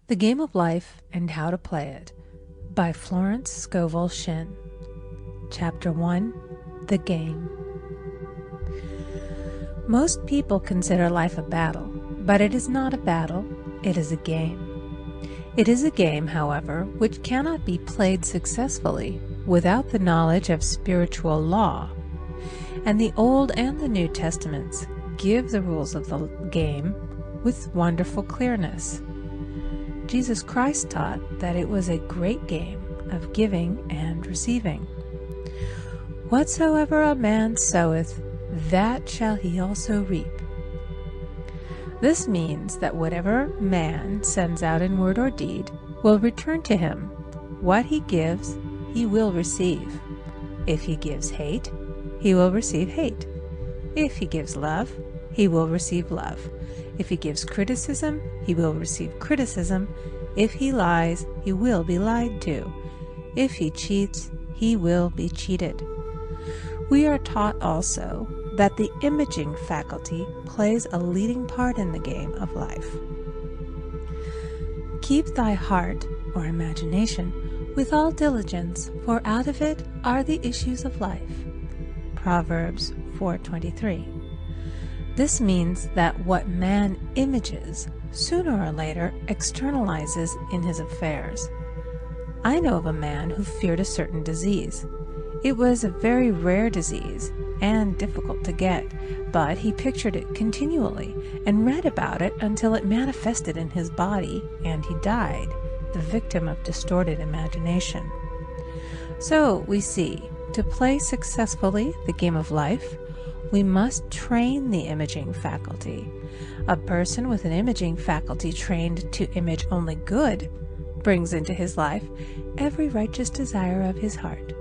The Game of Life and How to Play It by Florence Scovel Shinn. Chapter 1, The Game. Most people consider life a battle, but it is not a battle, it is a game. It is a game, however, which cannot be played successfully without the knowledge of spiritual law. And the Old and the New Testaments give the rules of the game with wonderful clearness. Jesus Christ taught that it was a great game of giving and receiving. Whatsoever a man soweth, that shall he also reap. This means that whatever man sends out in word or deed will return to him. What he gives, he will receive. If he gives hate, he will receive hate. If he gives love, he will receive love. If he gives criticism, he will receive criticism. If he lies, he will be lied to. If he cheats, he will be cheated. We are taught also that the imaging faculty plays a leading part in the game of life. Keep thy heart, or imagination, with all diligence, for out of it are the issues of life. Proverbs 4:23. This means that what man images sooner or later externalizes in his affairs. I know of a man who feared a certain disease. It was a very rare disease and difficult to get, but he pictured it continually and read about it until it manifested in his body and he died, the victim of distorted imagination. So we see, to play successfully the game of life, we must train the imaging faculty. A person with an imaging faculty trained to image only good brings into his life every righteous desire of his heart.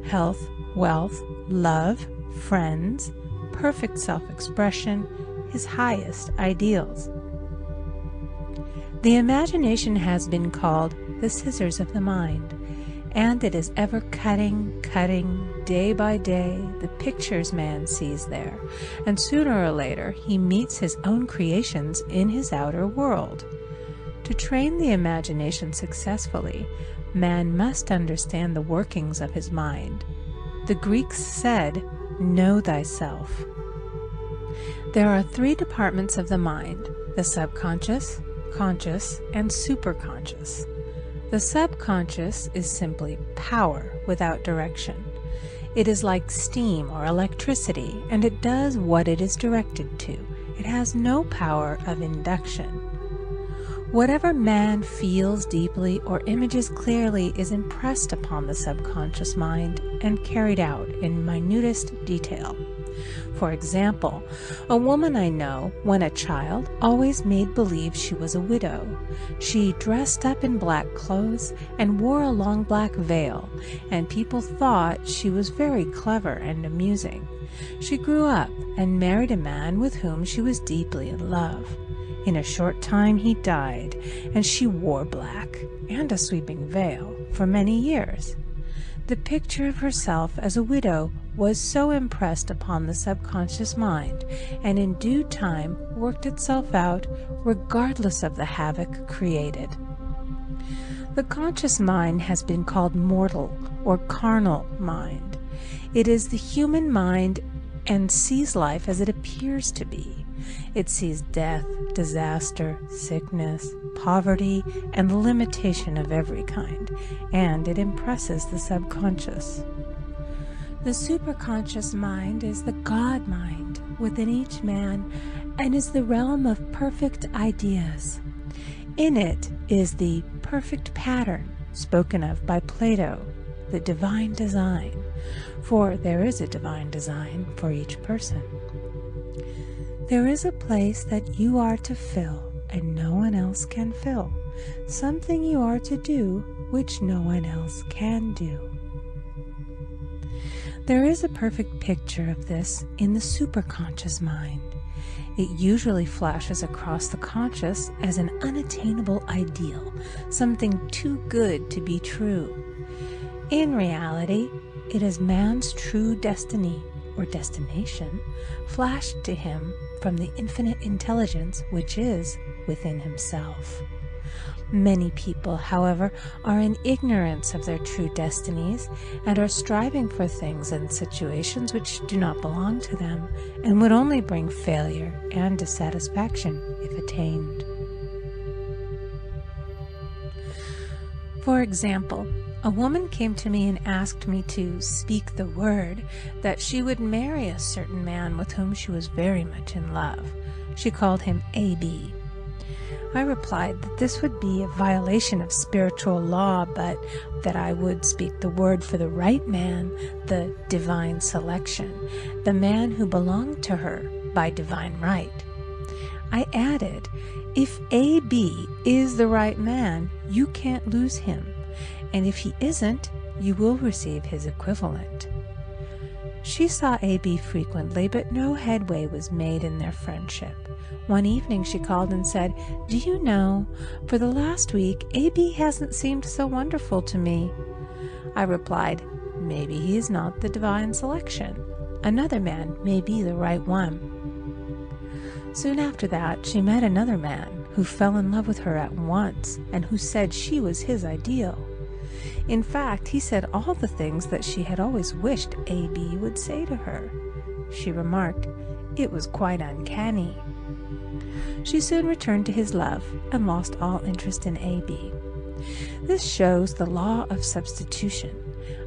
Health, wealth, love, friends, perfect self-expression, his highest ideals. The imagination has been called the scissors of the mind, and it is ever cutting, day by day, the pictures man sees there, and sooner or later he meets his own creations in his outer world. To train the imagination successfully, man must understand the workings of his mind. The Greeks said, "Know thyself." There are three departments of the mind: the subconscious, conscious, and superconscious. The subconscious is simply power without direction. It is like steam or electricity, and it does what it is directed to. It has no power of induction. Whatever man feels deeply or images clearly is impressed upon the subconscious mind and carried out in minutest detail. For example, a woman I know, when a child, always made believe she was a widow. She dressed up in black clothes and wore a long black veil, and people thought she was very clever and amusing. She grew up and married a man with whom she was deeply in love. In a short time he died, and she wore black and a sweeping veil for many years. The picture of herself as a widow was so impressed upon the subconscious mind, and in due time worked itself out regardless of the havoc created. The conscious mind has been called mortal or carnal mind. It is the human mind and sees life as it appears to be. It sees death, disaster, sickness, poverty, and limitation of every kind, and it impresses the subconscious. The superconscious mind is the God mind within each man and is the realm of perfect ideas. In it is the perfect pattern spoken of by Plato, the divine design, for there is a divine design for each person. There is a place that you are to fill and no one else can fill, something you are to do which no one else can do. There is a perfect picture of this in the superconscious mind. It usually flashes across the conscious as an unattainable ideal, something too good to be true. In reality, it is man's true destiny or destination flashed to him from the infinite intelligence which is within himself. Many people, however, are in ignorance of their true destinies and are striving for things and situations which do not belong to them and would only bring failure and dissatisfaction if attained. For example, a woman came to me and asked me to speak the word that she would marry a certain man with whom she was very much in love. She called him A.B. I replied that this would be a violation of spiritual law, but that I would speak the word for the right man, the divine selection, the man who belonged to her by divine right. I added, if A.B. is the right man, you can't lose him, and if he isn't, you will receive his equivalent. She saw A.B. frequently, but no headway was made in their friendship. One evening she called and said, "Do you know, for the last week, A.B. hasn't seemed so wonderful to me." I replied, "Maybe he is not the divine selection. Another man may be the right one." Soon after that, she met another man who fell in love with her at once and who said she was his ideal. In fact, he said all the things that she had always wished A.B. would say to her. She remarked, it was quite uncanny. She soon returned to his love and lost all interest in A.B. This shows the law of substitution.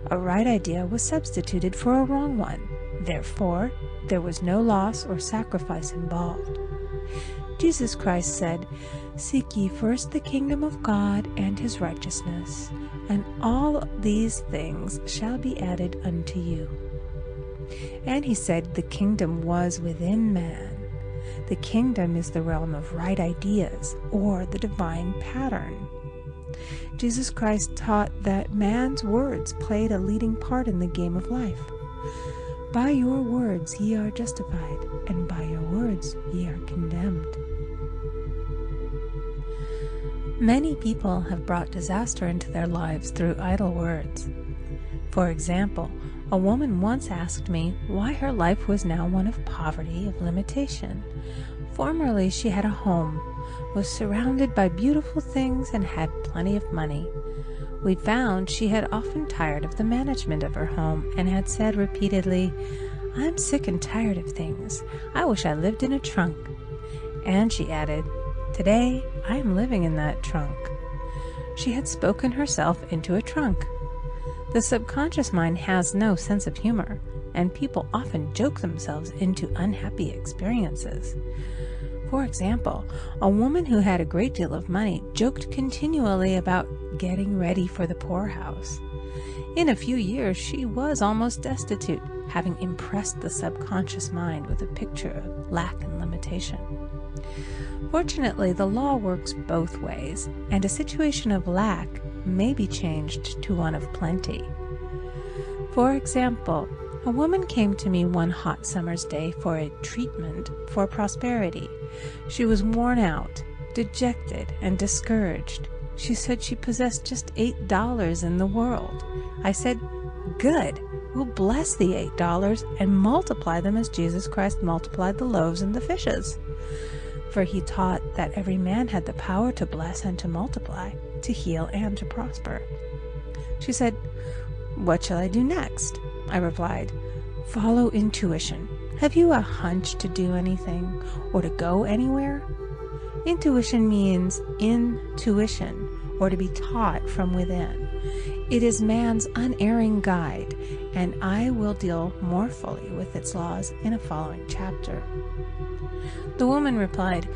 A right idea was substituted for a wrong one. Therefore, there was no loss or sacrifice involved. Jesus Christ said, "Seek ye first the kingdom of God and his righteousness, and all these things shall be added unto you." And he said the kingdom was within man. The kingdom is the realm of right ideas, or the divine pattern. Jesus Christ taught that man's words played a leading part in the game of life. By your words ye are justified, and by your words ye are condemned. Many people have brought disaster into their lives through idle words. For example, a woman once asked me why her life was now one of poverty, of limitation. Formerly she had a home, was surrounded by beautiful things, and had plenty of money. We found she had often tired of the management of her home and had said repeatedly, "I'm sick and tired of things. I wish I lived in a trunk." And she added, "Today I am living in that trunk." She had spoken herself into a trunk. The subconscious mind has no sense of humor, and people often joke themselves into unhappy experiences. For example, a woman who had a great deal of money joked continually about getting ready for the poorhouse. In a few years, she was almost destitute, having impressed the subconscious mind with a picture of lack and limitation. Fortunately, the law works both ways, and a situation of lack may be changed to one of plenty. For example, a woman came to me one hot summer's day for a treatment for prosperity. She was worn out, dejected, and discouraged. She said she possessed just $8 in the world. I said, "Good, we'll bless the $8 and multiply them as Jesus Christ multiplied the loaves and the fishes." For he taught that every man had the power to bless and to multiply, to heal and to prosper. She said, "What shall I do next?" I replied, "Follow intuition. Have you a hunch to do anything or to go anywhere?" Intuition means intuition, or to be taught from within. It is man's unerring guide, and I will deal more fully with its laws in a following chapter. The woman replied,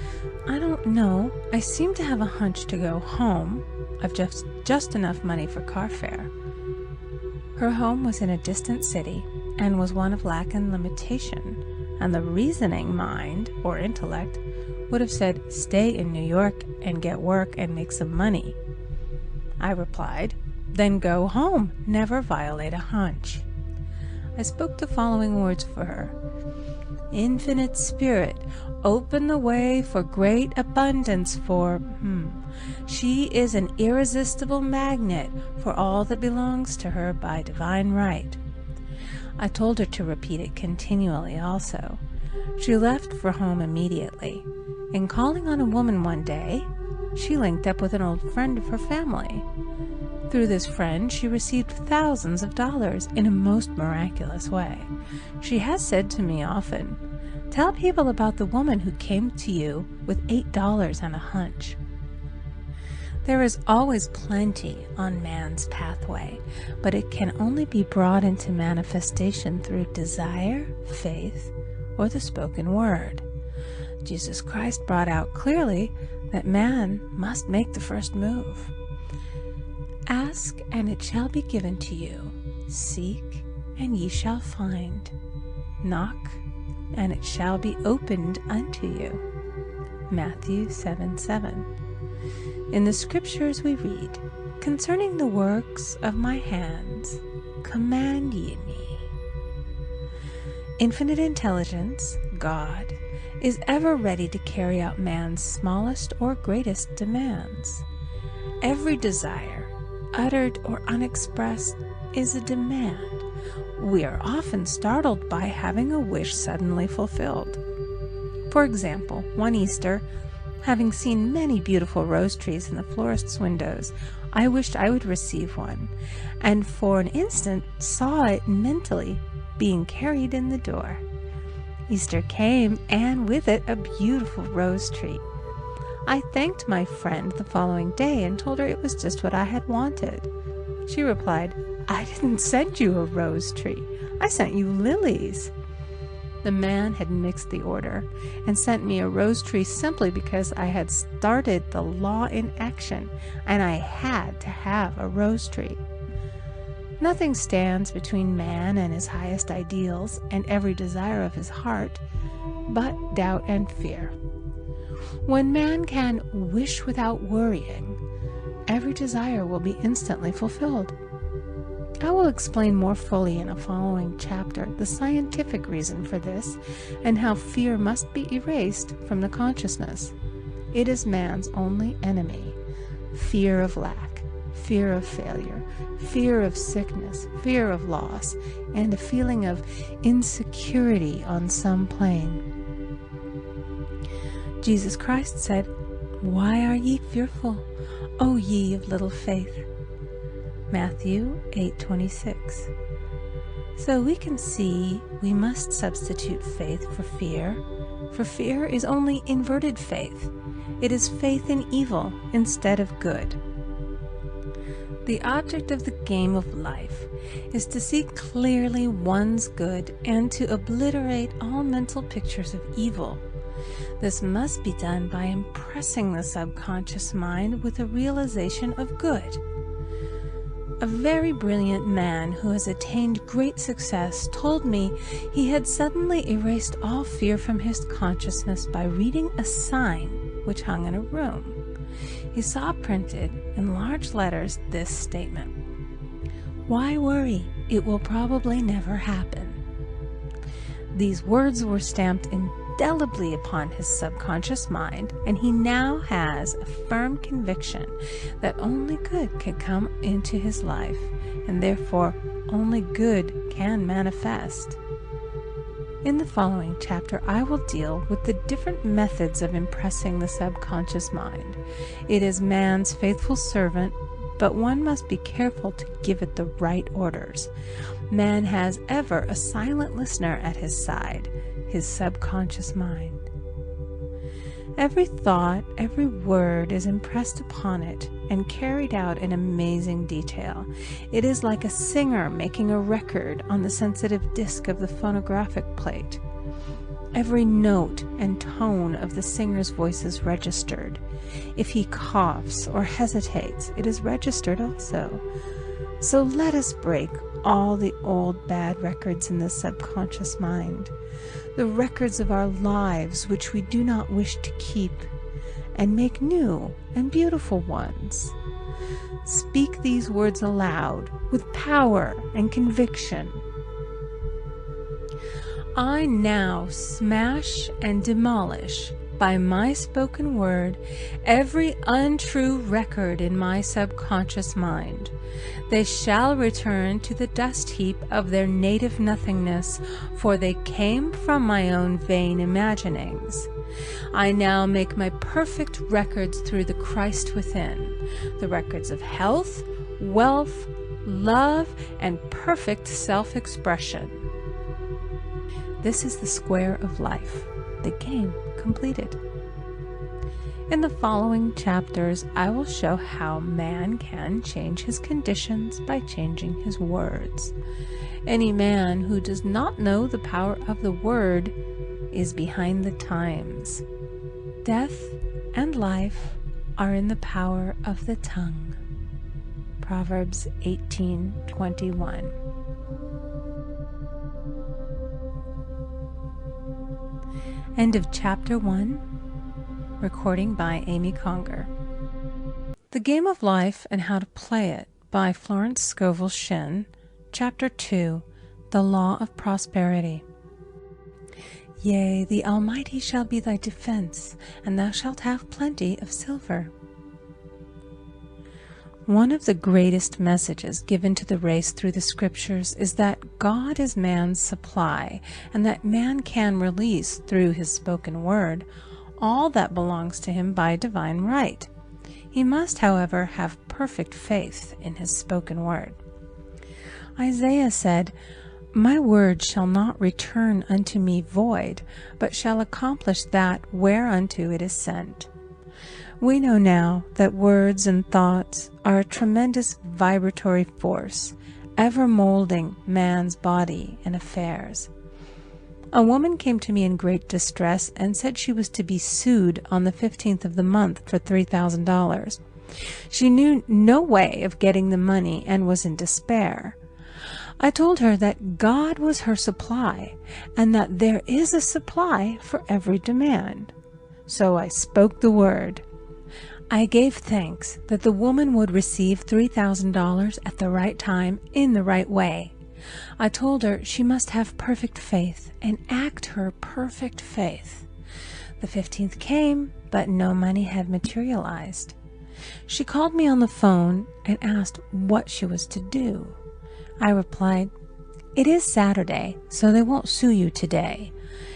"I don't know. I seem to have a hunch to go home. I've just enough money for car fare." Her home was in a distant city and was one of lack and limitation, and the reasoning mind, or intellect, would have said, "Stay in New York and get work and make some money." I replied, "Then go home. Never violate a hunch." I spoke the following words for her. "Infinite Spirit, open the way for great abundance for She is an irresistible magnet for all that belongs to her by divine right." I told her to repeat it continually also. She left for home immediately, and calling on a woman one day, she linked up with an old friend of her family. Through this friend, she received thousands of dollars in a most miraculous way. She has said to me often, "Tell people about the woman who came to you with $8 and a hunch." There is always plenty on man's pathway, but it can only be brought into manifestation through desire, faith, or the spoken word. Jesus Christ brought out clearly that man must make the first move. Ask, and it shall be given to you. Seek, and ye shall find. Knock, and it shall be opened unto you. Matthew 7:7. In the Scriptures we read, "Concerning the works of my hands, command ye me." Infinite intelligence, God, is ever ready to carry out man's smallest or greatest demands. Every desire, uttered or unexpressed, is a demand. We are often startled by having a wish suddenly fulfilled. For example, one Easter, having seen many beautiful rose trees in the florist's windows, I wished I would receive one, and for an instant saw it mentally being carried in the door. Easter came, and with it a beautiful rose tree. I thanked my friend the following day and told her it was just what I had wanted. She replied, "I didn't send you a rose tree. I sent you lilies." The man had mixed the order and sent me a rose tree simply because I had started the law in action and I had to have a rose tree. Nothing stands between man and his highest ideals and every desire of his heart but doubt and fear. When man can wish without worrying, every desire will be instantly fulfilled. I will explain more fully in a following chapter the scientific reason for this and how fear must be erased from the consciousness. It is man's only enemy. Fear of lack, fear of failure, fear of sickness, fear of loss, and a feeling of insecurity on some plane. Jesus Christ said, "Why are ye fearful, O ye of little faith?" Matthew 8:26. So we can see we must substitute faith for fear is only inverted faith. It is faith in evil instead of good. The object of the game of life is to see clearly one's good and to obliterate all mental pictures of evil. This must be done by impressing the subconscious mind with a realization of good. A very brilliant man who has attained great success told me he had suddenly erased all fear from his consciousness by reading a sign which hung in a room. He saw printed in large letters this statement: "Why worry? It will probably never happen." These words were stamped indelibly upon his subconscious mind, and he now has a firm conviction that only good can come into his life, and therefore only good can manifest. In the following chapter, I will deal with the different methods of impressing the subconscious mind. It is man's faithful servant, but one must be careful to give it the right orders. Man has ever a silent listener at his side, his subconscious mind. Every thought, every word is impressed upon it and carried out in amazing detail. It is like a singer making a record on the sensitive disc of the phonographic plate. Every note and tone of the singer's voice is registered. If he coughs or hesitates, it is registered also. So let us break all the old bad records in the subconscious mind, the records of our lives which we do not wish to keep, and make new and beautiful ones. Speak these words aloud with power and conviction. I now smash and demolish by my spoken word every untrue record in my subconscious mind. They shall return to the dust heap of their native nothingness, for they came from my own vain imaginings. I now make my perfect records through the Christ within, the records of health, wealth, love, and perfect self-expression. This is the square of life, the game completed. In the following chapters, I will show how man can change his conditions by changing his words. Any man who does not know the power of the word is behind the times. Death and life are in the power of the tongue. Proverbs 18:21. End of Chapter 1. Recording by Amy Conger. The Game of Life and How to Play It by Florence Scovel Shinn. Chapter 2. The Law of Prosperity. Yea, the Almighty shall be thy defense, and thou shalt have plenty of silver. One of the greatest messages given to the race through the scriptures is that God is man's supply, and that man can release through his spoken word all that belongs to him by divine right. He must, however, have perfect faith in his spoken word. Isaiah said, "My word shall not return unto me void, but shall accomplish that whereunto it is sent." We know now that words and thoughts are a tremendous vibratory force, ever molding man's body and affairs. A woman came to me in great distress and said she was to be sued on the 15th of the month for $3,000. She knew no way of getting the money and was in despair. I told her that God was her supply, and that there is a supply for every demand. So I spoke the word. I gave thanks that the woman would receive $3,000 at the right time in the right way. I told her she must have perfect faith and act her perfect faith. The 15th came, but no money had materialized. She called me on the phone and asked what she was to do. I replied, "It is Saturday, so they won't sue you today.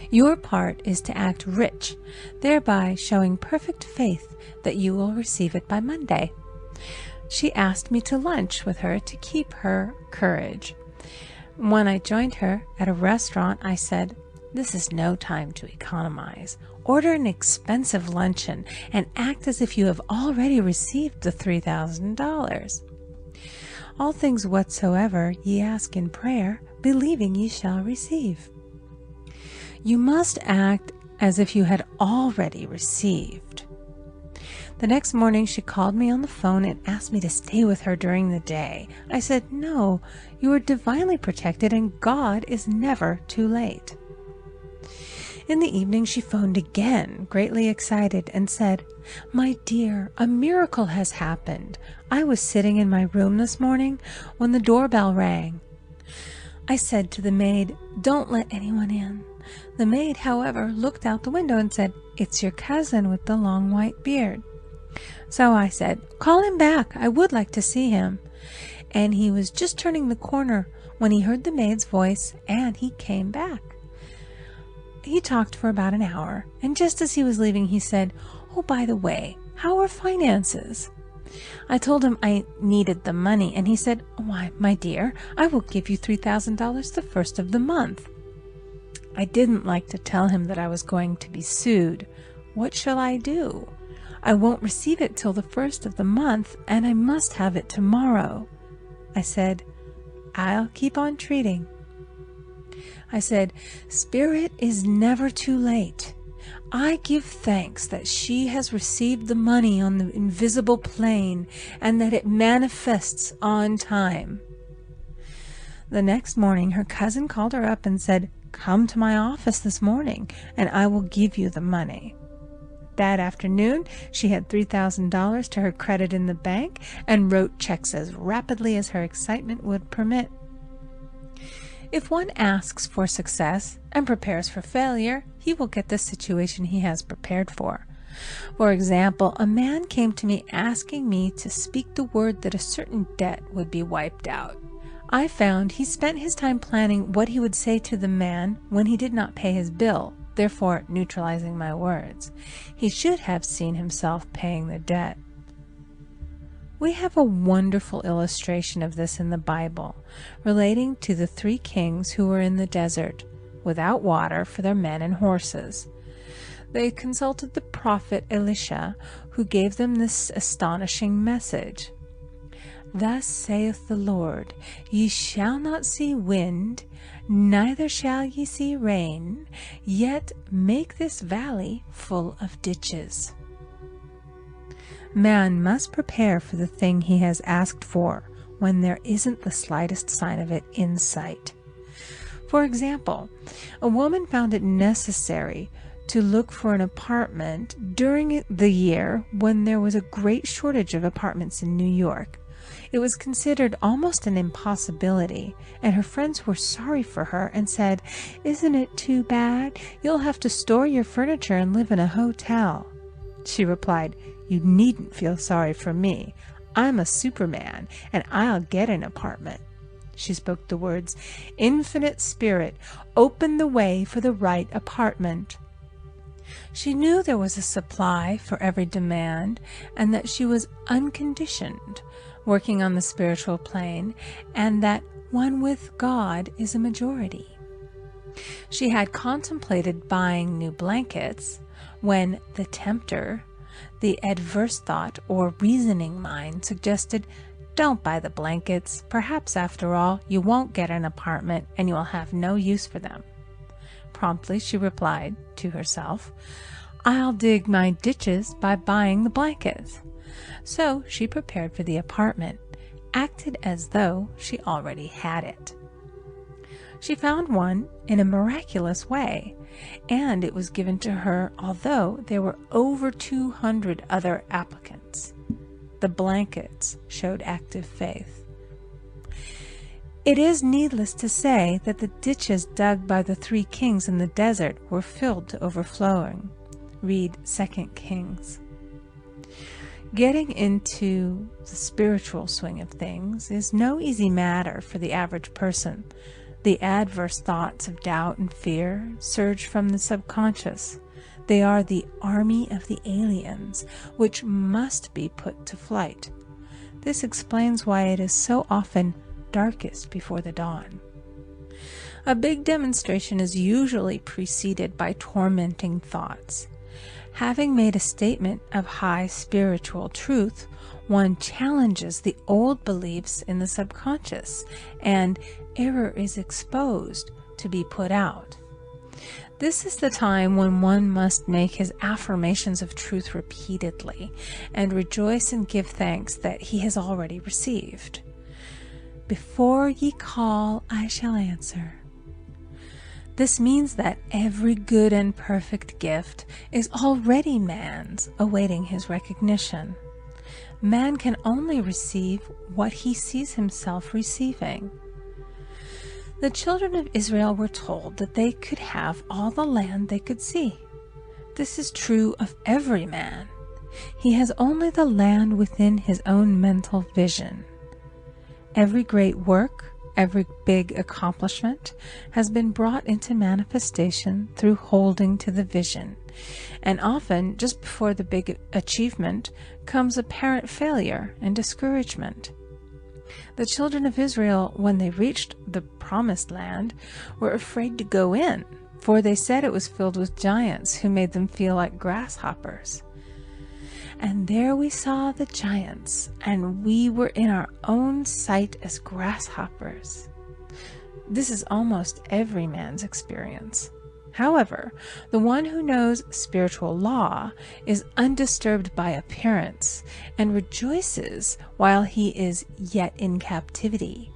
Your part is to act rich, thereby showing perfect faith that you will receive it by Monday." She asked me to lunch with her to keep her courage. When I joined her at a restaurant, I said, "This is no time to economize. Order an expensive luncheon and act as if you have already received the $3,000. All things whatsoever ye ask in prayer, believing ye shall receive." You must act as if you had already received. The next morning she called me on the phone and asked me to stay with her during the day. I said, "No, you are divinely protected and God is never too late." In the evening she phoned again, greatly excited, and said, "My dear, a miracle has happened. I was sitting in my room this morning when the doorbell rang. I said to the maid, 'Don't let anyone in.' The maid, however, looked out the window and said, 'It's your cousin with the long white beard.' So I said, 'Call him back. I would like to see him.' And he was just turning the corner when he heard the maid's voice, and he came back. He talked for about an hour, and just as he was leaving, he said, 'Oh, by the way, how are finances?' I told him I needed the money, and he said, 'Why, my dear, I will give you $3,000 the first of the month.' I didn't like to tell him that I was going to be sued. What shall I do? I won't receive it till the first of the month, and I must have it tomorrow. I said, 'I'll keep on treating.' I said, 'Spirit is never too late. I give thanks that she has received the money on the invisible plane and that it manifests on time.' The next morning her cousin called her up and said, 'Come to my office this morning and I will give you the money.' That afternoon she had $3,000 to her credit in the bank and wrote checks as rapidly as her excitement would permit. If one asks for success and prepares for failure, he will get the situation he has prepared for. For example, a man came to me asking me to speak the word that a certain debt would be wiped out. I found he spent his time planning what he would say to the man when he did not pay his bill, therefore neutralizing my words. He should have seen himself paying the debt. We have a wonderful illustration of this in the Bible, relating to the 3 kings who were in the desert, without water for their men and horses. They consulted the prophet Elisha, who gave them this astonishing message. Thus saith the Lord, Ye shall not see wind, neither shall ye see rain, yet make this valley full of ditches. Man must prepare for the thing he has asked for when there isn't the slightest sign of it in sight. For example, a woman found it necessary to look for an apartment during the year when there was a great shortage of apartments in New York. It was considered almost an impossibility, and her friends were sorry for her and said, "Isn't it too bad? You'll have to store your furniture and live in a hotel." She replied, "You needn't feel sorry for me. I'm a Superman, and I'll get an apartment." She spoke the words, "Infinite Spirit, open the way for the right apartment." She knew there was a supply for every demand, and that she was unconditioned, working on the spiritual plane, and that one with God is a majority. She had contemplated buying new blankets when the tempter, the adverse thought or reasoning mind, suggested, "Don't buy the blankets. Perhaps, after all, you won't get an apartment and you will have no use for them." Promptly she replied to herself, "I'll dig my ditches by buying the blankets." So she prepared for the apartment, acted as though she already had it. She found one in a miraculous way, and it was given to her although there were over 200 other applicants. The blankets showed active faith. It is needless to say that the ditches dug by the 3 kings in the desert were filled to overflowing. Read 2 Kings. Getting into the spiritual swing of things is no easy matter for the average person. The adverse thoughts of doubt and fear surge from the subconscious. They are the army of the aliens, which must be put to flight. This explains why it is so often darkest before the dawn. A big demonstration is usually preceded by tormenting thoughts. Having made a statement of high spiritual truth, one challenges the old beliefs in the subconscious, and error is exposed to be put out. This is the time when one must make his affirmations of truth repeatedly, and rejoice and give thanks that he has already received. "Before ye call, I shall answer." This means that every good and perfect gift is already man's, awaiting his recognition. Man can only receive what he sees himself receiving. The children of Israel were told that they could have all the land they could see. This is true of every man. He has only the land within his own mental vision. Every great work, every big accomplishment has been brought into manifestation through holding to the vision, and often just before the big achievement comes apparent failure and discouragement. The children of Israel, when they reached the promised land, were afraid to go in, for they said it was filled with giants who made them feel like grasshoppers. And there we saw the giants, and we were in our own sight as grasshoppers. This is almost every man's experience. However, the one who knows spiritual law is undisturbed by appearance and rejoices while he is yet in captivity.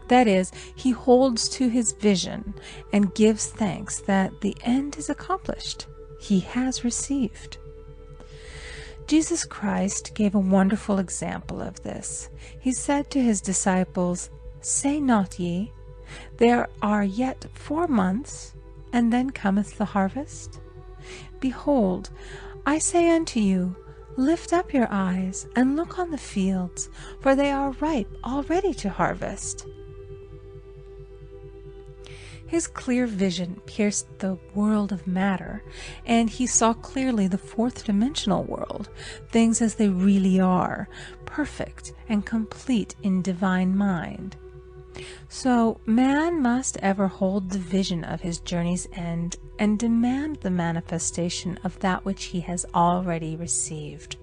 That is, he holds to his vision and gives thanks that the end is accomplished. He has received. Jesus Christ gave a wonderful example of this. He said to his disciples, "Say not ye, there are yet 4 months, and then cometh the harvest? Behold, I say unto you, lift up your eyes, and look on the fields, for they are ripe already to harvest." His clear vision pierced the world of matter, and he saw clearly the fourth-dimensional world, things as they really are, perfect and complete in divine mind. So man must ever hold the vision of his journey's end and demand the manifestation of that which he has already received.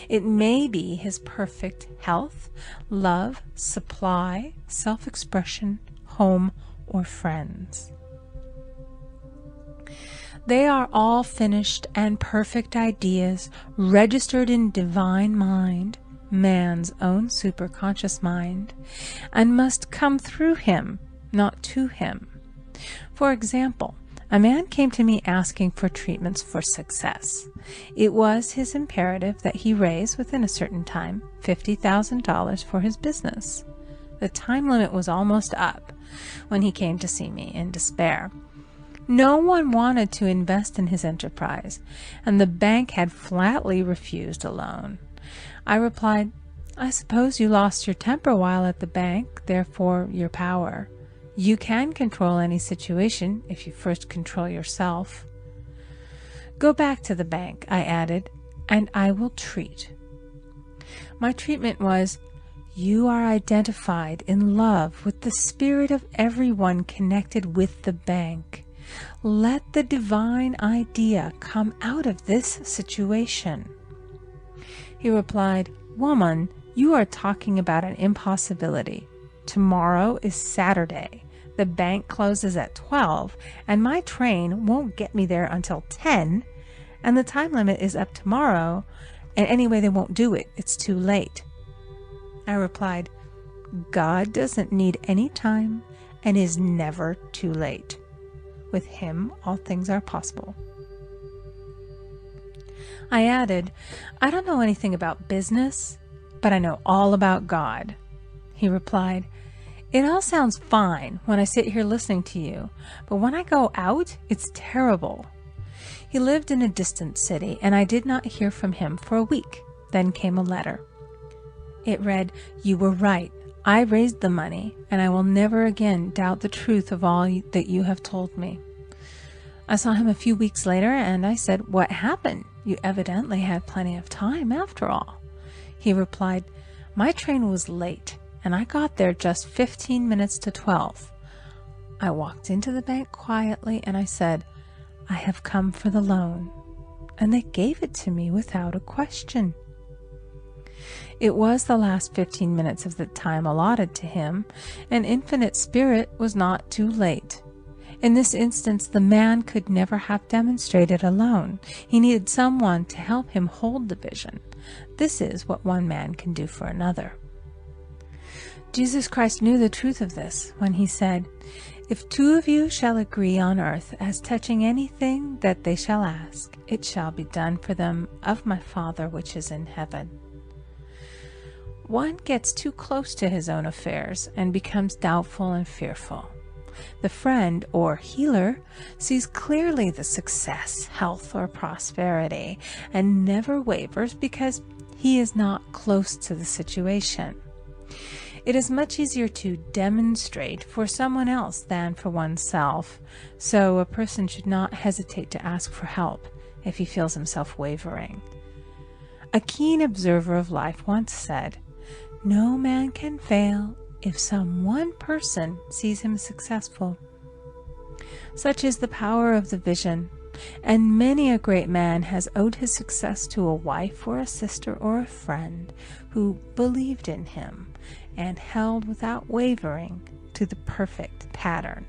It may be his perfect health, love, supply, self-expression, home, or friends. They are all finished and perfect ideas registered in divine mind, man's own superconscious mind, and must come through him, not to him. For example, a man came to me asking for treatments for success. It was his imperative that he raise, within a certain time, $50,000 for his business. The time limit was almost up when he came to see me in despair. No one wanted to invest in his enterprise, and the bank had flatly refused a loan. I replied, "I suppose you lost your temper while at the bank, therefore your power. You can control any situation if you first control yourself. Go back to the bank," I added, "and I will treat." My treatment was, "You are identified in love with the spirit of everyone connected with the bank. Let the divine idea come out of this situation." He replied, "Woman, you are talking about an impossibility. Tomorrow is Saturday. The bank closes at 12, and my train won't get me there until 10, and the time limit is up tomorrow, and anyway they won't do it. It's too late." I replied, "God doesn't need any time and is never too late. With him, all things are possible." I added, "I don't know anything about business, but I know all about God." He replied, "It all sounds fine when I sit here listening to you, but when I go out, it's terrible." He lived in a distant city, and I did not hear from him for a week. Then came a letter. It read, "You were right. I raised the money, and I will never again doubt the truth of all that you have told me." I saw him a few weeks later, and I said, "What happened? You evidently had plenty of time after all." He replied, "My train was late, and I got there just 15 minutes to 12. I walked into the bank quietly, and I said, 'I have come for the loan,' and they gave it to me without a question." It was the last 15 minutes of the time allotted to him, and Infinite Spirit was not too late. In this instance, the man could never have demonstrated alone. He needed someone to help him hold the vision. This is what one man can do for another. Jesus Christ knew the truth of this when he said, "If two of you shall agree on earth as touching anything that they shall ask, it shall be done for them of my Father which is in heaven." One gets too close to his own affairs and becomes doubtful and fearful. The friend or healer sees clearly the success, health, or prosperity and never wavers because he is not close to the situation. It is much easier to demonstrate for someone else than for oneself, so a person should not hesitate to ask for help if he feels himself wavering. A keen observer of life once said, "No man can fail if some one person sees him successful." Such is the power of the vision, and many a great man has owed his success to a wife or a sister or a friend who believed in him and held without wavering to the perfect pattern.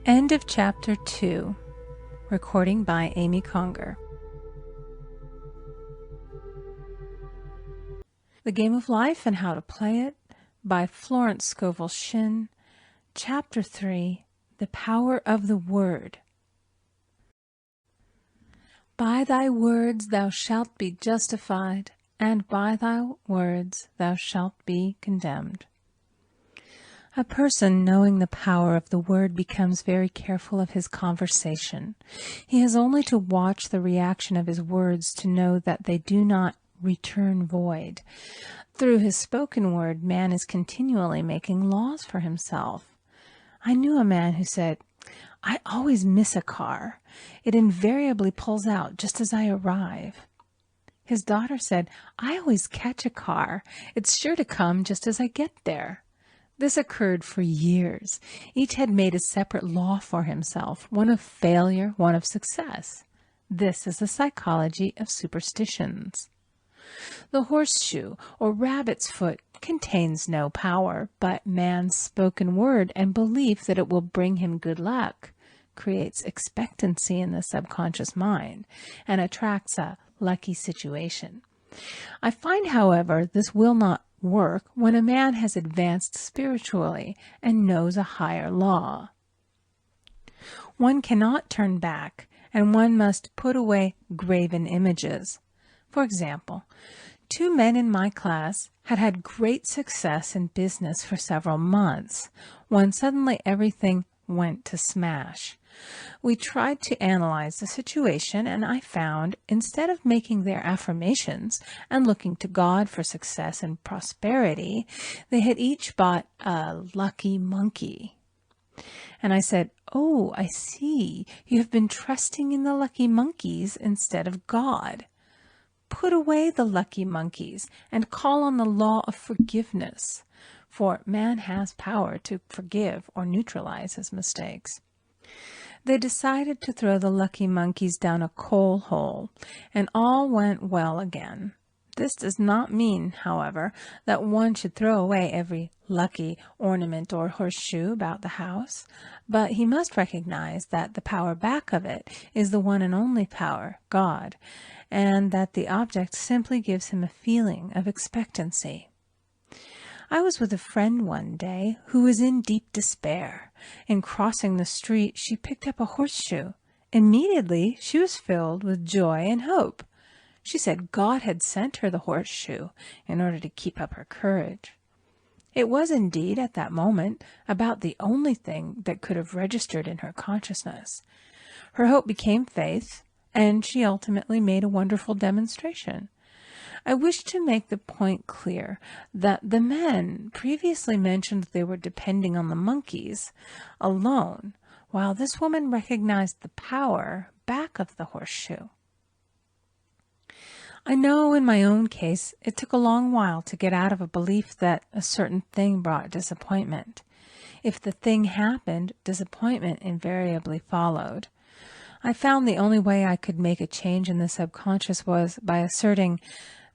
End of Chapter 2. Recording by Amy Conger. The Game of Life and How to Play It by Florence Scovel Shinn. Chapter 3. The Power of the Word. By thy words thou shalt be justified, and by thy words thou shalt be condemned. A person knowing the power of the word becomes very careful of his conversation. He has only to watch the reaction of his words to know that they do not return void. Through his spoken word, man is continually making laws for himself. I knew a man who said, "I always miss a car. It invariably pulls out just as I arrive." His daughter said, "I always catch a car. It's sure to come just as I get there." This occurred for years. Each had made a separate law for himself, one of failure, one of success. This is the psychology of superstitions. The horseshoe or rabbit's foot contains no power, but man's spoken word and belief that it will bring him good luck creates expectancy in the subconscious mind and attracts a lucky situation. I find, however, this will not work when a man has advanced spiritually and knows a higher law. One cannot turn back, and one must put away graven images. For example, 2 men in my class had had great success in business for several months, when suddenly everything went to smash. We tried to analyze the situation, and I found, instead of making their affirmations and looking to God for success and prosperity, they had each bought a lucky monkey. And I said, "Oh, I see. You have been trusting in the lucky monkeys instead of God. Put away the lucky monkeys and call on the law of forgiveness, for man has power to forgive or neutralize his mistakes." They decided to throw the lucky monkeys down a coal hole, and all went well again. This does not mean, however, that one should throw away every lucky ornament or horseshoe about the house, but he must recognize that the power back of it is the one and only power, God, and that the object simply gives him a feeling of expectancy. I was with a friend one day who was in deep despair. In crossing the street, she picked up a horseshoe. Immediately, she was filled with joy and hope. She said God had sent her the horseshoe in order to keep up her courage. It was indeed, at that moment, about the only thing that could have registered in her consciousness. Her hope became faith, and she ultimately made a wonderful demonstration. I wish to make the point clear that the men previously mentioned they were depending on the monkeys alone, while this woman recognized the power back of the horseshoe. I know in my own case it took a long while to get out of a belief that a certain thing brought disappointment. If the thing happened, disappointment invariably followed. I found the only way I could make a change in the subconscious was by asserting,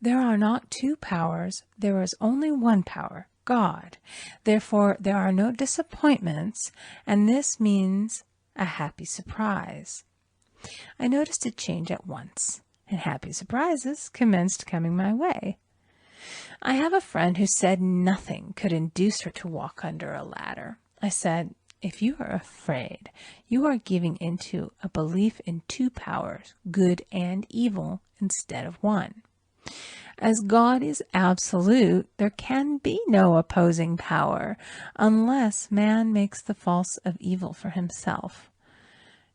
there are not 2 powers, there is only one power, God. Therefore, there are no disappointments, and this means a happy surprise. I noticed a change at once, and happy surprises commenced coming my way. I have a friend who said nothing could induce her to walk under a ladder. I said, "If you are afraid, you are giving into a belief in 2 powers, good and evil, instead of one. As God is absolute, there can be no opposing power unless man makes the false of evil for himself.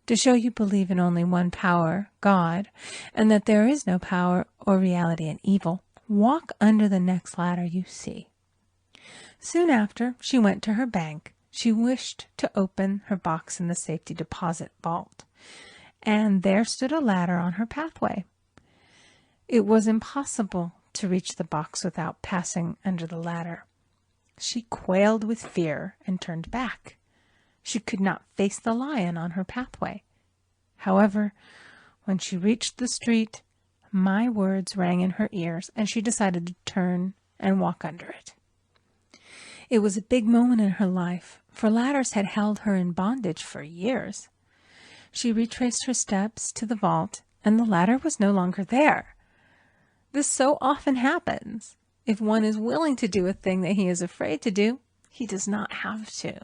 To show you believe in only one power, God, and that there is no power or reality in evil, walk under the next ladder you see." Soon after, she went to her bank. She wished to open her box in the safety deposit vault, and there stood a ladder on her pathway. It was impossible to reach the box without passing under the ladder. She quailed with fear and turned back. She could not face the lion on her pathway. However, when she reached the street, my words rang in her ears, and she decided to turn and walk under it. It was a big moment in her life, for ladders had held her in bondage for years. She retraced her steps to the vault, and the ladder was no longer there. This so often happens. If one is willing to do a thing that he is afraid to do, he does not have to.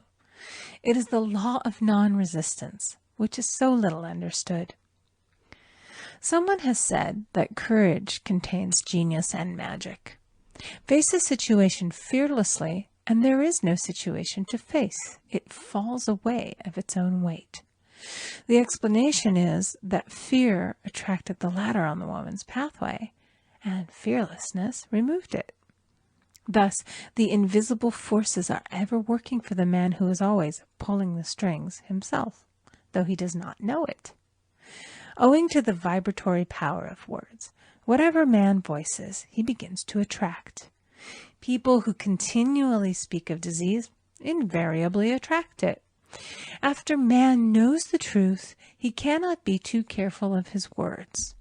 It is the law of non-resistance, which is so little understood. Someone has said that courage contains genius and magic. Face a situation fearlessly, and there is no situation to face. It falls away of its own weight. The explanation is that fear attracted the ladder on the woman's pathway, and and fearlessness removed it. Thus, the invisible forces are ever working for the man who is always pulling the strings himself, though he does not know it. Owing to the vibratory power of words, whatever man voices, he begins to attract. People who continually speak of disease invariably attract it. After man knows the truth, he cannot be too careful of his words.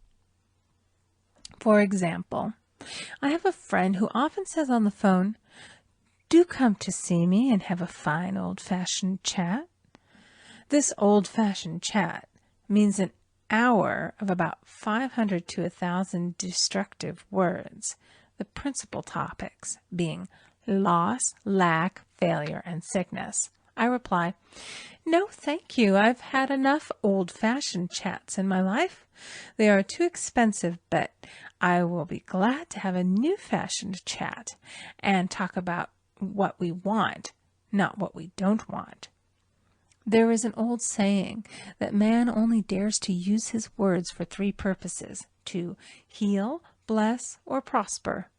For example, I have a friend who often says on the phone, "Do come to see me and have a fine old-fashioned chat." This old-fashioned chat means an hour of about 500 to 1,000 destructive words, the principal topics being loss, lack, failure, and sickness. I reply, "No, thank you. I've had enough old-fashioned chats in my life. They are too expensive, but I will be glad to have a new-fashioned chat and talk about what we want, not what we don't want." There is an old saying that man only dares to use his words for 3 purposes: to heal, bless, or prosper.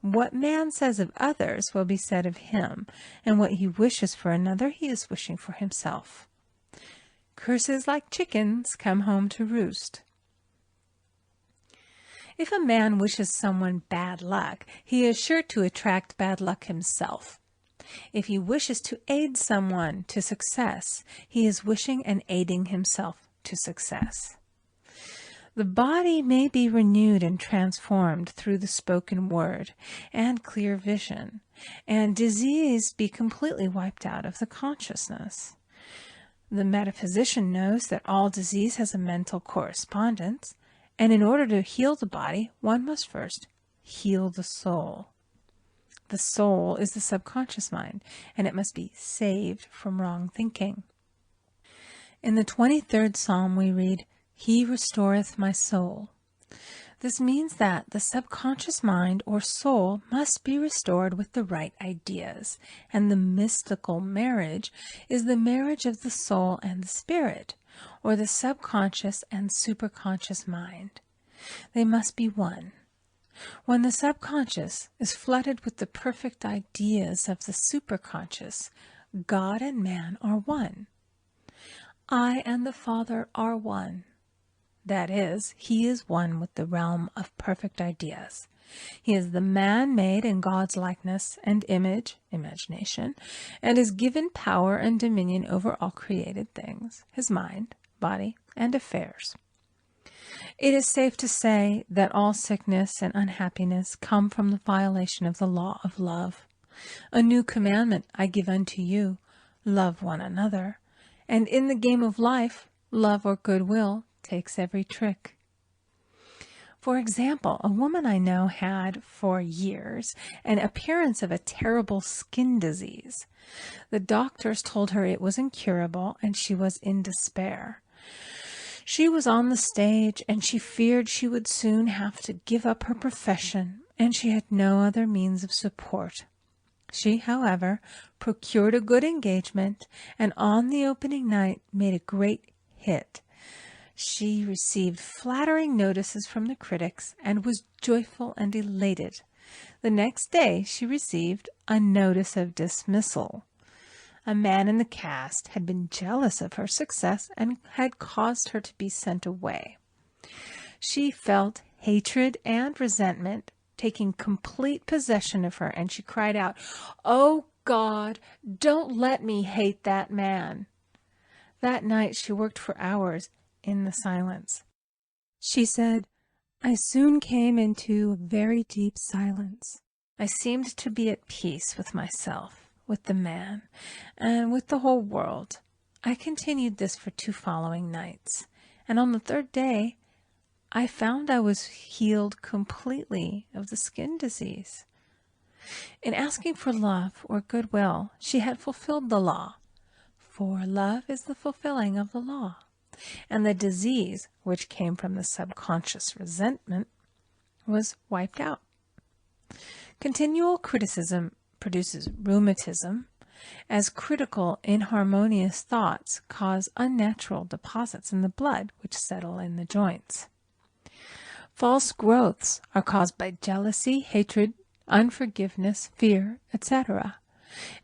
What man says of others will be said of him, and what he wishes for another he is wishing for himself. Curses like chickens come home to roost. If a man wishes someone bad luck, he is sure to attract bad luck himself. If he wishes to aid someone to success, he is wishing and aiding himself to success. The body may be renewed and transformed through the spoken word and clear vision, and disease be completely wiped out of the consciousness. The metaphysician knows that all disease has a mental correspondence, and in order to heal the body, one must first heal the soul. The soul is the subconscious mind, and it must be saved from wrong thinking. In the 23rd Psalm we read, "He restoreth my soul." This means that the subconscious mind or soul must be restored with the right ideas, and the mystical marriage is the marriage of the soul and the spirit, or the subconscious and superconscious mind. They must be one. When the subconscious is flooded with the perfect ideas of the superconscious, God and man are one. I and the Father are one. That is, he is one with the realm of perfect ideas. He is the man made in God's likeness and image, imagination, and is given power and dominion over all created things, his mind, body, and affairs. It is safe to say that all sickness and unhappiness come from the violation of the law of love. A new commandment I give unto you, love one another. And in the game of life, love or goodwill takes every trick. For example, a woman I know had, for years, an appearance of a terrible skin disease. The doctors told her it was incurable, and she was in despair. She was on the stage, and she feared she would soon have to give up her profession, and she had no other means of support. She, however, procured a good engagement, and on the opening night made a great hit. She received flattering notices from the critics, and was joyful and elated. The next day she received a notice of dismissal. A man in the cast had been jealous of her success and had caused her to be sent away. She felt hatred and resentment taking complete possession of her, and she cried out, "Oh God, don't let me hate that man." That night she worked for hours in the silence. She said, "I soon came into a very deep silence. I seemed to be at peace with myself, with the man, and with the whole world. I continued this for 2 following nights, and on the 3rd day I found I was healed completely of the skin disease." In asking for love or goodwill, she had fulfilled the law, for love is the fulfilling of the law, and the disease, which came from the subconscious resentment, was wiped out. Continual criticism produces rheumatism, as critical, inharmonious thoughts cause unnatural deposits in the blood which settle in the joints. False growths are caused by jealousy, hatred, unforgiveness, fear, etc.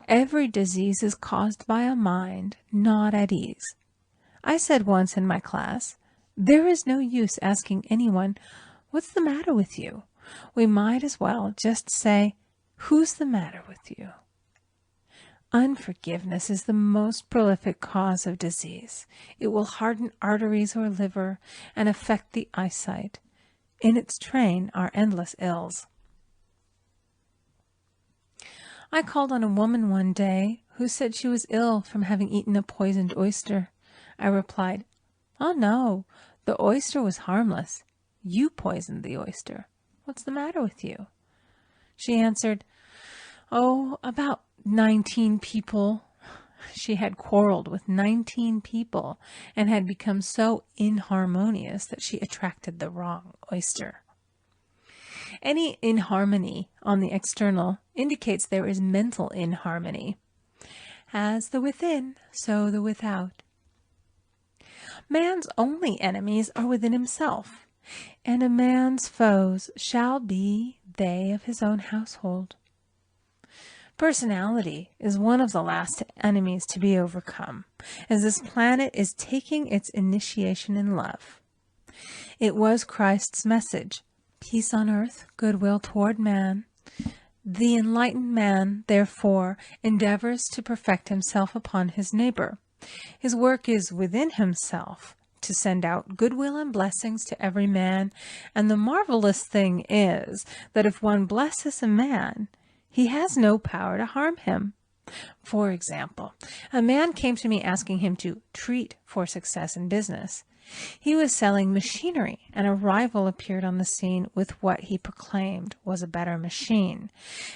Every disease is caused by a mind not at ease. I said once in my class, there is no use asking anyone, "What's the matter with you?" We might as well just say, "Who's the matter with you?" Unforgiveness is the most prolific cause of disease. It will harden arteries or liver and affect the eyesight. In its train are endless ills. I called on a woman one day who said she was ill from having eaten a poisoned oyster. I replied, "Oh no, the oyster was harmless. You poisoned the oyster. What's the matter with you?" She answered, "Oh, about 19 people." She had quarreled with 19 people and had become so inharmonious that she attracted the wrong oyster. Any inharmony on the external indicates there is mental inharmony. As the within, so the without. Man's only enemies are within himself, and a man's foes shall be they of his own household. Personality is one of the last enemies to be overcome, as this planet is taking its initiation in love. It was Christ's message, peace on earth, goodwill toward man. The enlightened man, therefore, endeavors to perfect himself upon his neighbor. His work is within himself, to send out goodwill and blessings to every man, and the marvelous thing is that if one blesses a man, he has no power to harm him. For example, a man came to me asking him to treat for success in business. He was selling machinery, and a rival appeared on the scene with what he proclaimed was a better machine,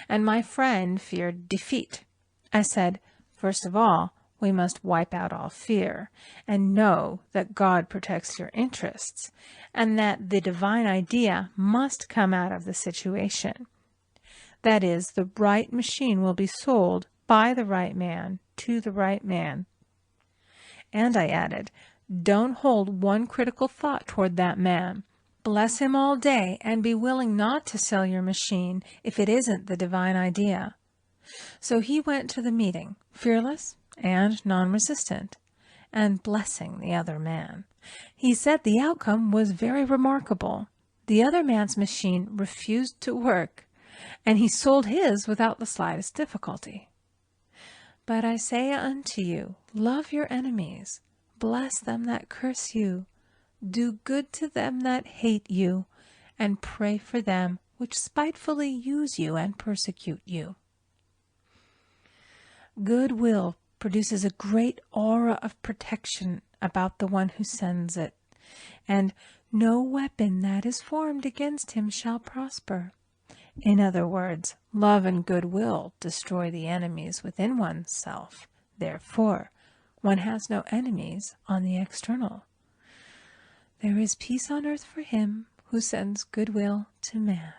and my friend feared defeat. I said, "First of all, we must wipe out all fear, and know that God protects your interests, and that the divine idea must come out of the situation. That is, the right machine will be sold by the right man to the right man." And I added, "Don't hold one critical thought toward that man. Bless him all day and be willing not to sell your machine if it isn't the divine idea." So he went to the meeting, fearless and non-resistant, and blessing the other man. He said the outcome was very remarkable. The other man's machine refused to work, and he sold his without the slightest difficulty. But I say unto you, love your enemies, bless them that curse you, do good to them that hate you, and pray for them which spitefully use you and persecute you. Goodwill produces a great aura of protection about the one who sends it, and no weapon that is formed against him shall prosper. In other words, love and goodwill destroy the enemies within oneself. Therefore, one has no enemies on the external. There is peace on earth for him who sends goodwill to man.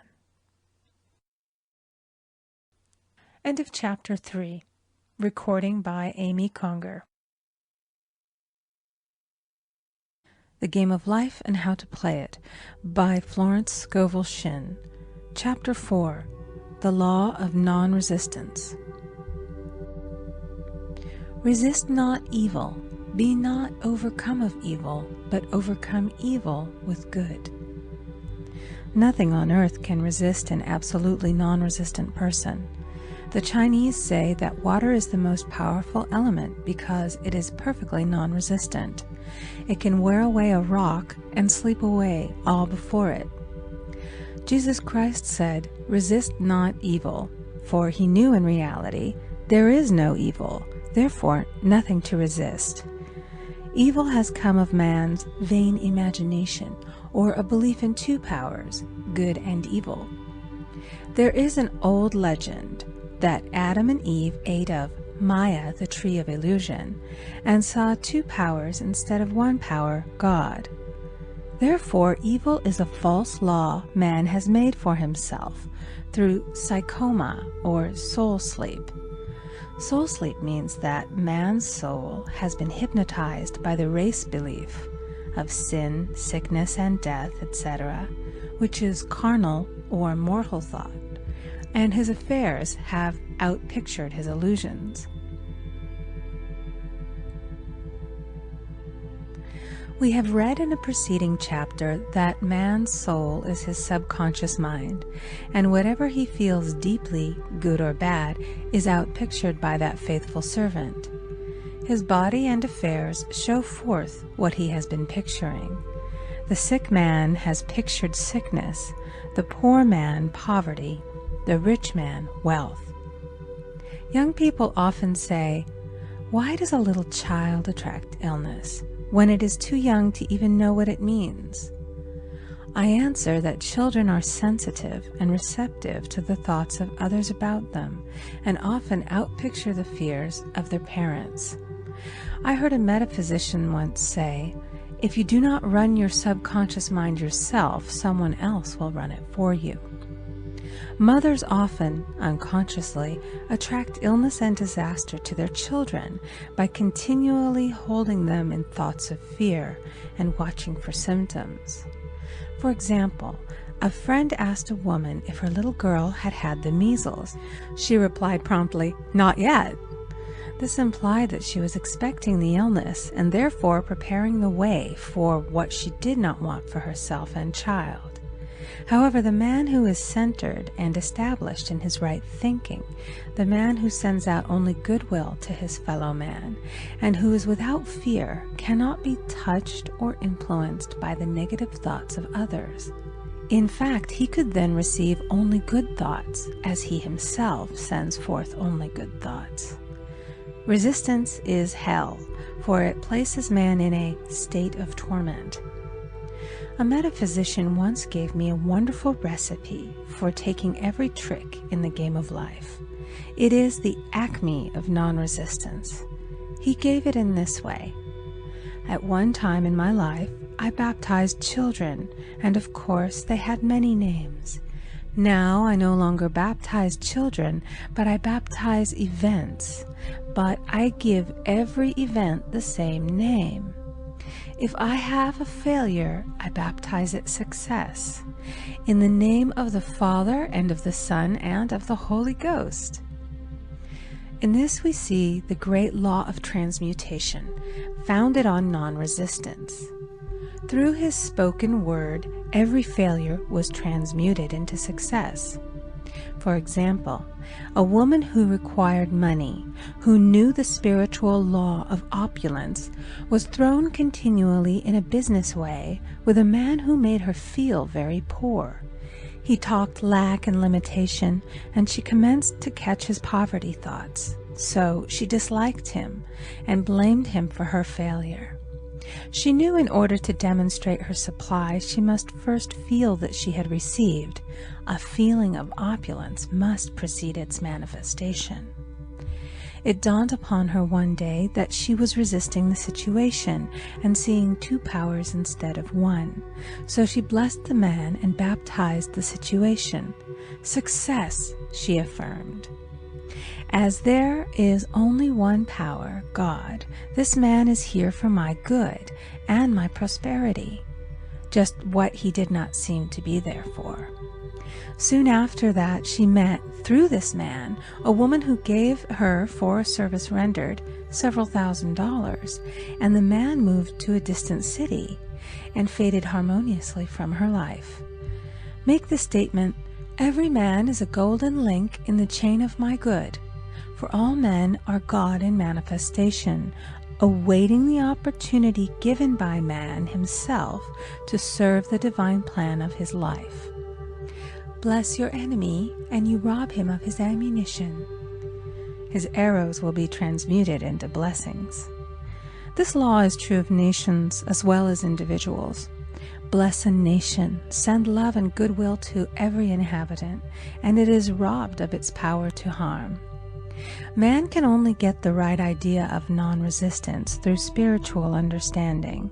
End of Chapter 3. Recording by Amy Conger. The Game of Life and How to Play It by Florence Scovel Shinn. Chapter 4. The Law of Non-Resistance. Resist not evil. Be not overcome of evil, but overcome evil with good. Nothing on earth can resist an absolutely non-resistant person. The Chinese say that water is the most powerful element because it is perfectly non-resistant. It can wear away a rock and sleep away all before it. Jesus Christ said, "Resist not evil," for he knew in reality there is no evil, therefore nothing to resist. Evil has come of man's vain imagination, or a belief in two powers, good and evil. There is an old legend that Adam and Eve ate of Maya, the tree of illusion, and saw two powers instead of one power, God. Therefore, evil is a false law man has made for himself through psychoma, or soul sleep. Soul sleep means that man's soul has been hypnotized by the race belief of sin, sickness, and death, etc., which is carnal or mortal thought, and his affairs have outpictured his illusions. We have read in a preceding chapter that man's soul is his subconscious mind, and whatever he feels deeply, good or bad, is outpictured by that faithful servant. His body and affairs show forth what he has been picturing. The sick man has pictured sickness, the poor man poverty, the rich man wealth. Young people often say, "Why does a little child attract illness?" when it is too young to even know what it means. I answer that children are sensitive and receptive to the thoughts of others about them, and often outpicture the fears of their parents. I heard a metaphysician once say, "If you do not run your subconscious mind yourself, someone else will run it for you." Mothers often, unconsciously, attract illness and disaster to their children by continually holding them in thoughts of fear and watching for symptoms. For example, a friend asked a woman if her little girl had had the measles. She replied promptly, "Not yet." This implied that she was expecting the illness and therefore preparing the way for what she did not want for herself and child. However, the man who is centered and established in his right thinking, the man who sends out only goodwill to his fellow man, and who is without fear, cannot be touched or influenced by the negative thoughts of others. In fact, he could then receive only good thoughts, as he himself sends forth only good thoughts. Resistance is hell, for it places man in a state of torment. A metaphysician once gave me a wonderful recipe for taking every trick in the game of life. It is the acme of non-resistance. He gave it in this way. At one time in my life, I baptized children, and of course they had many names. Now I no longer baptize children, but I baptize events. But I give every event the same name. If I have a failure, I baptize it success, in the name of the Father and of the Son and of the Holy Ghost. In this we see the great law of transmutation, founded on non-resistance. Through his spoken word, every failure was transmuted into success. For example, a woman who required money, who knew the spiritual law of opulence, was thrown continually in a business way with a man who made her feel very poor. He talked lack and limitation, and she commenced to catch his poverty thoughts. So she disliked him and blamed him for her failure. She knew in order to demonstrate her supply, she must first feel that she had received. A feeling of opulence must precede its manifestation. It dawned upon her one day that she was resisting the situation and seeing two powers instead of one. So she blessed the man and baptized the situation. Success, she affirmed. As there is only one power, God, this man is here for my good and my prosperity, just what he did not seem to be there for. Soon after that, she met, through this man, a woman who gave her, for a service rendered, several $1,000s, and the man moved to a distant city and faded harmoniously from her life. Make the statement, "Every man is a golden link in the chain of my good, for all men are God in manifestation, awaiting the opportunity given by man himself to serve the divine plan of his life. Bless your enemy, and you rob him of his ammunition. His arrows will be transmuted into blessings." This law is true of nations as well as individuals. Bless a nation, send love and goodwill to every inhabitant, and it is robbed of its power to harm. Man can only get the right idea of non-resistance through spiritual understanding.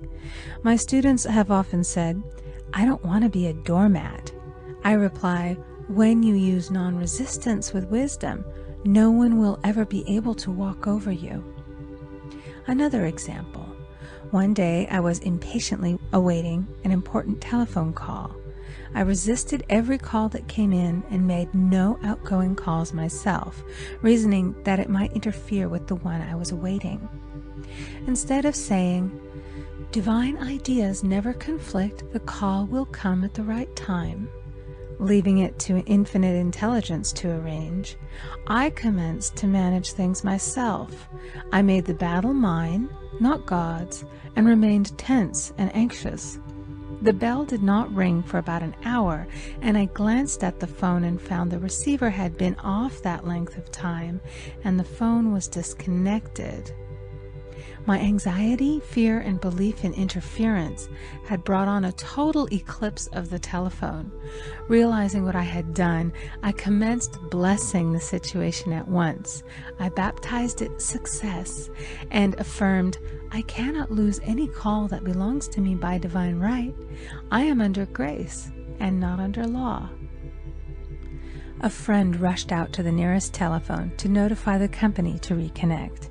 My students have often said, "I don't want to be a doormat." I reply, when you use non-resistance with wisdom, no one will ever be able to walk over you. Another example. One day I was impatiently awaiting an important telephone call. I resisted every call that came in and made no outgoing calls myself, reasoning that it might interfere with the one I was awaiting. Instead of saying, "Divine ideas never conflict, the call will come at the right time," leaving it to infinite intelligence to arrange, I commenced to manage things myself. I made the battle mine, not God's, and remained tense and anxious. The bell did not ring for about an hour, and I glanced at the phone and found the receiver had been off that length of time, and the phone was disconnected. My anxiety, fear, and belief in interference had brought on a total eclipse of the telephone. Realizing what I had done, I commenced blessing the situation at once. I baptized it success and affirmed, "I cannot lose any call that belongs to me by divine right. I am under grace and not under law." A friend rushed out to the nearest telephone to notify the company to reconnect.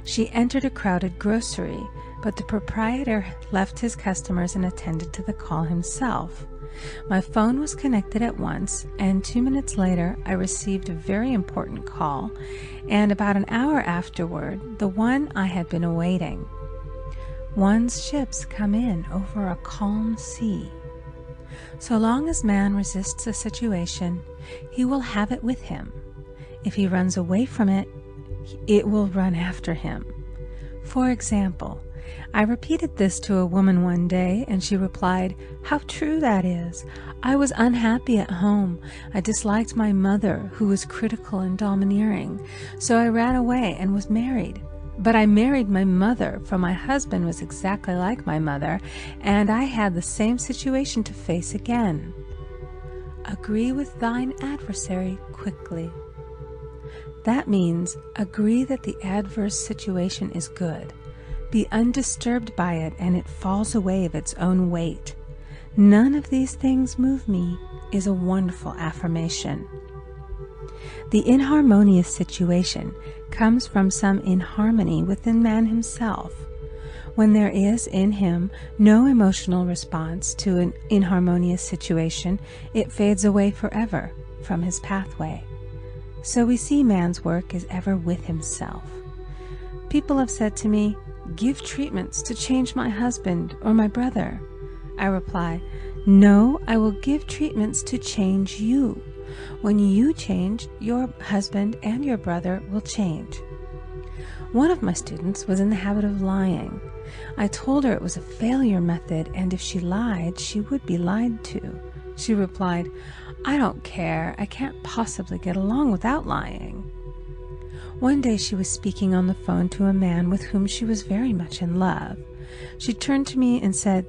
She entered a crowded grocery, but the proprietor left his customers and attended to the call himself. My phone was connected at once, and 2 minutes later I received a very important call, and about an hour afterward, the one I had been awaiting. One's ships come in over a calm sea. So long as man resists a situation, he will have it with him. If he runs away from it, it will run after him. For example, I repeated this to a woman one day, and she replied, "How true that is. I was unhappy at home. I disliked my mother, who was critical and domineering, so I ran away and was married. But I married my mother, for my husband was exactly like my mother, and I had the same situation to face again." Agree with thine adversary quickly. That means agree that the adverse situation is good. Be undisturbed by it, and it falls away of its own weight. "None of these things move me" is a wonderful affirmation. The inharmonious situation comes from some inharmony within man himself. When there is in him no emotional response to an inharmonious situation, it fades away forever from his pathway. So we see man's work is ever with himself. People have said to me, "Give treatments to change my husband or my brother." I reply, "No, I will give treatments to change you. When you change, your husband and your brother will change." One of my students was in the habit of lying. I told her it was a failure method, and if she lied, she would be lied to. She replied, "I don't care. I can't possibly get along without lying." One day she was speaking on the phone to a man with whom she was very much in love. She turned to me and said,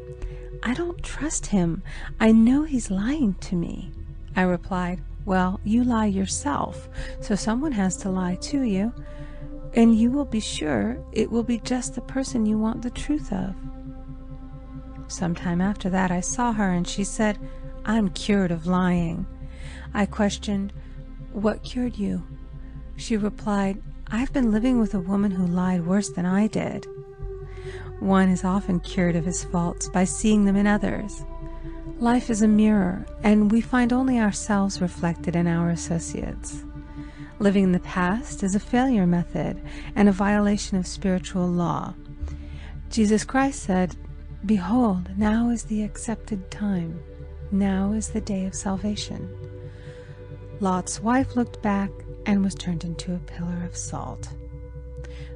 "I don't trust him. I know he's lying to me." I replied, "Well, you lie yourself, so someone has to lie to you, and you will be sure it will be just the person you want the truth of." Sometime after that I saw her, and she said, "I'm cured of lying." I questioned, "What cured you?" She replied, "I've been living with a woman who lied worse than I did." One is often cured of his faults by seeing them in others. Life is a mirror, and we find only ourselves reflected in our associates. Living in the past is a failure method and a violation of spiritual law. Jesus Christ said, "Behold, now is the accepted time. Now is the day of salvation." Lot's wife looked back and was turned into a pillar of salt.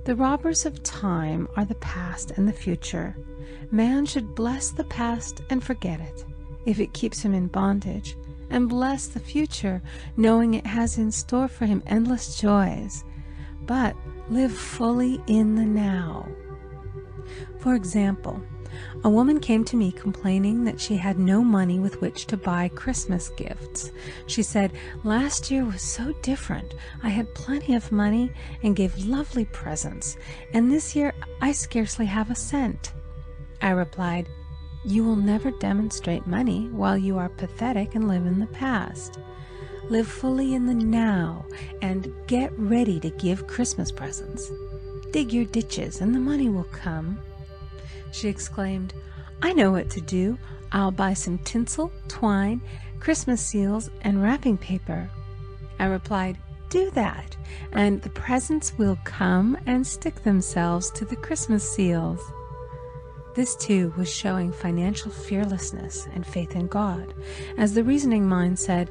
The robbers of time are the past and the future. Man should bless the past and forget it, if it keeps him in bondage, and bless the future, knowing it has in store for him endless joys. But live fully in the now. For example, a woman came to me complaining that she had no money with which to buy Christmas gifts. She said, "Last year was so different. I had plenty of money and gave lovely presents, and this year I scarcely have a cent." I replied, "You will never demonstrate money while you are pathetic and live in the past. Live fully in the now and get ready to give Christmas presents. Dig your ditches and the money will come." She exclaimed, "I know what to do. I'll buy some tinsel, twine, Christmas seals, and wrapping paper." I replied, "Do that, and the presents will come and stick themselves to the Christmas seals." This too was showing financial fearlessness and faith in God, as the reasoning mind said,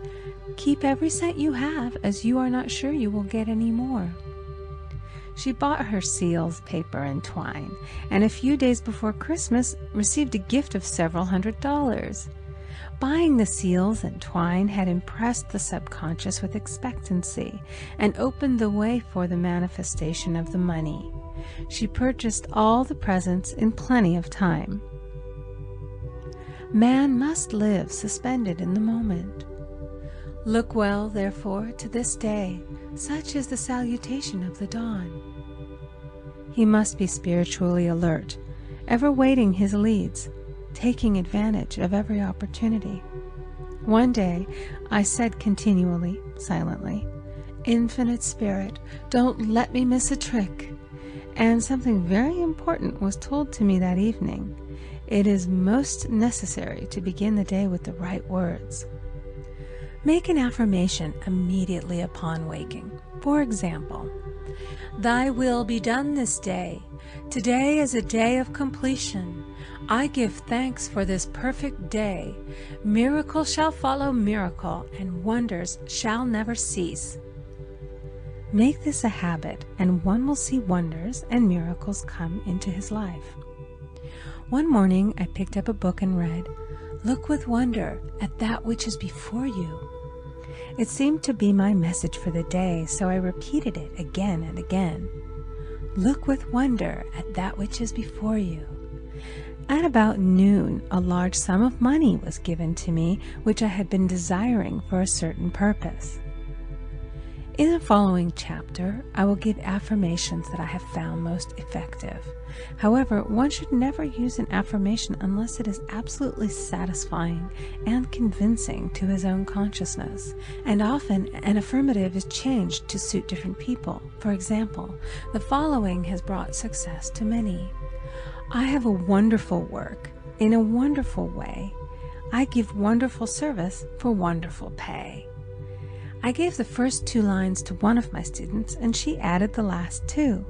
"Keep every cent you have, as you are not sure you will get any more." She bought her seals, paper, and twine, and a few days before Christmas received a gift of several $100s. Buying the seals and twine had impressed the subconscious with expectancy and opened the way for the manifestation of the money. She purchased all the presents in plenty of time. Man must live suspended in the moment. Look well, therefore, to this day, such is the salutation of the dawn. He must be spiritually alert, ever waiting his leads, taking advantage of every opportunity. One day, I said continually, silently, "Infinite Spirit, don't let me miss a trick." And something very important was told to me that evening. It is most necessary to begin the day with the right words. Make an affirmation immediately upon waking. For example, "Thy will be done this day. Today is a day of completion. I give thanks for this perfect day. Miracle shall follow miracle, and wonders shall never cease." Make this a habit, and one will see wonders and miracles come into his life. One morning I picked up a book and read, "Look with wonder at that which is before you." It seemed to be my message for the day, so I repeated it again and again. Look with wonder at that which is before you. At about noon, a large sum of money was given to me, which I had been desiring for a certain purpose. In the following chapter, I will give affirmations that I have found most effective. However, one should never use an affirmation unless it is absolutely satisfying and convincing to his own consciousness. And often, an affirmative is changed to suit different people. For example, the following has brought success to many. "I have a wonderful work in a wonderful way. I give wonderful service for wonderful pay." I gave the first 2 lines to one of my students, and she added the last 2.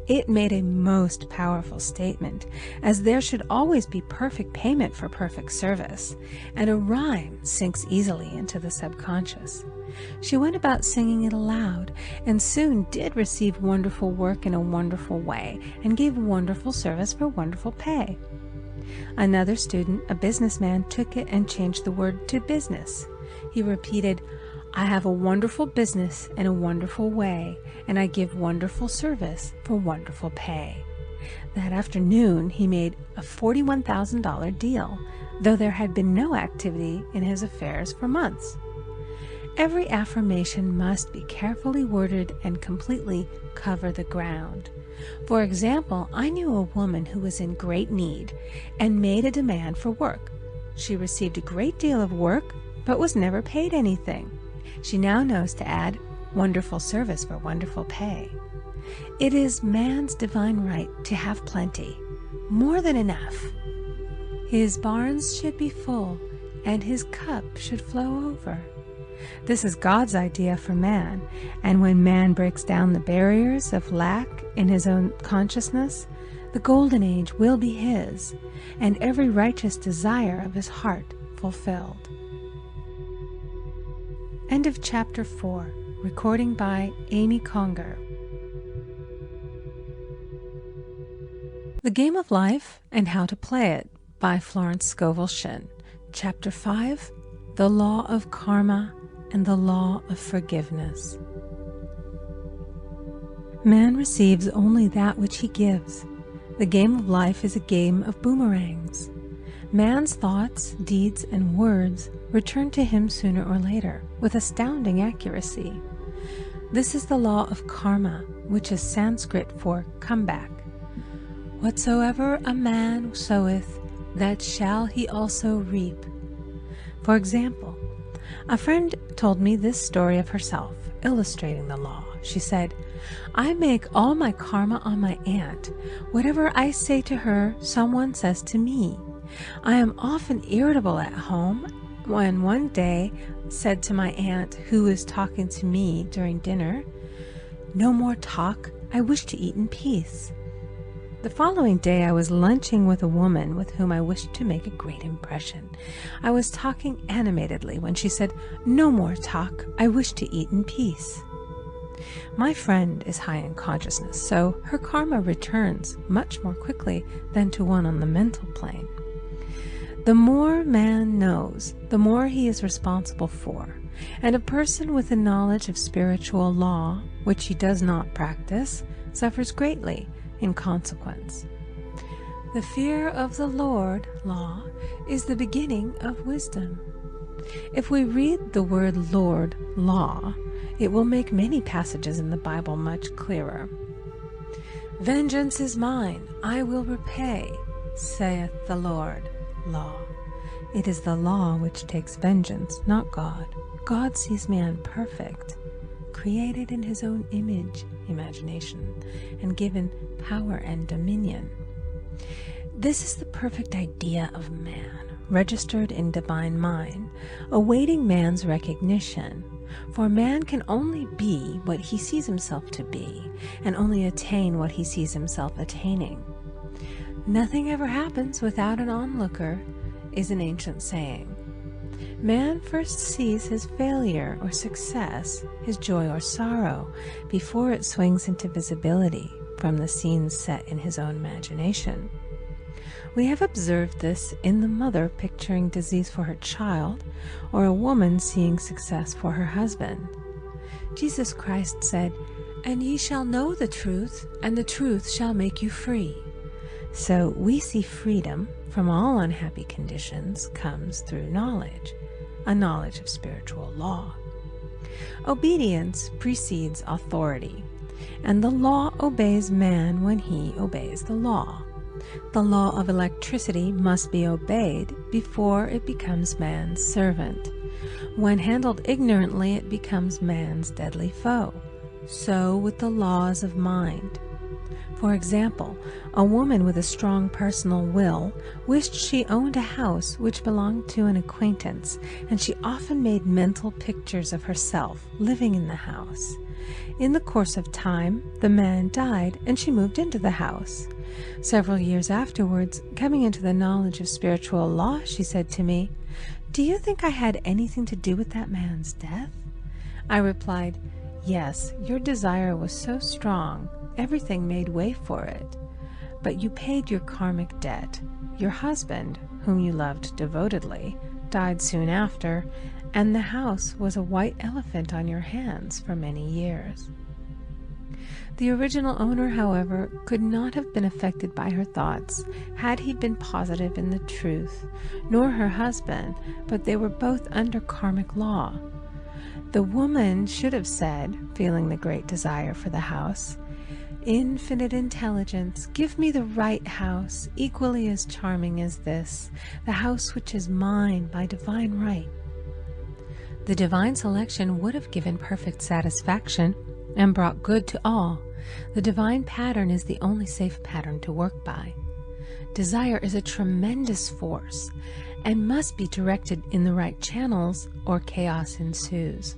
It made a most powerful statement, as there should always be perfect payment for perfect service, and a rhyme sinks easily into the subconscious. She went about singing it aloud, and soon did receive wonderful work in a wonderful way, and gave wonderful service for wonderful pay. Another student, a businessman, took it and changed the word to business. He repeated, "I have a wonderful business in a wonderful way, and I give wonderful service for wonderful pay." That afternoon, he made a $41,000 deal, though there had been no activity in his affairs for months. Every affirmation must be carefully worded and completely cover the ground. For example, I knew a woman who was in great need and made a demand for work. She received a great deal of work, but was never paid anything. She now knows to add wonderful service for wonderful pay. It is man's divine right to have plenty, more than enough. His barns should be full, and his cup should flow over. This is God's idea for man, and when man breaks down the barriers of lack in his own consciousness, the golden age will be his, and every righteous desire of his heart fulfilled. End of Chapter 4. Recording by Amy Conger. The Game of Life and How to Play It by Florence Scovel Shinn. Chapter 5. The Law of Karma and the Law of Forgiveness. Man receives only that which he gives. The game of life is a game of boomerangs. Man's thoughts, deeds, and words return to him sooner or later with astounding accuracy. This is the law of karma, which is Sanskrit for comeback. Whatsoever a man soweth, that shall he also reap. For example, a friend told me this story of herself, illustrating the law. She said, "I make all my karma on my aunt. Whatever I say to her, someone says to me. I am often irritable at home when one day said to my aunt, who was talking to me during dinner, "No more talk, I wish to eat in peace." The following day I was lunching with a woman with whom I wished to make a great impression. I was talking animatedly when she said, "No more talk, I wish to eat in peace." My friend is high in consciousness, so her karma returns much more quickly than to one on the mental plane. The more man knows, the more he is responsible for, and a person with a knowledge of spiritual law, which he does not practice, suffers greatly in consequence. The fear of the Lord, law, is the beginning of wisdom. If we read the word Lord, law, it will make many passages in the Bible much clearer. "Vengeance is mine, I will repay, saith the Lord," law. It is the law which takes vengeance, not God. God sees man perfect, created in his own image, imagination, and given power and dominion. This is the perfect idea of man, registered in divine mind, awaiting man's recognition. For man can only be what he sees himself to be, and only attain what he sees himself attaining. "Nothing ever happens without an onlooker," is an ancient saying. Man first sees his failure or success, his joy or sorrow, before it swings into visibility from the scenes set in his own imagination. We have observed this in the mother picturing disease for her child, or a woman seeing success for her husband. Jesus Christ said, "And ye shall know the truth, and the truth shall make you free." So we see freedom from all unhappy conditions comes through knowledge, a knowledge of spiritual law. Obedience precedes authority, and the law obeys man when he obeys the law. The law of electricity must be obeyed before it becomes man's servant. When handled ignorantly, it becomes man's deadly foe. So with the laws of mind. For example, a woman with a strong personal will wished she owned a house which belonged to an acquaintance, and she often made mental pictures of herself living in the house. In the course of time, the man died, and she moved into the house. Several years afterwards, coming into the knowledge of spiritual law, she said to me, "Do you think I had anything to do with that man's death?" I replied, "Yes, your desire was so strong, everything made way for it. But you paid your karmic debt. Your husband, whom you loved devotedly, died soon after, and the house was a white elephant on your hands for many years." The original owner, however, could not have been affected by her thoughts had he been positive in the truth, nor her husband, but they were both under karmic law. The woman should have said, feeling the great desire for the house, "Infinite intelligence, give me the right house, equally as charming as this, the house which is mine by divine right." The divine selection would have given perfect satisfaction and brought good to all. The divine pattern is the only safe pattern to work by. Desire is a tremendous force and must be directed in the right channels, or chaos ensues.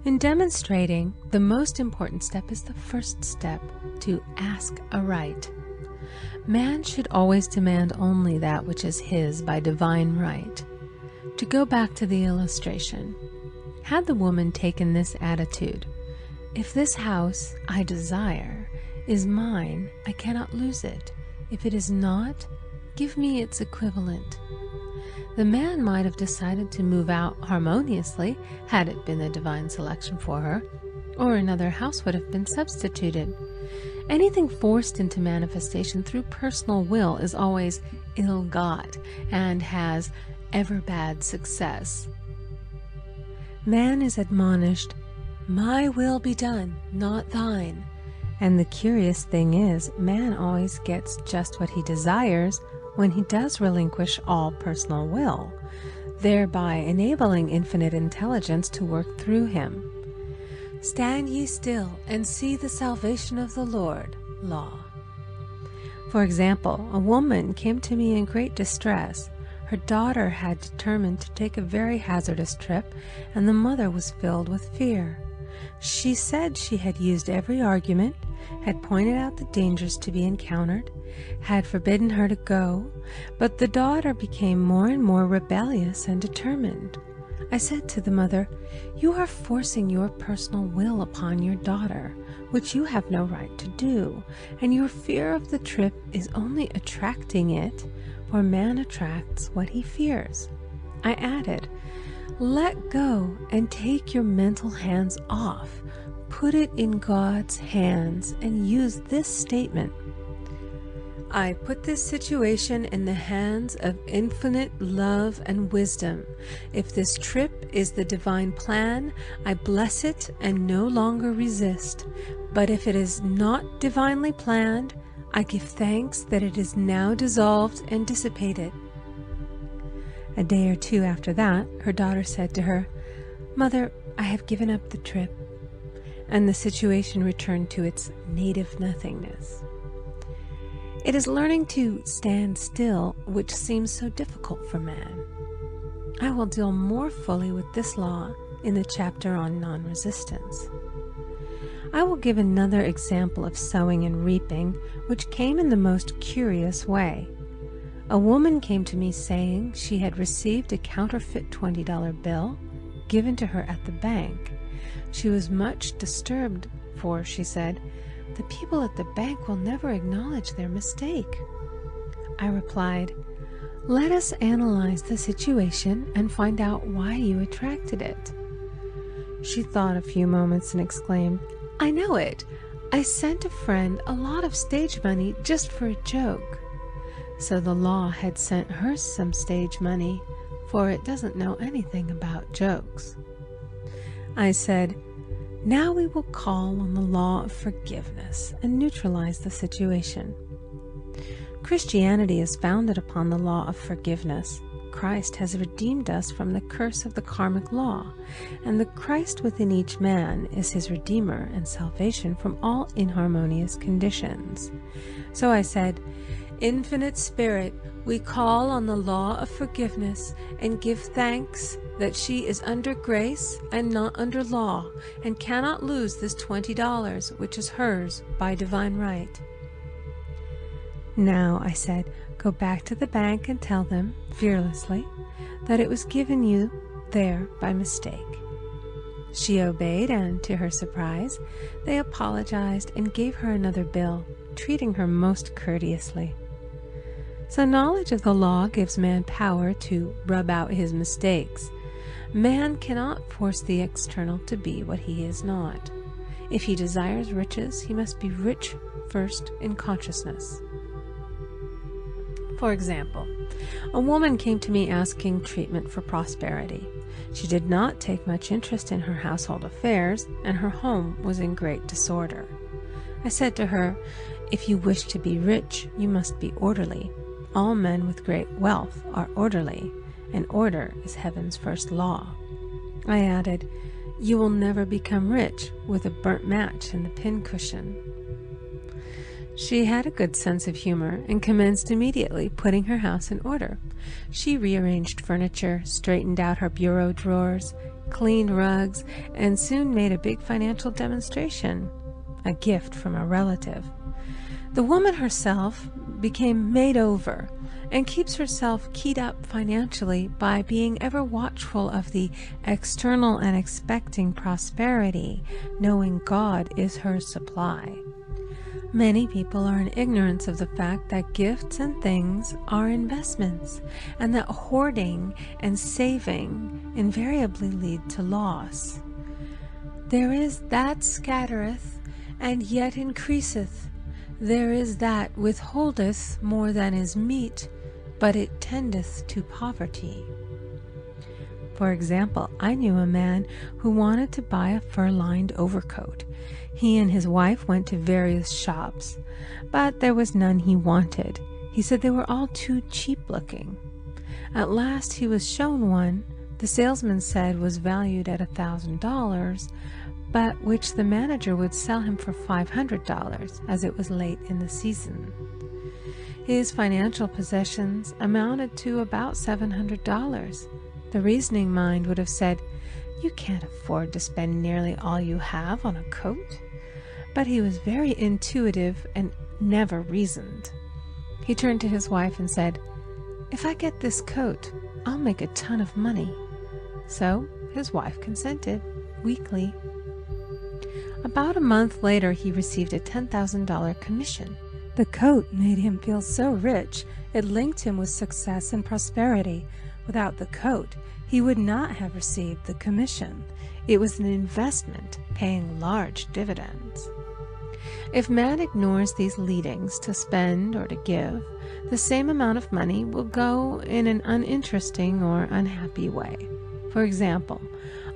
In demonstrating, the most important step is the first step, to ask aright. Man should always demand only that which is his by divine right. To go back to the illustration, had the woman taken this attitude, "If this house I desire is mine, I cannot lose it. If it is not, give me its equivalent," the man might have decided to move out harmoniously had it been the divine selection for her, or another house would have been substituted. Anything forced into manifestation through personal will is always ill-got and has ever bad success. Man is admonished, "My will be done, not thine." And the curious thing is, man always gets just what he desires when he does relinquish all personal will, thereby enabling infinite intelligence to work through him. "Stand ye still and see the salvation of the Lord," law. For example, a woman came to me in great distress. Her daughter had determined to take a very hazardous trip, and the mother was filled with fear. She said she had used every argument, had pointed out the dangers to be encountered, had forbidden her to go, but the daughter became more and more rebellious and determined. I said to the mother, "You are forcing your personal will upon your daughter, which you have no right to do, and your fear of the trip is only attracting it, for man attracts what he fears." I added, "Let go and take your mental hands off. Put it in God's hands and use this statement: I put this situation in the hands of infinite love and wisdom. If this trip is the divine plan, I bless it and no longer resist. But if it is not divinely planned, I give thanks that it is now dissolved and dissipated." A day or two after that, her daughter said to her, "Mother, I have given up the trip," and the situation returned to its native nothingness. It is learning to stand still which seems so difficult for man. I will deal more fully with this law in the chapter on non-resistance. I will give another example of sowing and reaping, which came in the most curious way. A woman came to me saying she had received a counterfeit $20 bill given to her at the bank. She was much disturbed, for, she said, "The people at the bank will never acknowledge their mistake." I replied, "Let us analyze the situation and find out why you attracted it." She thought a few moments and exclaimed, "I know it. I sent a friend a lot of stage money just for a joke." So the law had sent her some stage money, for it doesn't know anything about jokes. I said, "Now we will call on the law of forgiveness and neutralize the situation." Christianity is founded upon the law of forgiveness. Christ has redeemed us from the curse of the karmic law, and the Christ within each man is his redeemer and salvation from all inharmonious conditions. So I said, "Infinite Spirit, we call on the law of forgiveness and give thanks that she is under grace and not under law, and cannot lose this $20, which is hers by divine right." Now, I said, "Go back to the bank and tell them, fearlessly, that it was given you there by mistake." She obeyed, and to her surprise, they apologized and gave her another bill, treating her most courteously. So knowledge of the law gives man power to rub out his mistakes. Man cannot force the external to be what he is not. If he desires riches, he must be rich first in consciousness. For example, a woman came to me asking treatment for prosperity. She did not take much interest in her household affairs, and her home was in great disorder. I said to her, "If you wish to be rich, you must be orderly. All men with great wealth are orderly, and order is heaven's first law." I added, "You will never become rich with a burnt match in the pincushion." She had a good sense of humor and commenced immediately putting her house in order. She rearranged furniture, straightened out her bureau drawers, cleaned rugs, and soon made a big financial demonstration, a gift from a relative. The woman herself became made over and keeps herself keyed up financially by being ever watchful of the external and expecting prosperity, knowing God is her supply. Many people are in ignorance of the fact that gifts and things are investments, and that hoarding and saving invariably lead to loss. "There is that scattereth, and yet increaseth. There is that withholdeth more than is meet, but it tendeth to poverty." For example, I knew a man who wanted to buy a fur-lined overcoat. He and his wife went to various shops, but there was none he wanted. He said they were all too cheap-looking. At last he was shown one the salesman said was valued at $1,000, but which the manager would sell him for $500, as it was late in the season. His financial possessions amounted to about $700. The reasoning mind would have said, "You can't afford to spend nearly all you have on a coat." But he was very intuitive and never reasoned. He turned to his wife and said, "If I get this coat, I'll make a ton of money." So his wife consented, weakly. About a month later, he received a $10,000 commission. The coat made him feel so rich, it linked him with success and prosperity. Without the coat, he would not have received the commission. It was an investment, paying large dividends. If man ignores these leadings to spend or to give, the same amount of money will go in an uninteresting or unhappy way. For example,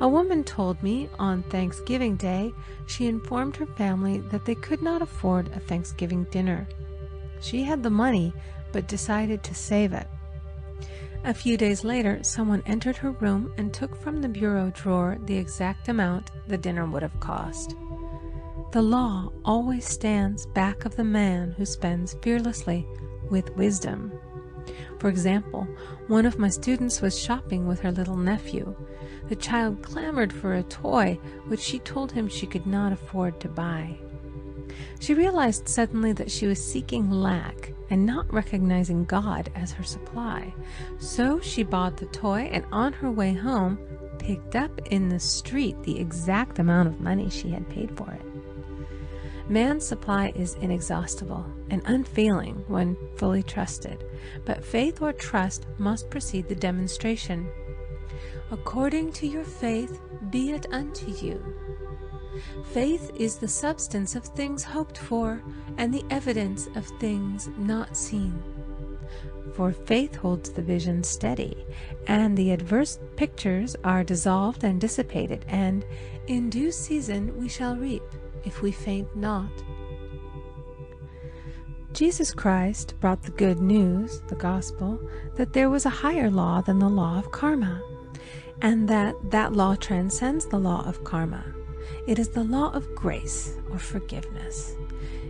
a woman told me on Thanksgiving Day she informed her family that they could not afford a Thanksgiving dinner. She had the money, but decided to save it. A few days later, someone entered her room and took from the bureau drawer the exact amount the dinner would have cost. The law always stands back of the man who spends fearlessly with wisdom. For example, one of my students was shopping with her little nephew. The child clamored for a toy, which she told him she could not afford to buy. She realized suddenly that she was seeking lack and not recognizing God as her supply. So she bought the toy and on her way home picked up in the street the exact amount of money she had paid for it. Man's supply is inexhaustible and unfailing when fully trusted, but faith or trust must precede the demonstration. According to your faith be it unto you. Faith is the substance of things hoped for and the evidence of things not seen. For faith holds the vision steady, and the adverse pictures are dissolved and dissipated, and in due season we shall reap, if we faint not. Jesus Christ brought the good news, the gospel, that there was a higher law than the law of karma, and that law transcends the law of karma. It is the law of grace or forgiveness.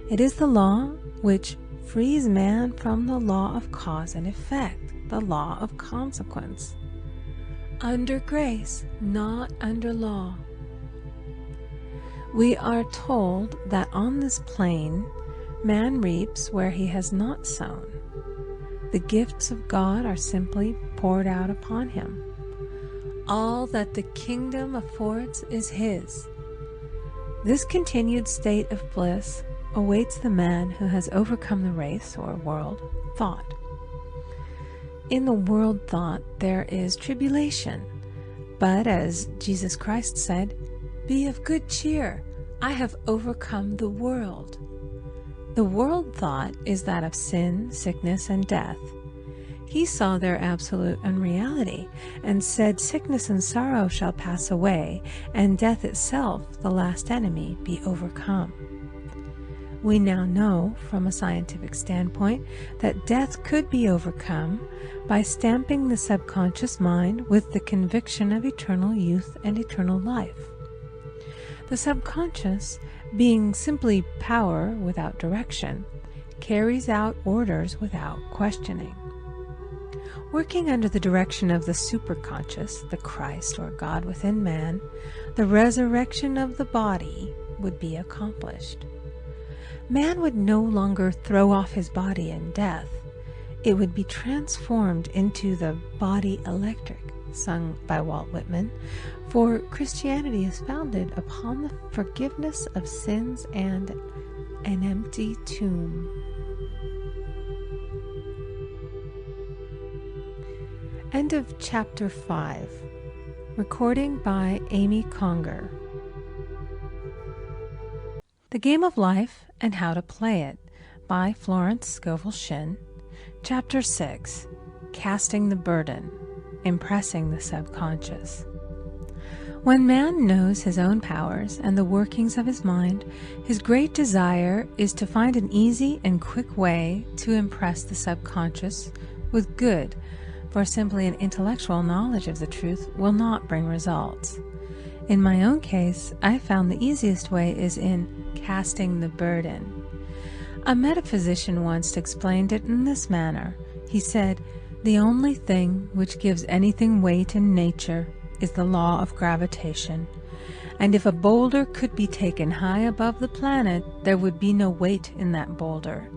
It is the law which frees man from the law of cause and effect, the law of consequence. Under grace, not under law. We are told that on this plane, man reaps where he has not sown. The gifts of God are simply poured out upon him. All that the kingdom affords is his. This continued state of bliss awaits the man who has overcome the race or world thought. In the world thought there is tribulation, but as Jesus Christ said, "Be of good cheer, I have overcome the world." The world thought is that of sin, sickness, and death. He saw their absolute unreality and said, "Sickness and sorrow shall pass away, and death itself, the last enemy, be overcome." We now know, from a scientific standpoint, that death could be overcome by stamping the subconscious mind with the conviction of eternal youth and eternal life. The subconscious, being simply power without direction, carries out orders without questioning. Working under the direction of the superconscious, the Christ or God within man, the resurrection of the body would be accomplished. Man would no longer throw off his body in death. It would be transformed into the body electric, sung by Walt Whitman, for Christianity is founded upon the forgiveness of sins and an empty tomb. End of Chapter 5. Recording by Amy Conger. The Game of Life and How to Play It by Florence Scovel Shinn. Chapter 6. Casting the Burden. Impressing the Subconscious. When man knows his own powers and the workings of his mind, his great desire is to find an easy and quick way to impress the subconscious with good, for simply an intellectual knowledge of the truth will not bring results. In my own case, I found the easiest way is in casting the burden. A metaphysician once explained it in this manner. He said, "The only thing which gives anything weight in nature is the law of gravitation. And if a boulder could be taken high above the planet, there would be no weight in that boulder."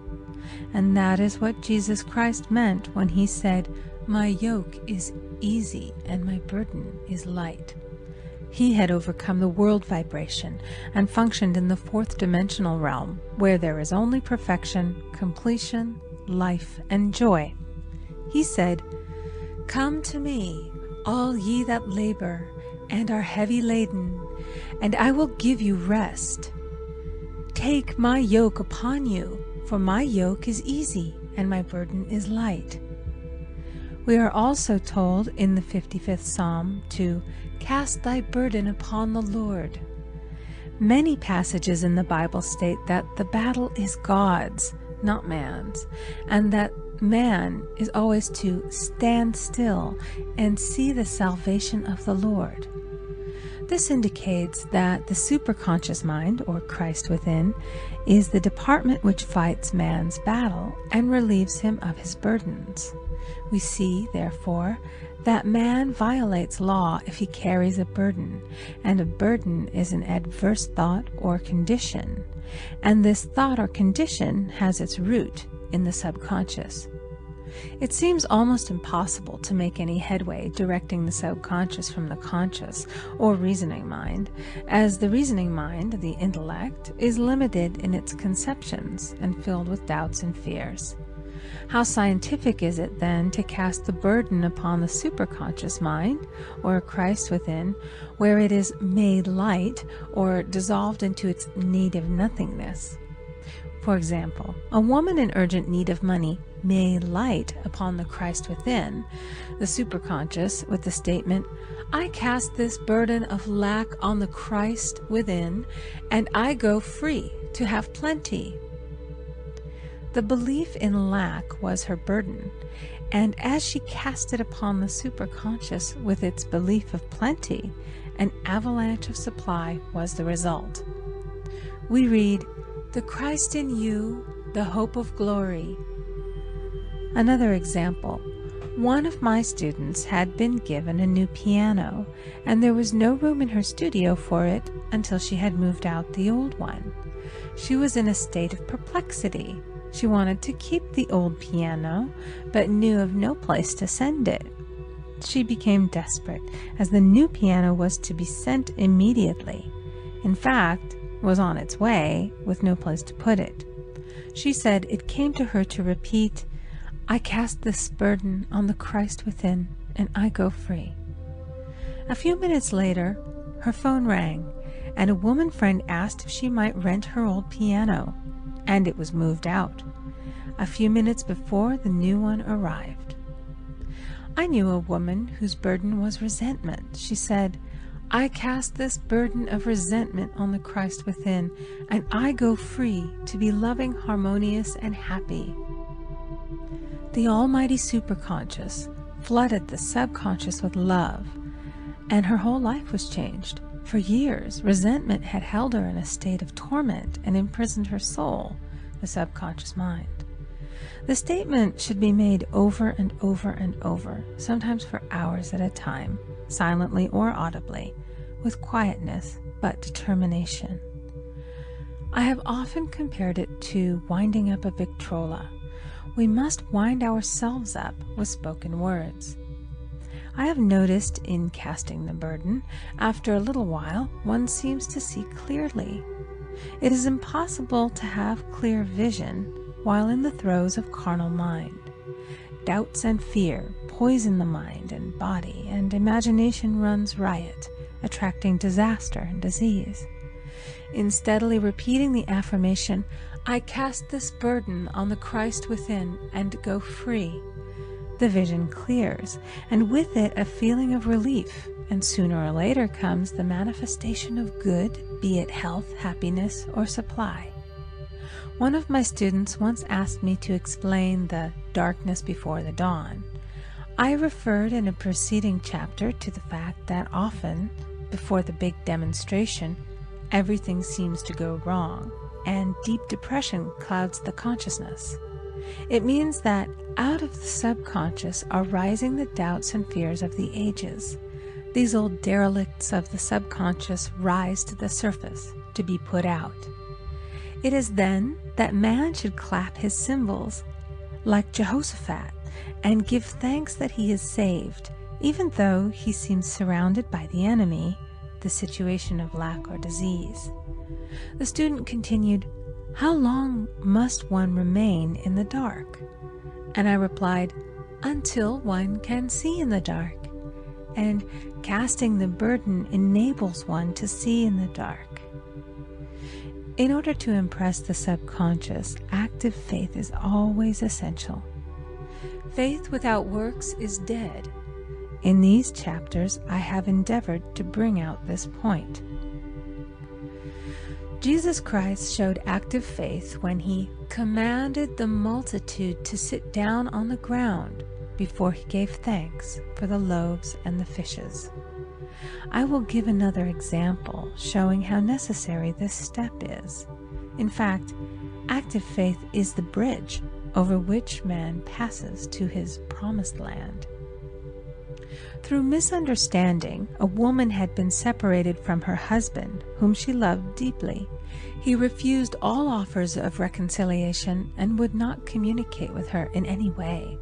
And that is what Jesus Christ meant when he said, "My yoke is easy and my burden is light." He had overcome the world vibration and functioned in the fourth dimensional realm, where there is only perfection, completion, life, and joy. He said, "Come to me, all ye that labor and are heavy laden, and I will give you rest. Take my yoke upon you, for my yoke is easy and my burden is light." We are also told in the 55th Psalm to cast thy burden upon the Lord. Many passages in the Bible state that the battle is God's, not man's, and that man is always to stand still and see the salvation of the Lord. This indicates that the superconscious mind, or Christ within, is the department which fights man's battle and relieves him of his burdens. We see, therefore, that man violates law if he carries a burden, and a burden is an adverse thought or condition, and this thought or condition has its root in the subconscious. It seems almost impossible to make any headway directing the subconscious from the conscious or reasoning mind, as the reasoning mind, the intellect, is limited in its conceptions and filled with doubts and fears. How scientific is it, then, to cast the burden upon the superconscious mind, or Christ within, where it is made light or dissolved into its native nothingness? For example, a woman in urgent need of money may light upon the Christ within, the superconscious, with the statement, "I cast this burden of lack on the Christ within, and I go free to have plenty." The belief in lack was her burden, and as she cast it upon the superconscious with its belief of plenty, an avalanche of supply was the result. We read, "The Christ in you, the hope of glory." Another example. One of my students had been given a new piano, and there was no room in her studio for it until she had moved out the old one. She was in a state of perplexity. She wanted to keep the old piano, but knew of no place to send it. She became desperate, as the new piano was to be sent immediately. In fact, was on its way, with no place to put it. She said it came to her to repeat, "I cast this burden on the Christ within, and I go free." A few minutes later, her phone rang, and a woman friend asked if she might rent her old piano, and it was moved out. A few minutes before, the new one arrived. I knew a woman whose burden was resentment. She said, "I cast this burden of resentment on the Christ within, and I go free to be loving, harmonious, and happy." The almighty superconscious flooded the subconscious with love, and her whole life was changed. For years, resentment had held her in a state of torment and imprisoned her soul, the subconscious mind. The statement should be made over and over and over, sometimes for hours at a time, silently or audibly, with quietness but determination. I have often compared it to winding up a Victrola. We must wind ourselves up with spoken words. I have noticed in casting the burden, after a little while, one seems to see clearly. It is impossible to have clear vision while in the throes of carnal mind. Doubts and fear poison the mind and body, and imagination runs riot, attracting disaster and disease. In steadily repeating the affirmation, "I cast this burden on the Christ within and go free," the vision clears, and with it a feeling of relief, and sooner or later comes the manifestation of good, be it health, happiness, or supply. One of my students once asked me to explain the darkness before the dawn. I referred in a preceding chapter to the fact that often, before the big demonstration, everything seems to go wrong. and deep depression clouds the consciousness. It means that out of the subconscious are rising the doubts and fears of the ages. These old derelicts of the subconscious rise to the surface to be put out. It is then that man should clap his cymbals like Jehoshaphat and give thanks that he is saved, even though he seems surrounded by the enemy, the situation of lack or disease. The student continued, "How long must one remain in the dark?" And I replied, "Until one can see in the dark. And casting the burden enables one to see in the dark." In order to impress the subconscious, active faith is always essential. Faith without works is dead. In these chapters, I have endeavored to bring out this point. Jesus Christ showed active faith when he commanded the multitude to sit down on the ground before he gave thanks for the loaves and the fishes. I will give another example showing how necessary this step is. In fact, active faith is the bridge over which man passes to his promised land. Through misunderstanding, a woman had been separated from her husband, whom she loved deeply. He refused all offers of reconciliation and would not communicate with her in any way.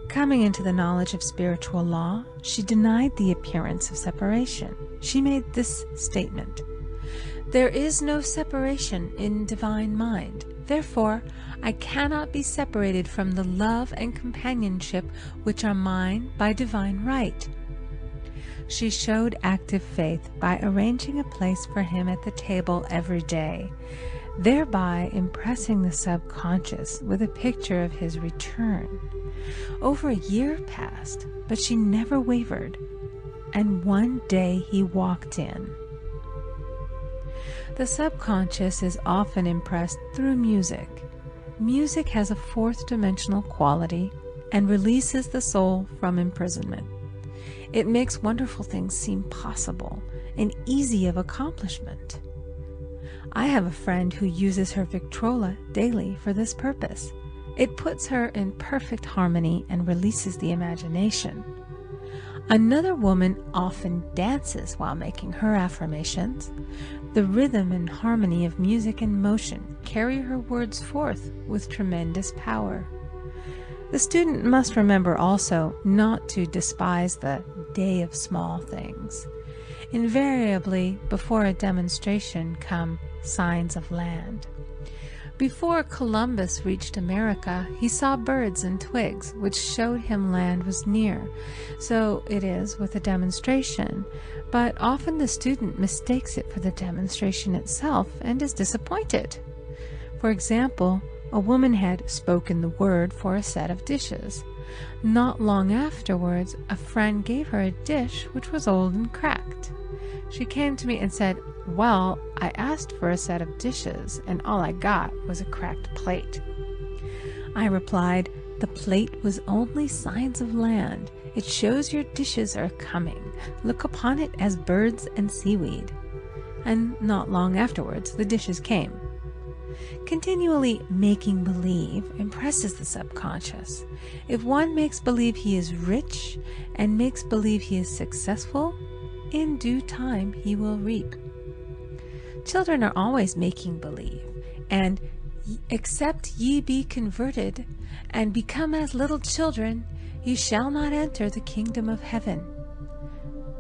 Coming into the knowledge of spiritual law, she denied the appearance of separation. She made this statement: "There is no separation in divine mind. Therefore, I cannot be separated from the love and companionship which are mine by divine right." She showed active faith by arranging a place for him at the table every day, thereby impressing the subconscious with a picture of his return. Over a year passed, but she never wavered, and one day he walked in. The subconscious is often impressed through music. Music has a fourth-dimensional quality and releases the soul from imprisonment. It makes wonderful things seem possible and easy of accomplishment. I have a friend who uses her Victrola daily for this purpose. It puts her in perfect harmony and releases the imagination. Another woman often dances while making her affirmations. The rhythm and harmony of music and motion carry her words forth with tremendous power. The student must remember also not to despise the day of small things. Invariably, before a demonstration come signs of land. Before Columbus reached America, he saw birds and twigs, which showed him land was near. So it is with a demonstration, but often the student mistakes it for the demonstration itself and is disappointed. For example, a woman had spoken the word for a set of dishes. Not long afterwards, a friend gave her a dish which was old and cracked. She came to me and said, "Well, I asked for a set of dishes, and all I got was a cracked plate." I replied, "The plate was only signs of land. It shows your dishes are coming. Look upon it as birds and seaweed." And not long afterwards, the dishes came. Continually making believe impresses the subconscious. If one makes believe he is rich and makes believe he is successful, in due time he will reap. Children are always making believe, and except ye be converted and become as little children, ye shall not enter the kingdom of heaven.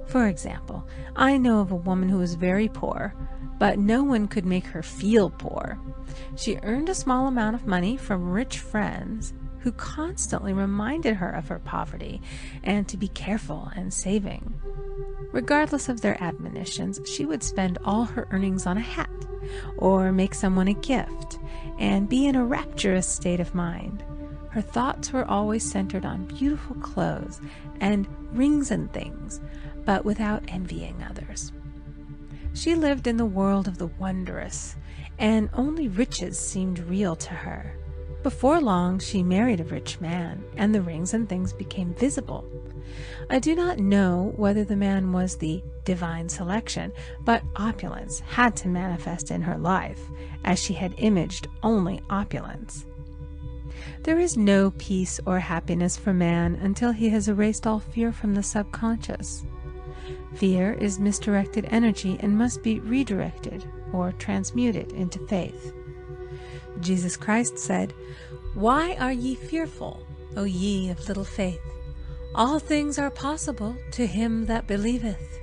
For example, I know of a woman who was very poor, but no one could make her feel poor. She earned a small amount of money from rich friends who constantly reminded her of her poverty and to be careful and saving. Regardless of their admonitions, she would spend all her earnings on a hat or make someone a gift and be in a rapturous state of mind. Her thoughts were always centered on beautiful clothes and rings and things, but without envying others. She lived in the world of the wondrous, and only riches seemed real to her. Before long, she married a rich man, and the rings and things became visible. I do not know whether the man was the divine selection, but opulence had to manifest in her life, as she had imaged only opulence. There is no peace or happiness for man until he has erased all fear from the subconscious. Fear is misdirected energy and must be redirected or transmuted into faith. Jesus Christ said, "Why are ye fearful, O ye of little faith? All things are possible to him that believeth."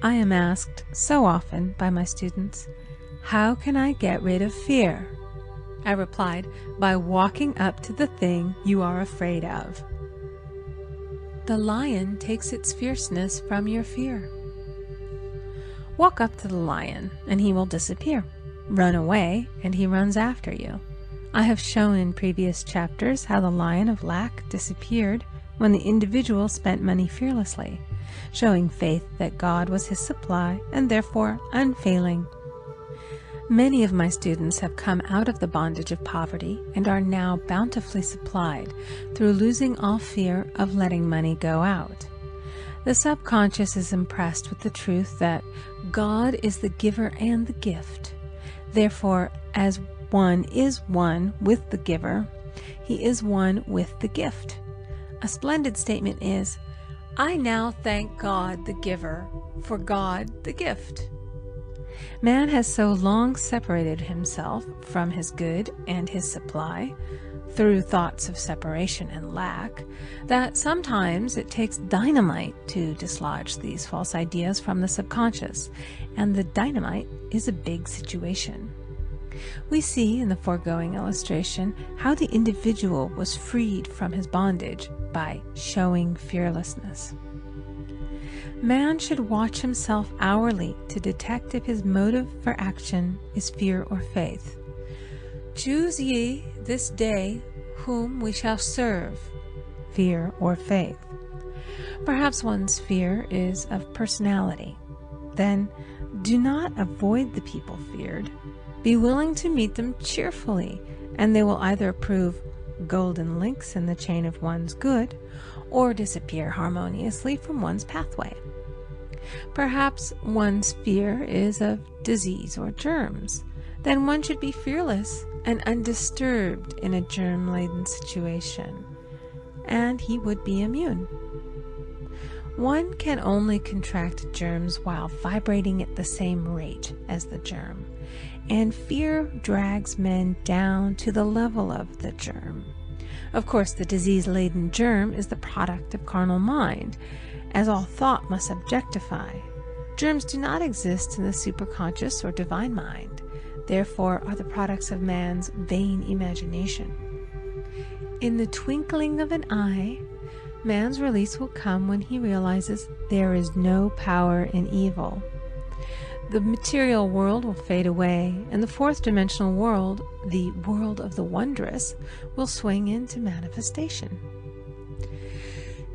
I am asked so often by my students, "How can I get rid of fear?" I replied, "By walking up to the thing you are afraid of." The lion takes its fierceness from your fear. Walk up to the lion, and he will disappear. Run away, and he runs after you. I have shown in previous chapters how the lion of lack disappeared when the individual spent money fearlessly, showing faith that God was his supply and therefore unfailing. Many of my students have come out of the bondage of poverty and are now bountifully supplied through losing all fear of letting money go out. The subconscious is impressed with the truth that God is the giver and the gift. Therefore, as one is one with the giver, he is one with the gift. A splendid statement is, "I now thank God the giver for God the gift." Man has so long separated himself from his good and his supply, through thoughts of separation and lack, that sometimes it takes dynamite to dislodge these false ideas from the subconscious, and the dynamite is a big situation. We see in the foregoing illustration how the individual was freed from his bondage by showing fearlessness. Man should watch himself hourly to detect if his motive for action is fear or faith. "Choose ye this day whom we shall serve," fear or faith. Perhaps one's fear is of personality. Then do not avoid the people feared. Be willing to meet them cheerfully, and they will either prove golden links in the chain of one's good, or disappear harmoniously from one's pathway. Perhaps one's fear is of disease or germs. Then one should be fearless and undisturbed in a germ-laden situation, and he would be immune. One can only contract germs while vibrating at the same rate as the germ, and fear drags men down to the level of the germ. Of course, the disease-laden germ is the product of carnal mind, as all thought must objectify. Germs do not exist in the superconscious or divine mind, therefore are the products of man's vain imagination. In the twinkling of an eye, man's release will come when he realizes there is no power in evil. The material world will fade away, and the fourth dimensional world, the world of the wondrous, will swing into manifestation.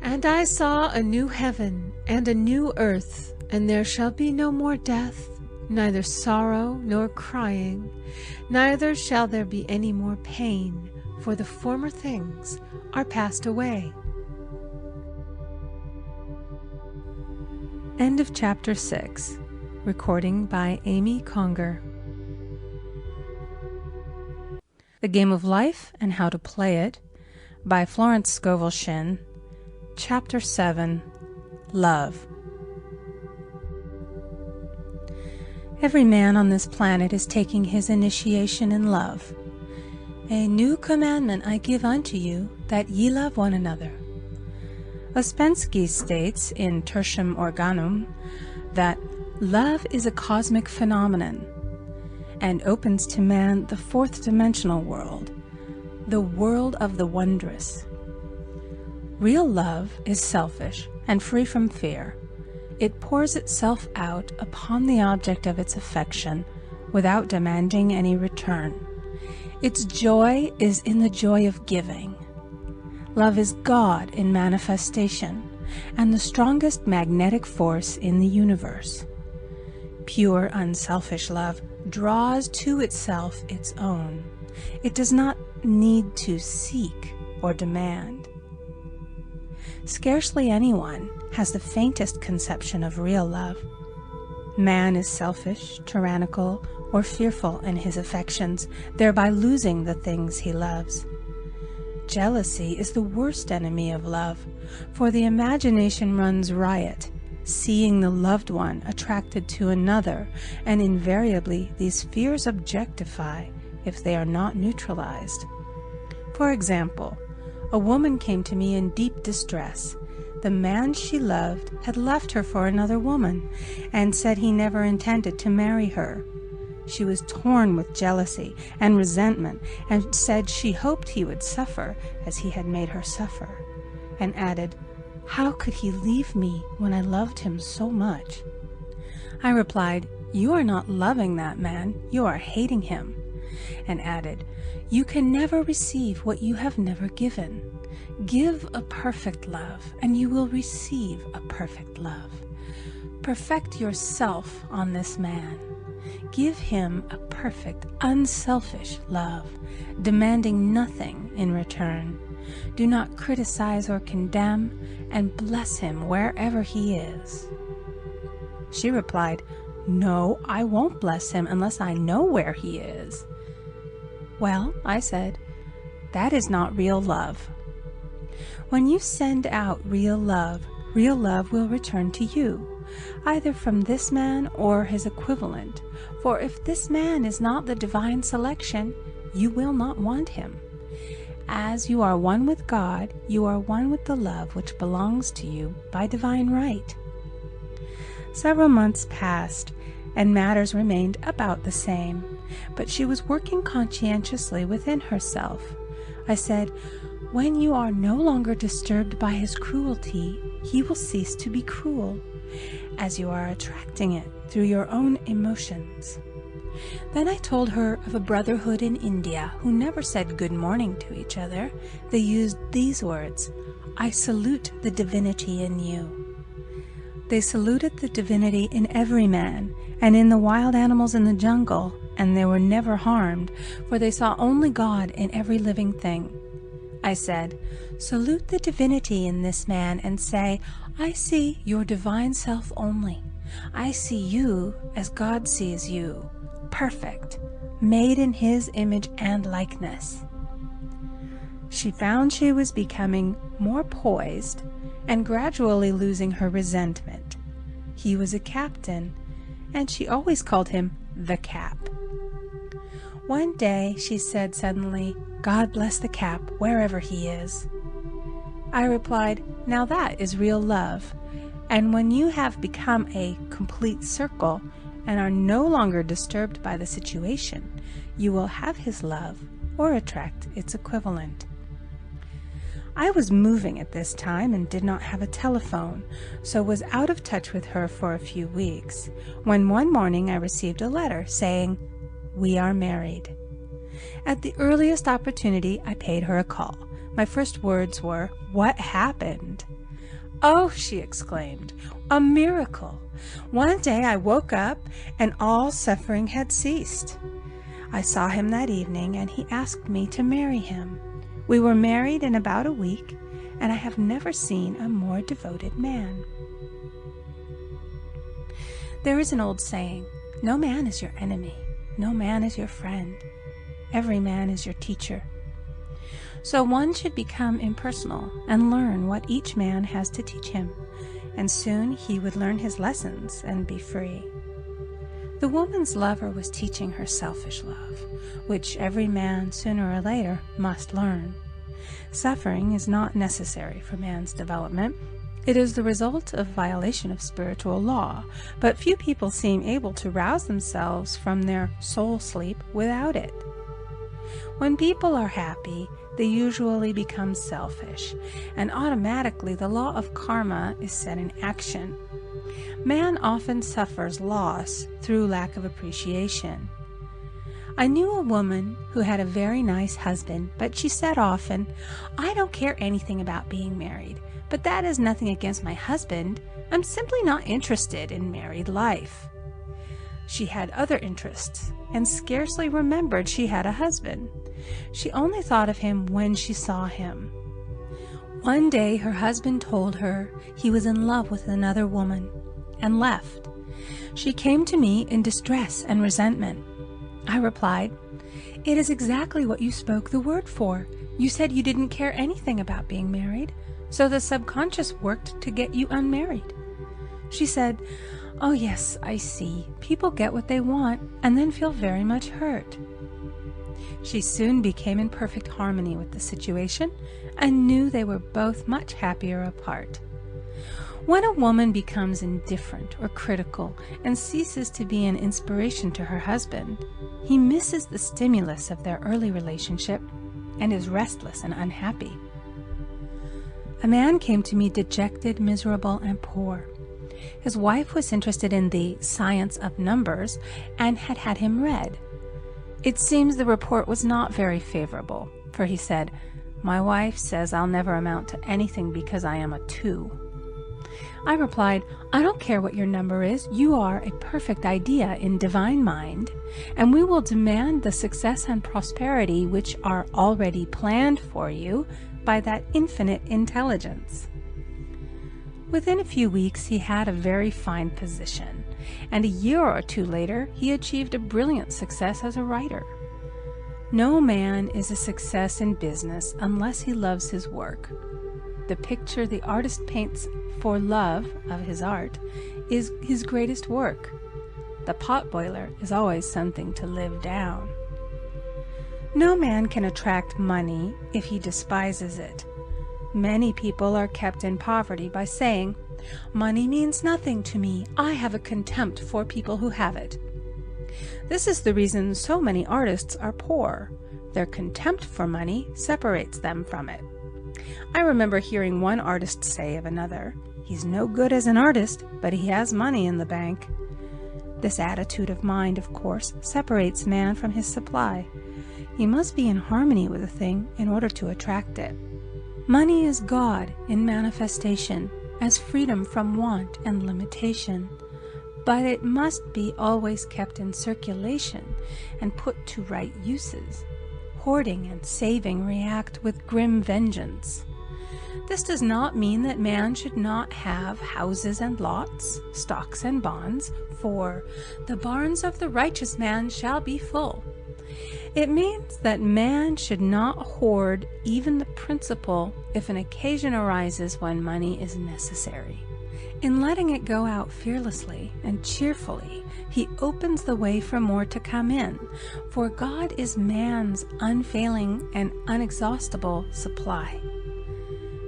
"And I saw a new heaven and a new earth, and there shall be no more death, neither sorrow nor crying, neither shall there be any more pain, for the former things are passed away." End of Chapter 6. Recording by Amy Conger. The Game of Life and How to Play It by Florence Scovel Shinn. Chapter 7. Love. Every man on this planet is taking his initiation in love. "A new commandment I give unto you, that ye love one another." Ouspensky states in Tertium Organum that love is a cosmic phenomenon and opens to man the fourth dimensional world, the world of the wondrous. Real love is selfish and free from fear. It pours itself out upon the object of its affection without demanding any return. Its joy is in the joy of giving. Love is God in manifestation and the strongest magnetic force in the universe. Pure, unselfish love draws to itself its own. It does not need to seek or demand. Scarcely anyone has the faintest conception of real love. Man is selfish, tyrannical, or fearful in his affections, thereby losing the things he loves. Jealousy is the worst enemy of love, for the imagination runs riot, seeing the loved one attracted to another, and invariably these fears objectify if they are not neutralized. For example, a woman came to me in deep distress. The man she loved had left her for another woman, and said he never intended to marry her. She was torn with jealousy and resentment, and said she hoped he would suffer as he had made her suffer, and added, "How could he leave me when I loved him so much?" I replied, "You are not loving that man, you are hating him," and added, "You can never receive what you have never given. Give a perfect love, and you will receive a perfect love. Perfect yourself on this man. Give him a perfect, unselfish love, demanding nothing in return. Do not criticize or condemn, and bless him wherever he is." She replied, "No, I won't bless him unless I know where he is." "Well," I said, "that is not real love. When you send out real love will return to you, either from this man or his equivalent, for if this man is not the divine selection, you will not want him. As you are one with God, you are one with the love which belongs to you by divine right." Several months passed, and matters remained about the same, but she was working conscientiously within herself. I said, "When you are no longer disturbed by his cruelty, he will cease to be cruel, as you are attracting it through your own emotions." Then I told her of a brotherhood in India who never said good morning to each other. They used these words, "I salute the divinity in you." They saluted the divinity in every man, and in the wild animals in the jungle, and they were never harmed, for they saw only God in every living thing. I said, "Salute the divinity in this man and say, 'I see your divine self only. I see you as God sees you, perfect, made in his image and likeness.'" She found she was becoming more poised and gradually losing her resentment. He was a captain, and she always called him the Cap. One day she said suddenly, "God bless the Cap wherever he is." I replied, "Now that is real love, and when you have become a complete circle and are no longer disturbed by the situation, you will have his love or attract its equivalent." I was moving at this time and did not have a telephone, so was out of touch with her for a few weeks, when one morning I received a letter saying, "We are married." At the earliest opportunity I paid her a call. My first words were, "What happened?" "Oh," she exclaimed, "a miracle! One day I woke up and all suffering had ceased. I saw him that evening and he asked me to marry him. We were married in about a week, and I have never seen a more devoted man." There is an old saying, "No man is your enemy, no man is your friend. Every man is your teacher." So one should become impersonal and learn what each man has to teach him, and soon he would learn his lessons and be free. The woman's lover was teaching her selfish love, which every man sooner or later must learn. Suffering is not necessary for man's development. It is the result of violation of spiritual law, but few people seem able to rouse themselves from their soul sleep without it. When people are happy, they usually become selfish, and automatically the law of karma is set in action. Man often suffers loss through lack of appreciation. I knew a woman who had a very nice husband, but she said often, "I don't care anything about being married, but that is nothing against my husband. I'm simply not interested in married life." She had other interests, and scarcely remembered she had a husband. She only thought of him when she saw him. One day her husband told her he was in love with another woman and left. She came to me in distress and resentment. I replied, "It is exactly what you spoke the word for. You said you didn't care anything about being married, so the subconscious worked to get you unmarried." She said, "Oh yes, I see. People get what they want and then feel very much hurt." She soon became in perfect harmony with the situation and knew they were both much happier apart. When a woman becomes indifferent or critical and ceases to be an inspiration to her husband, he misses the stimulus of their early relationship and is restless and unhappy. A man came to me dejected, miserable, and poor. His wife was interested in the science of numbers and had had him read. It seems the report was not very favorable, for he said, "My wife says I'll never amount to anything because I am a 2. I replied, "I don't care what your number is. You are a perfect idea in divine mind, and we will demand the success and prosperity which are already planned for you by that infinite intelligence." Within a few weeks he had a very fine position, and a year or 2 later he achieved a brilliant success as a writer. No man is a success in business unless he loves his work. The picture the artist paints for love of his art is his greatest work. The potboiler is always something to live down. No man can attract money if he despises it. Many people are kept in poverty by saying, "Money means nothing to me. I have a contempt for people who have it." This is the reason so many artists are poor. Their contempt for money separates them from it. I remember hearing one artist say of another, "He's no good as an artist, but he has money in the bank." This attitude of mind, of course, separates man from his supply. He must be in harmony with a thing in order to attract it. Money is God in manifestation, as freedom from want and limitation. But it must be always kept in circulation and put to right uses. Hoarding and saving react with grim vengeance. This does not mean that man should not have houses and lots, stocks and bonds, for "the barns of the righteous man shall be full." It means that man should not hoard even the principal if an occasion arises when money is necessary. In letting it go out fearlessly and cheerfully, he opens the way for more to come in, for God is man's unfailing and inexhaustible supply.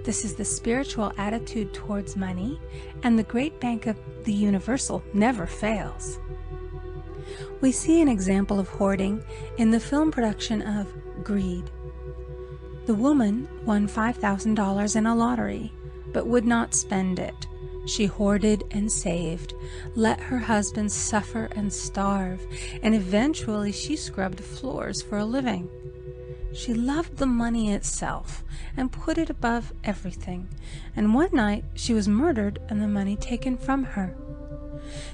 This is the spiritual attitude towards money, and the great bank of the universal never fails. We see an example of hoarding in the film production of Greed. The woman won $5,000 in a lottery, but would not spend it. She hoarded and saved, let her husband suffer and starve, and eventually she scrubbed floors for a living. She loved the money itself and put it above everything, and one night she was murdered and the money taken from her.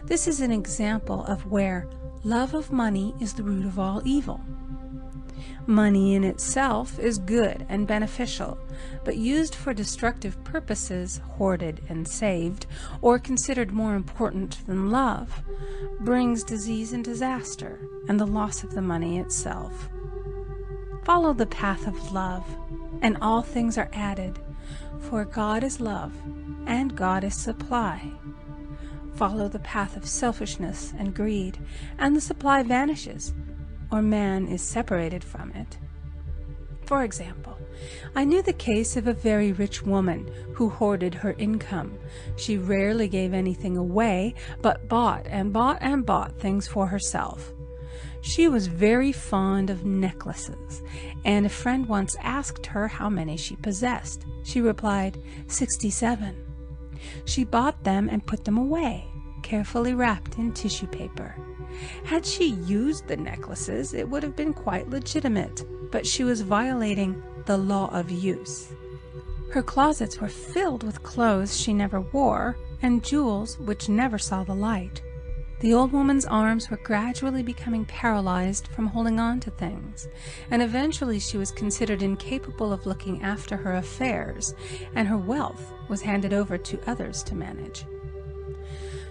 This is an example of where love of money is the root of all evil. Money in itself is good and beneficial, but used for destructive purposes, hoarded and saved, or considered more important than love, brings disease and disaster, and the loss of the money itself. Follow the path of love, and all things are added, for God is love, and God is supply. Follow the path of selfishness and greed, and the supply vanishes, or man is separated from it. For example, I knew the case of a very rich woman who hoarded her income. She rarely gave anything away, but bought and bought and bought things for herself. She was very fond of necklaces, and a friend once asked her how many she possessed. She replied, 67. She bought them and put them away, carefully wrapped in tissue paper. Had she used the necklaces, it would have been quite legitimate, but she was violating the law of use. Her closets were filled with clothes she never wore and jewels which never saw the light. The old woman's arms were gradually becoming paralyzed from holding on to things, and eventually she was considered incapable of looking after her affairs, and her wealth was handed over to others to manage.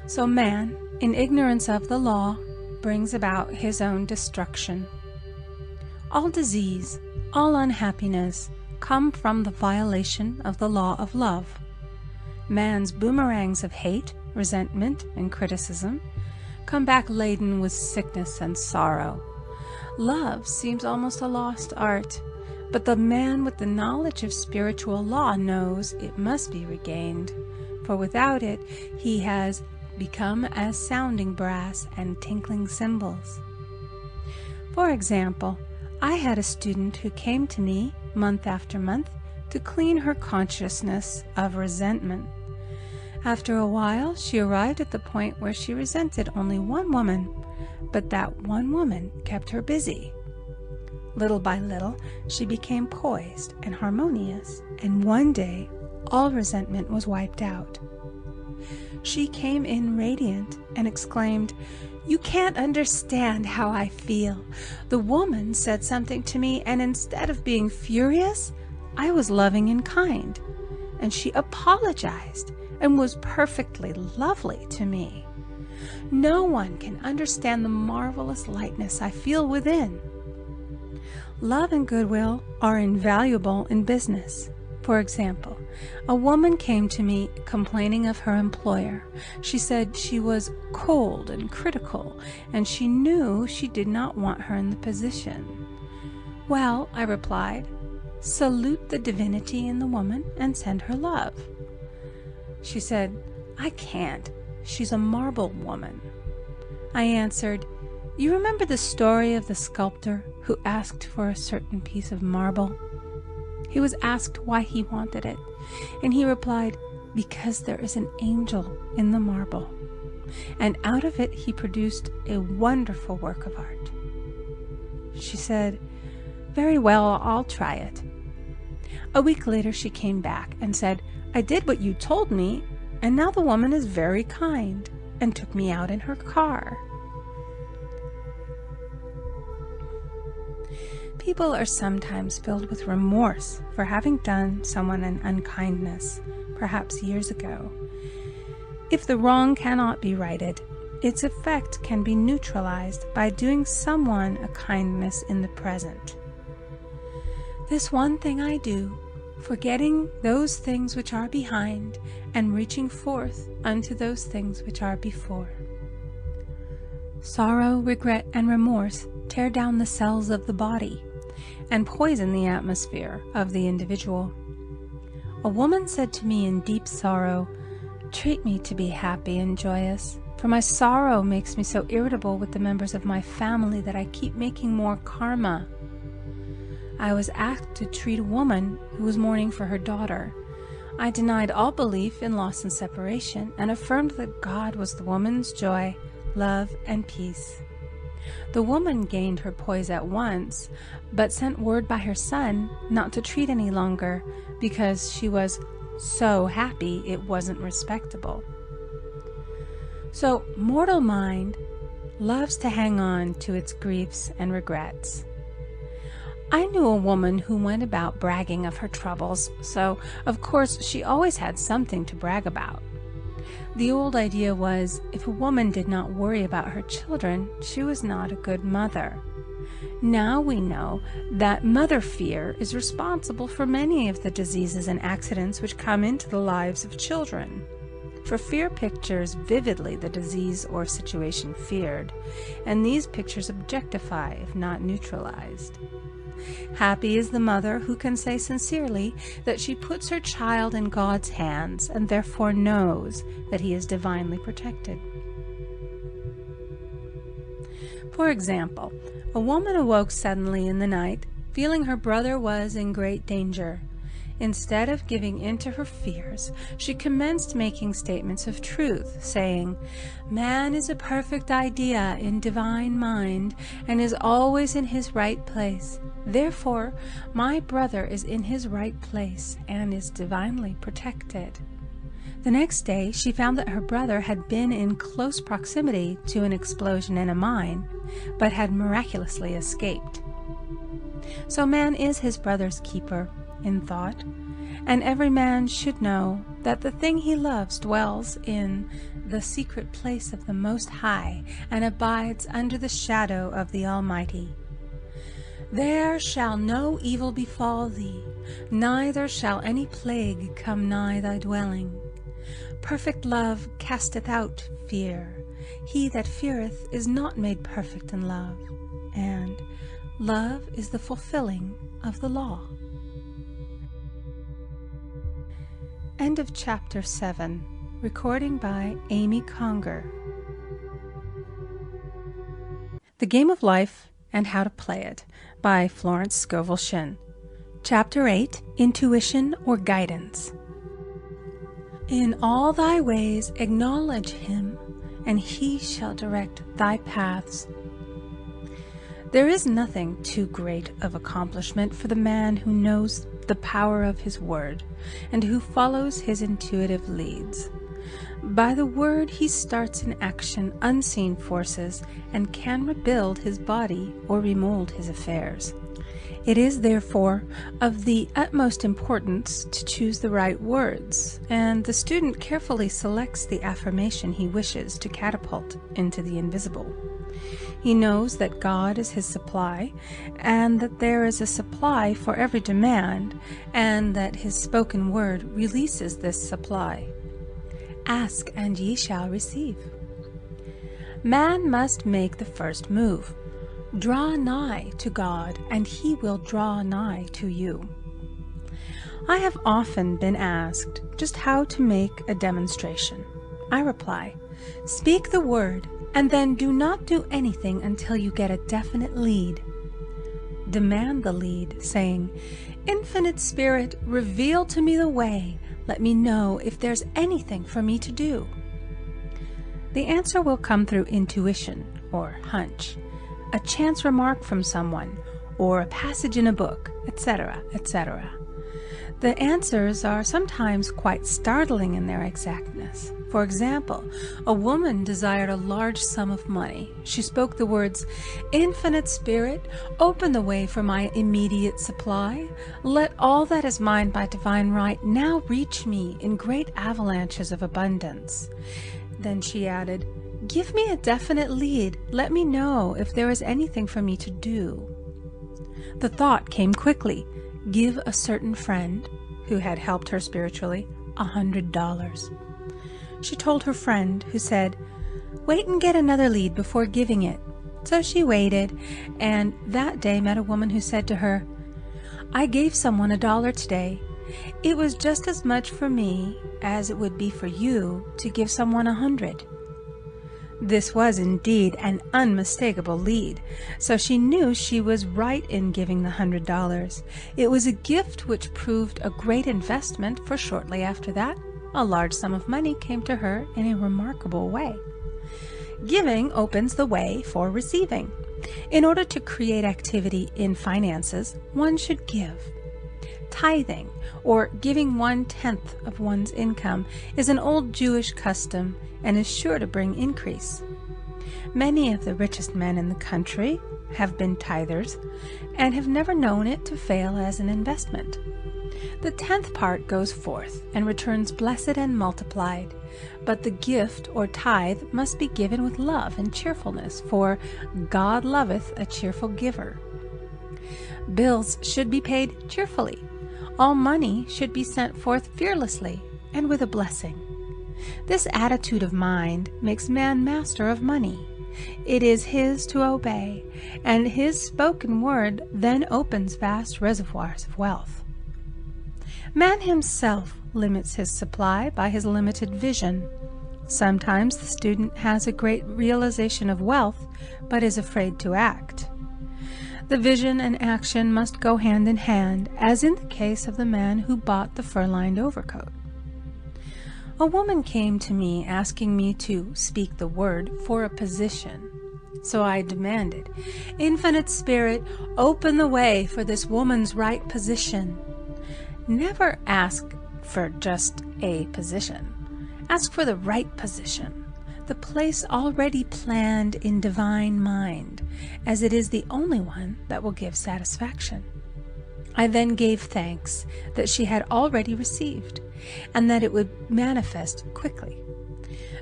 So man, in ignorance of the law, brings about his own destruction. All disease, all unhappiness, come from the violation of the law of love. Man's boomerangs of hate, resentment, and criticism come back laden with sickness and sorrow. Love seems almost a lost art, but the man with the knowledge of spiritual law knows it must be regained, for without it he has become as sounding brass and tinkling cymbals. For example, I had a student who came to me month after month to clean her consciousness of resentment. After a while, she arrived at the point where she resented only one woman, but that one woman kept her busy. Little by little, she became poised and harmonious, and one day, all resentment was wiped out. She came in radiant and exclaimed, "You can't understand how I feel. The woman said something to me, and instead of being furious, I was loving and kind, and she apologized and was perfectly lovely to me. No one can understand the marvelous lightness I feel within." Love and goodwill are invaluable in business. For example, a woman came to me complaining of her employer. She said she was cold and critical, and she knew she did not want her in the position. "Well," I replied, "salute the divinity in the woman and send her love." She said, "I can't. She's a marble woman." I answered, "You remember the story of the sculptor who asked for a certain piece of marble? He was asked why he wanted it, and he replied, 'Because there is an angel in the marble.' And out of it he produced a wonderful work of art." She said, "Very well, I'll try it." A week later she came back and said, "I did what you told me, and now the woman is very kind," and took me out in her car. People are sometimes filled with remorse for having done someone an unkindness, perhaps years ago. If the wrong cannot be righted, its effect can be neutralized by doing someone a kindness in the present. This one thing I do, forgetting those things which are behind, and reaching forth unto those things which are before. Sorrow, regret, and remorse tear down the cells of the body and poison the atmosphere of the individual. A woman said to me in deep sorrow, "Treat me to be happy and joyous, for my sorrow makes me so irritable with the members of my family that I keep making more karma." I was asked to treat a woman who was mourning for her daughter. I denied all belief in loss and separation and affirmed that God was the woman's joy, love, and peace. The woman gained her poise at once, but sent word by her son not to treat any longer because she was so happy it wasn't respectable. So mortal mind loves to hang on to its griefs and regrets. I knew a woman who went about bragging of her troubles, so of course she always had something to brag about. The old idea was, if a woman did not worry about her children, she was not a good mother. Now we know that mother fear is responsible for many of the diseases and accidents which come into the lives of children. For fear pictures vividly the disease or situation feared, and these pictures objectify if not neutralized. Happy is the mother who can say sincerely that she puts her child in God's hands and therefore knows that he is divinely protected. For example, a woman awoke suddenly in the night, feeling her brother was in great danger. Instead of giving in to her fears, she commenced making statements of truth, saying, "Man is a perfect idea in divine mind and is always in his right place. Therefore, my brother is in his right place and is divinely protected." The next day, she found that her brother had been in close proximity to an explosion in a mine, but had miraculously escaped. So man is his brother's keeper, in thought, and every man should know that the thing he loves dwells in the secret place of the Most High and abides under the shadow of the Almighty. There shall no evil befall thee, neither shall any plague come nigh thy dwelling. Perfect love casteth out fear. He that feareth is not made perfect in love, and love is the fulfilling of the law. End of Chapter 7. Recording by Amy Conger. The Game of Life and How to Play It by Florence Scovel Shinn. Chapter 8. Intuition or Guidance. In all thy ways acknowledge him, and he shall direct thy paths. There is nothing too great of accomplishment for the man who knows the power of his word, and who follows his intuitive leads. By the word he starts in action unseen forces, and can rebuild his body or remold his affairs. It is therefore of the utmost importance to choose the right words, and the student carefully selects the affirmation he wishes to catapult into the invisible. He knows that God is his supply, and that there is a supply for every demand, and that his spoken word releases this supply. Ask, and ye shall receive. Man must make the first move. Draw nigh to God, and he will draw nigh to you. I have often been asked just how to make a demonstration. I reply, speak the word, and then do not do anything until you get a definite lead. Demand the lead, saying, Infinite Spirit, reveal to me the way. Let me know if there's anything for me to do. The answer will come through intuition, or hunch, a chance remark from someone, or a passage in a book, etc., etc. The answers are sometimes quite startling in their exactness. For example, a woman desired a large sum of money. She spoke the words, Infinite Spirit, open the way for my immediate supply. Let all that is mine by divine right now reach me in great avalanches of abundance. Then she added, give me a definite lead. Let me know if there is anything for me to do. The thought came quickly. Give a certain friend, who had helped her spiritually, $100. She told her friend, who said, wait and get another lead before giving it. So she waited, and that day met a woman who said to her, I gave someone $1 today. It was just as much for me as it would be for you to give someone 100. This was indeed an unmistakable lead, so she knew she was right in giving the $100. It was a gift which proved a great investment, for shortly after that, a large sum of money came to her in a remarkable way. Giving opens the way for receiving. In order to create activity in finances, one should give. Tithing, or giving 1/10 of one's income, is an old Jewish custom and is sure to bring increase. Many of the richest men in the country have been tithers and have never known it to fail as an investment. The 10th part goes forth and returns blessed and multiplied, but the gift or tithe must be given with love and cheerfulness, for God loveth a cheerful giver. Bills should be paid cheerfully. All money should be sent forth fearlessly and with a blessing. This attitude of mind makes man master of money. It is his to obey, and his spoken word then opens vast reservoirs of wealth. Man himself limits his supply by his limited vision. Sometimes the student has a great realization of wealth, but is afraid to act. The vision and action must go hand in hand, as in the case of the man who bought the fur-lined overcoat. A woman came to me asking me to speak the word for a position. So I demanded, Infinite Spirit, open the way for this woman's right position. Never ask for just a position. Ask for the right position, the place already planned in divine mind, as it is the only one that will give satisfaction. I then gave thanks that she had already received, and that it would manifest quickly.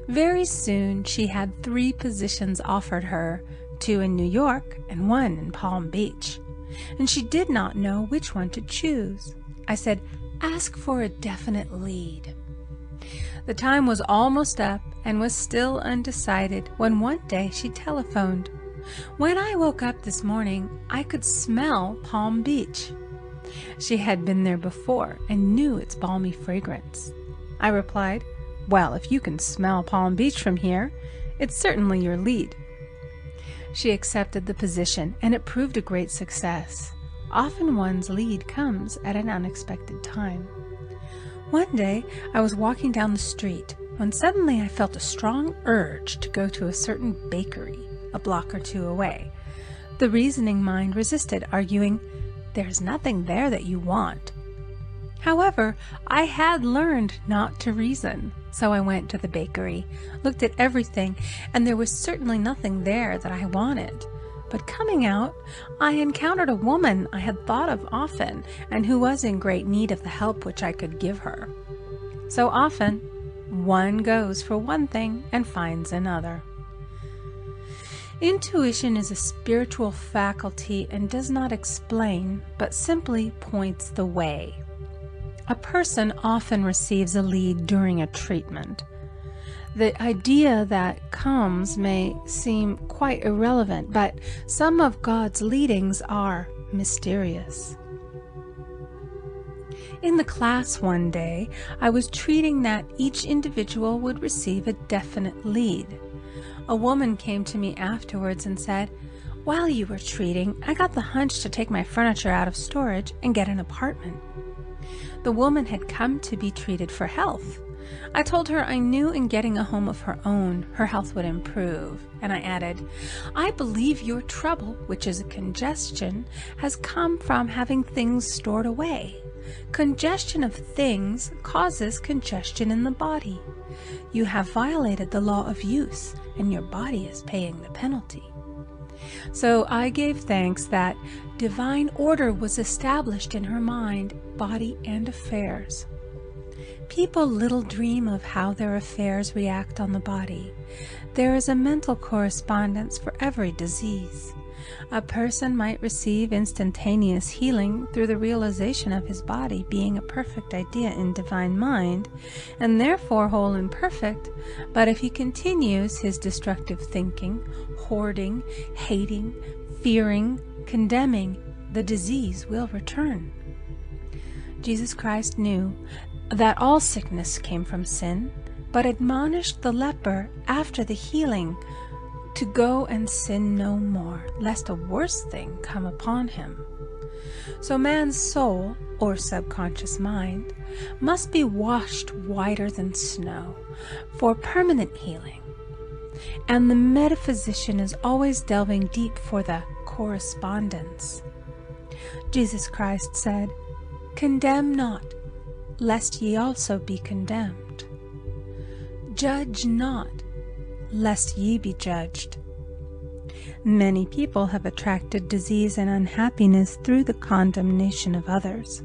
Very soon she had 3 positions offered her, 2 in New York and 1 in Palm Beach, and she did not know which one to choose. I said, ask for a definite lead. The time was almost up and was still undecided when one day she telephoned. When I woke up this morning, I could smell Palm Beach. She had been there before and knew its balmy fragrance. I replied, well, if you can smell Palm Beach from here, it's certainly your lead. She accepted the position, and it proved a great success. Often one's lead comes at an unexpected time. One day, I was walking down the street when suddenly I felt a strong urge to go to a certain bakery a block or 2 away. The reasoning mind resisted, arguing, there's nothing there that you want. However, I had learned not to reason, so I went to the bakery, looked at everything, and there was certainly nothing there that I wanted. But coming out, I encountered a woman I had thought of often, and who was in great need of the help which I could give her. So often, one goes for one thing and finds another. Intuition is a spiritual faculty and does not explain, but simply points the way. A person often receives a lead during a treatment. The idea that comes may seem quite irrelevant, but some of God's leadings are mysterious. In the class one day, I was treating that each individual would receive a definite lead. A woman came to me afterwards and said, while you were treating, I got the hunch to take my furniture out of storage and get an apartment. The woman had come to be treated for health. I told her I knew in getting a home of her own, her health would improve, and I added, I believe your trouble, which is a congestion, has come from having things stored away. Congestion of things causes congestion in the body. You have violated the law of use, and your body is paying the penalty. So I gave thanks that divine order was established in her mind, body, and affairs. People little dream of how their affairs react on the body. There is a mental correspondence for every disease. A person might receive instantaneous healing through the realization of his body being a perfect idea in divine mind, and therefore whole and perfect, but if he continues his destructive thinking, hoarding, hating, fearing, condemning, the disease will return. Jesus Christ knew that all sickness came from sin, but admonished the leper after the healing to go and sin no more, lest a worse thing come upon him. So man's soul, or subconscious mind, must be washed whiter than snow for permanent healing. And the metaphysician is always delving deep for the correspondence. Jesus Christ said, condemn not, lest ye also be condemned. Judge not, lest ye be judged. Many people have attracted disease and unhappiness through the condemnation of others.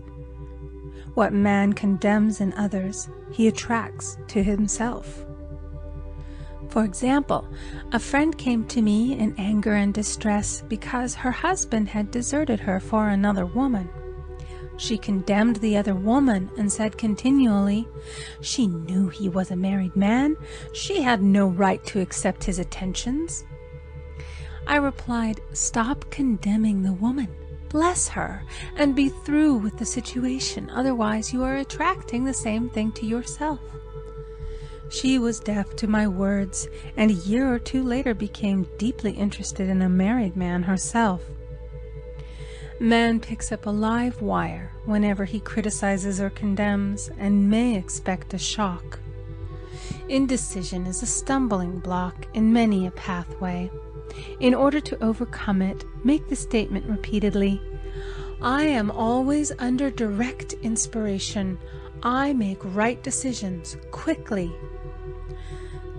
What man condemns in others, he attracts to himself. For example, a friend came to me in anger and distress because her husband had deserted her for another woman. She condemned the other woman and said continually, she knew he was a married man. She had no right to accept his attentions. I replied, stop condemning the woman. Bless her and be through with the situation. Otherwise, you are attracting the same thing to yourself. She was deaf to my words, and a year or 2 later became deeply interested in a married man herself. Man picks up a live wire whenever he criticizes or condemns, and may expect a shock. Indecision is a stumbling block in many a pathway. In order to overcome it, make the statement repeatedly, I am always under direct inspiration. I make right decisions quickly,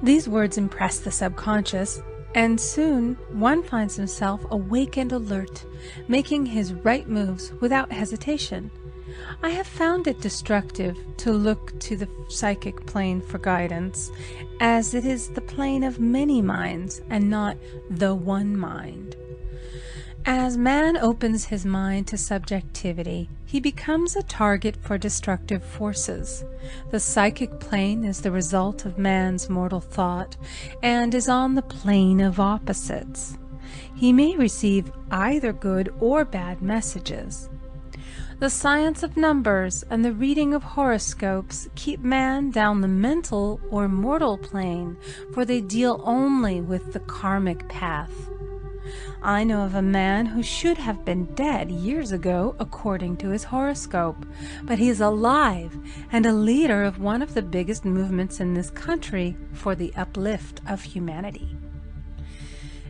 These words impress the subconscious, and soon one finds himself awake and alert, making his right moves without hesitation. I have found it destructive to look to the psychic plane for guidance, as it is the plane of many minds and not the one mind. As man opens his mind to subjectivity, he becomes a target for destructive forces. The psychic plane is the result of man's mortal thought and is on the plane of opposites. He may receive either good or bad messages. The science of numbers and the reading of horoscopes keep man down the mental or mortal plane, for they deal only with the karmic path. I know of a man who should have been dead years ago according to his horoscope, but he is alive and a leader of one of the biggest movements in this country for the uplift of humanity.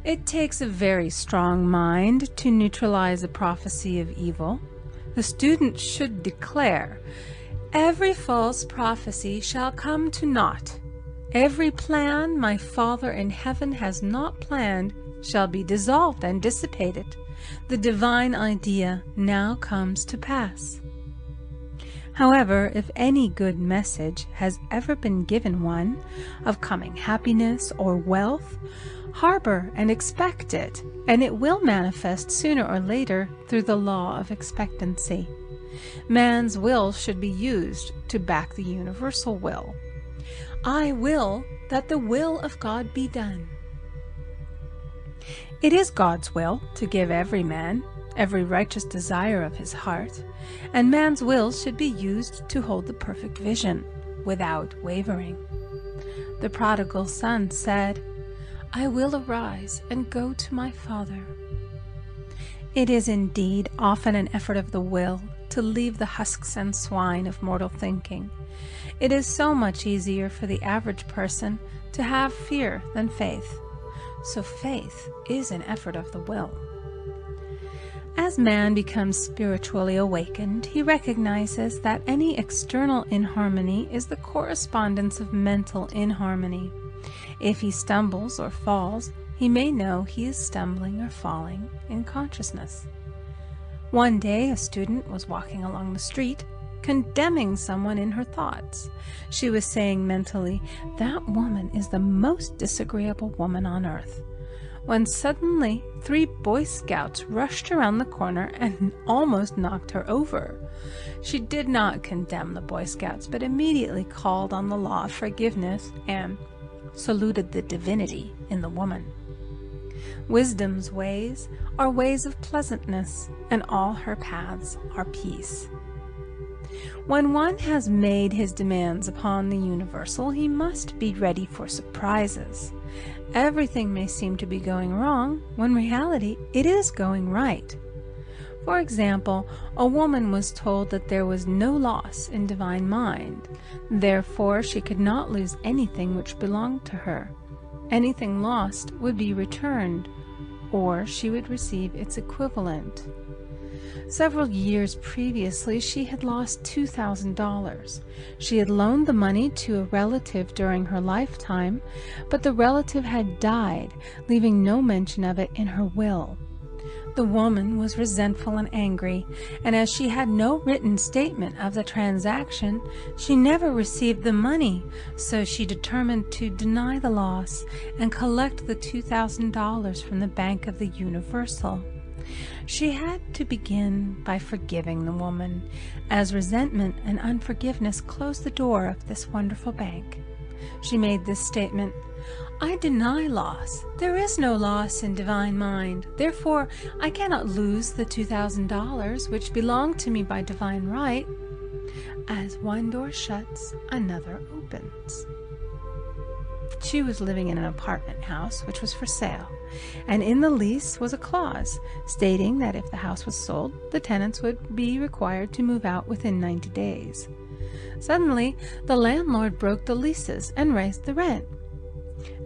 It takes a very strong mind to neutralize a prophecy of evil. The student should declare, "Every false prophecy shall come to naught. Every plan my Father in heaven has not planned shall be dissolved and dissipated. The divine idea now comes to pass." However, if any good message has ever been given one, of coming happiness or wealth, harbor and expect it, and it will manifest sooner or later through the law of expectancy. Man's will should be used to back the universal will. I will that the will of God be done. It is God's will to give every man every righteous desire of his heart, and man's will should be used to hold the perfect vision without wavering. The prodigal son said, "I will arise and go to my father." It is indeed often an effort of the will to leave the husks and swine of mortal thinking. It is so much easier for the average person to have fear than faith. So faith is an effort of the will. As man becomes spiritually awakened, he recognizes that any external inharmony is the correspondence of mental inharmony. If he stumbles or falls, he may know he is stumbling or falling in consciousness. One day a student was walking along the street, condemning someone in her thoughts. She was saying mentally, "That woman is the most disagreeable woman on earth," when suddenly 3 Boy Scouts rushed around the corner and almost knocked her over. She did not condemn the Boy Scouts, but immediately called on the law of forgiveness and saluted the divinity in the woman. Wisdom's ways are ways of pleasantness, and all her paths are peace. When one has made his demands upon the universal, he must be ready for surprises. Everything may seem to be going wrong, when in reality it is going right. For example, a woman was told that there was no loss in divine mind. Therefore, she could not lose anything which belonged to her. Anything lost would be returned, or she would receive its equivalent. Several years previously, she had lost $2,000. She had loaned the money to a relative during her lifetime, but the relative had died, leaving no mention of it in her will. The woman was resentful and angry, and as she had no written statement of the transaction, she never received the money, so she determined to deny the loss and collect the $2,000 from the Bank of the Universal. She had to begin by forgiving the woman, as resentment and unforgiveness closed the door of this wonderful bank. She made this statement, "I deny loss. There is no loss in divine mind. Therefore, I cannot lose the $2,000 which belong to me by divine right. As one door shuts, another opens." She was living in an apartment house which was for sale, and in the lease was a clause stating that if the house was sold, the tenants would be required to move out within 90 days. Suddenly, the landlord broke the leases and raised the rent.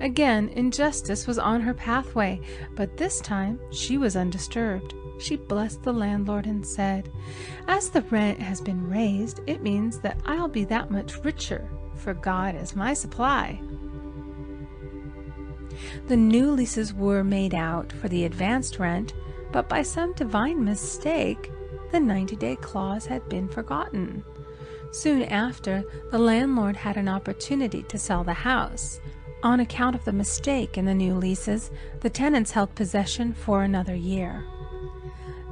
Again, injustice was on her pathway, but this time she was undisturbed. She blessed the landlord and said, "As the rent has been raised, it means that I'll be that much richer, for God is my supply." The new leases were made out for the advanced rent, but by some divine mistake, the 90-day clause had been forgotten. Soon after, the landlord had an opportunity to sell the house. On account of the mistake in the new leases, the tenants held possession for another year.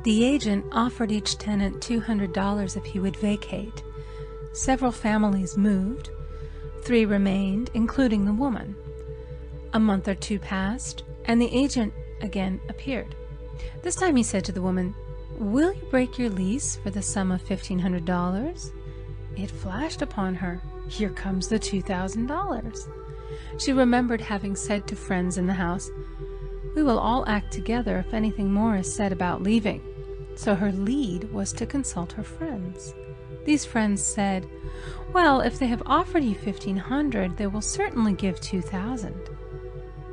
The agent offered each tenant $200 if he would vacate. Several families moved. 3 remained, including the woman. A month or 2 passed, and the agent again appeared. This time he said to the woman, "Will you break your lease for the sum of $1,500? It flashed upon her, here comes the $2,000. She remembered having said to friends in the house, "We will all act together if anything more is said about leaving." So her lead was to consult her friends. These friends said, "Well, if they have offered you $1,500, they will certainly give $2,000.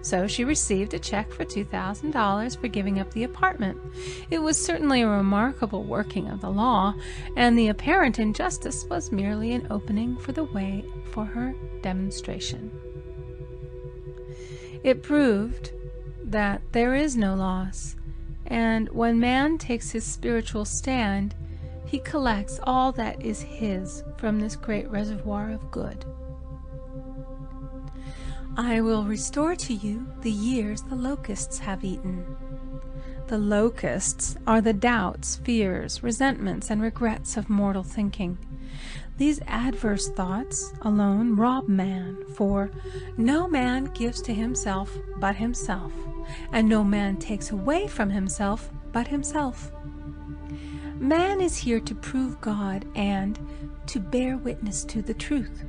So she received a check for $2,000 for giving up the apartment. It was certainly a remarkable working of the law, and the apparent injustice was merely an opening for the way for her demonstration. It proved that there is no loss, and when man takes his spiritual stand, he collects all that is his from this great reservoir of good. I will restore to you the years the locusts have eaten. The locusts are the doubts, fears, resentments, and regrets of mortal thinking. These adverse thoughts alone rob man, for no man gives to himself but himself, and no man takes away from himself but himself. Man is here to prove God and to bear witness to the truth.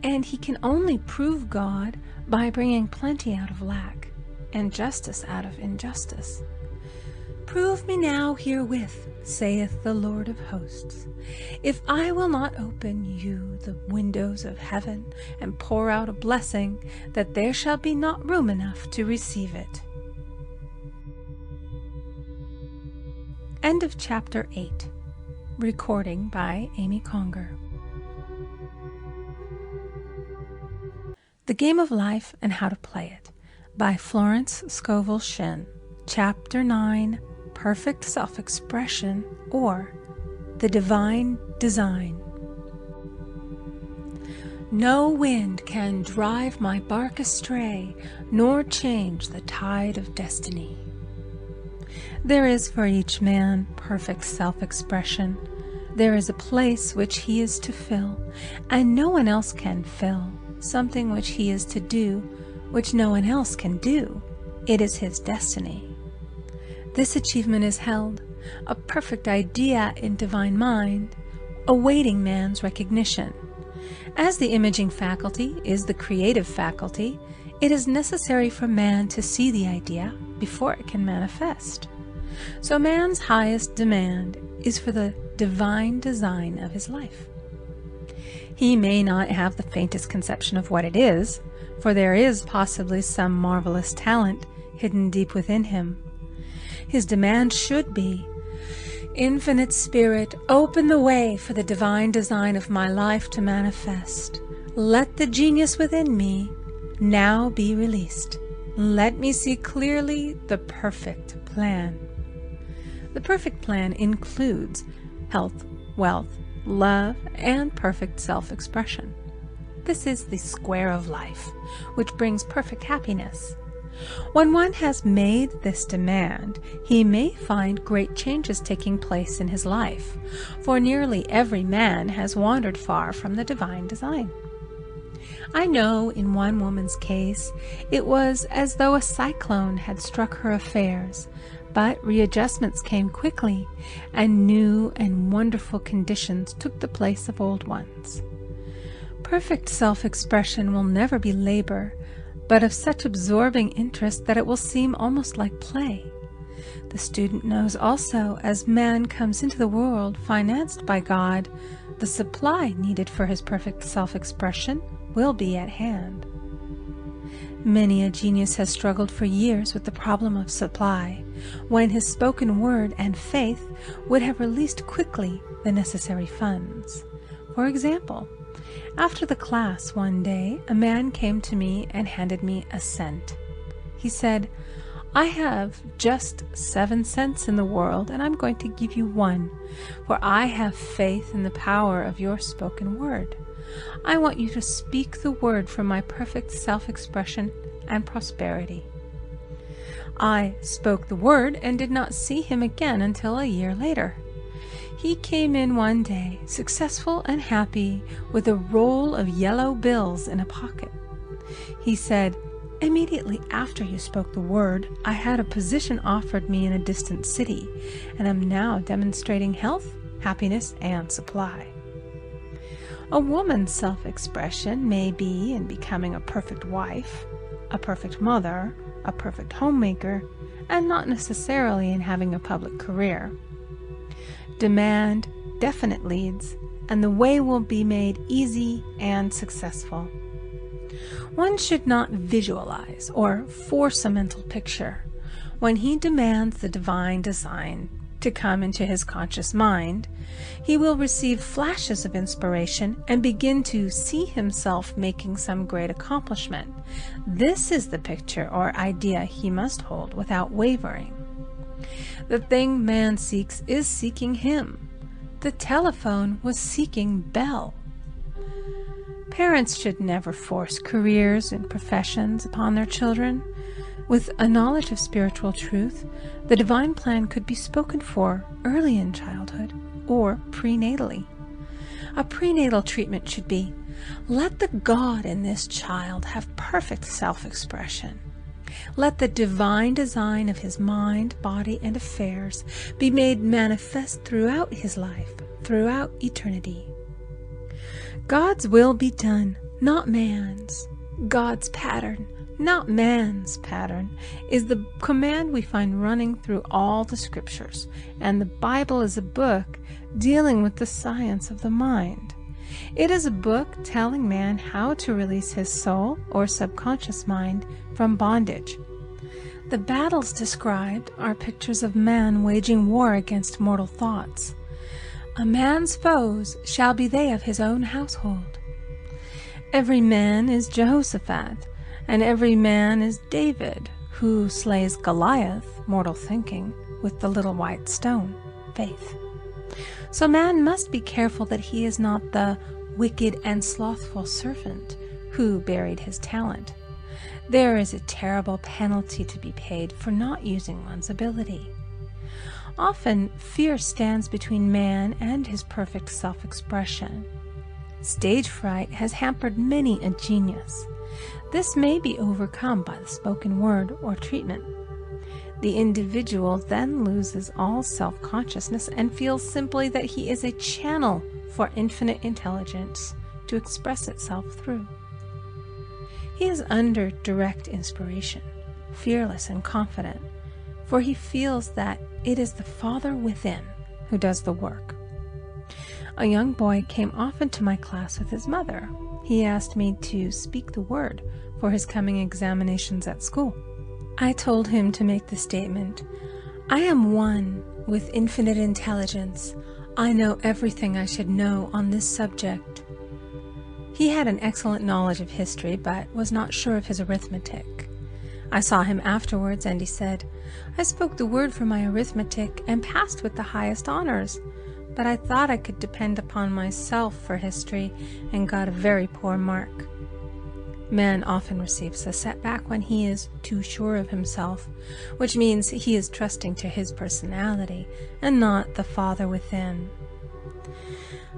And he can only prove God by bringing plenty out of lack and justice out of injustice. Prove me now herewith, saith the Lord of hosts, if I will not open you the windows of heaven and pour out a blessing, that there shall be not room enough to receive it. End of Chapter 8. Recording by Amy Conger. The Game of Life and How to Play It by Florence Scovel Shinn. Chapter 9, Perfect Self-Expression, or The Divine Design. No wind can drive my bark astray, nor change the tide of destiny. There is for each man perfect self-expression. There is a place which he is to fill, and no one else can fill. Something which he is to do, which no one else can do. It is his destiny. This achievement is held, a perfect idea in divine mind, awaiting man's recognition. As the imaging faculty is the creative faculty, it is necessary for man to see the idea before it can manifest. So man's highest demand is for the divine design of his life. He may not have the faintest conception of what it is, for there is possibly some marvelous talent hidden deep within him. His demand should be, Infinite Spirit, open the way for the divine design of my life to manifest. Let the genius within me now be released. Let me see clearly the perfect plan. The perfect plan includes health, wealth, love, and perfect self-expression. This is the square of life, which brings perfect happiness. When one has made this demand, he may find great changes taking place in his life, for nearly every man has wandered far from the divine design. I know in one woman's case, it was as though a cyclone had struck her affairs, but readjustments came quickly, and new and wonderful conditions took the place of old ones. Perfect self-expression will never be labor, but of such absorbing interest that it will seem almost like play. The student knows also, as man comes into the world financed by God, the supply needed for his perfect self-expression will be at hand. Many a genius has struggled for years with the problem of supply, when his spoken word and faith would have released quickly the necessary funds. For example, After the class one day, a man came to me and handed me a cent. He said, "I have just 7 cents in the world, and I'm going to give you 1, for I have faith in the power of your spoken word. I want you to speak the word for my perfect self-expression and prosperity." I spoke the word and did not see him again until a year later. He came in one day, successful and happy, with a roll of yellow bills in a pocket. He said, "Immediately after you spoke the word, I had a position offered me in a distant city, and am now demonstrating health, happiness, and supply." A woman's self-expression may be in becoming a perfect wife, a perfect mother, a perfect homemaker, and not necessarily in having a public career. Demand definite leads, and the way will be made easy and successful. One should not visualize or force a mental picture. When he demands the divine design to come into his conscious mind, he will receive flashes of inspiration and begin to see himself making some great accomplishment. This is the picture or idea he must hold without wavering. The thing man seeks is seeking him. The telephone was seeking Bell. Parents should never force careers and professions upon their children. With a knowledge of spiritual truth, the divine plan could be spoken for early in childhood or prenatally. A prenatal treatment should be, let the God in this child have perfect self-expression. Let the divine design of his mind, body, and affairs be made manifest throughout his life, throughout eternity. God's will be done, not man's. God's pattern, not man's pattern, is the command we find running through all the scriptures, and the Bible is a book dealing with the science of the mind. It is a book telling man how to release his soul or subconscious mind from bondage. The battles described are pictures of man waging war against mortal thoughts. A man's foes shall be they of his own household. Every man is Jehoshaphat, and every man is David, who slays Goliath, mortal thinking, with the little white stone, faith. So man must be careful that he is not the wicked and slothful servant who buried his talent. There is a terrible penalty to be paid for not using one's ability. Often, fear stands between man and his perfect self-expression. Stage fright has hampered many a genius. This may be overcome by the spoken word or treatment. The individual then loses all self-consciousness and feels simply that he is a channel for infinite intelligence to express itself through. He is under direct inspiration, fearless and confident, for he feels that it is the Father within who does the work. A young boy came often to my class with his mother. He asked me to speak the word for his coming examinations at school. I told him to make the statement, "I am one with infinite intelligence. I know everything I should know on this subject." He had an excellent knowledge of history, but was not sure of his arithmetic. I saw him afterwards, and he said, "I spoke the word for my arithmetic and passed with the highest honors, but I thought I could depend upon myself for history and got a very poor mark." Man often receives a setback when he is too sure of himself, which means he is trusting to his personality and not the Father within.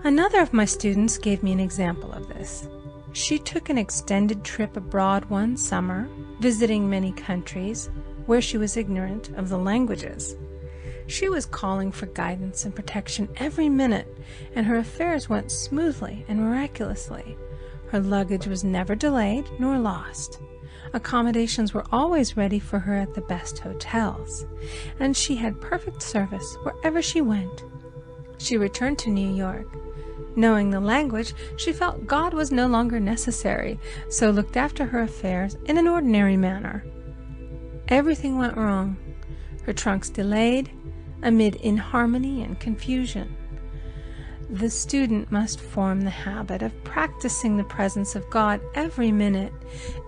Another of my students gave me an example of this. She took an extended trip abroad one summer, visiting many countries where she was ignorant of the languages. She was calling for guidance and protection every minute, and her affairs went smoothly and miraculously. Her luggage was never delayed nor lost. Accommodations were always ready for her at the best hotels, and she had perfect service wherever she went. She returned to New York. Knowing the language, she felt God was no longer necessary, so looked after her affairs in an ordinary manner. Everything went wrong. Her trunks delayed, amid inharmony and confusion. The student must form the habit of practicing the presence of God every minute.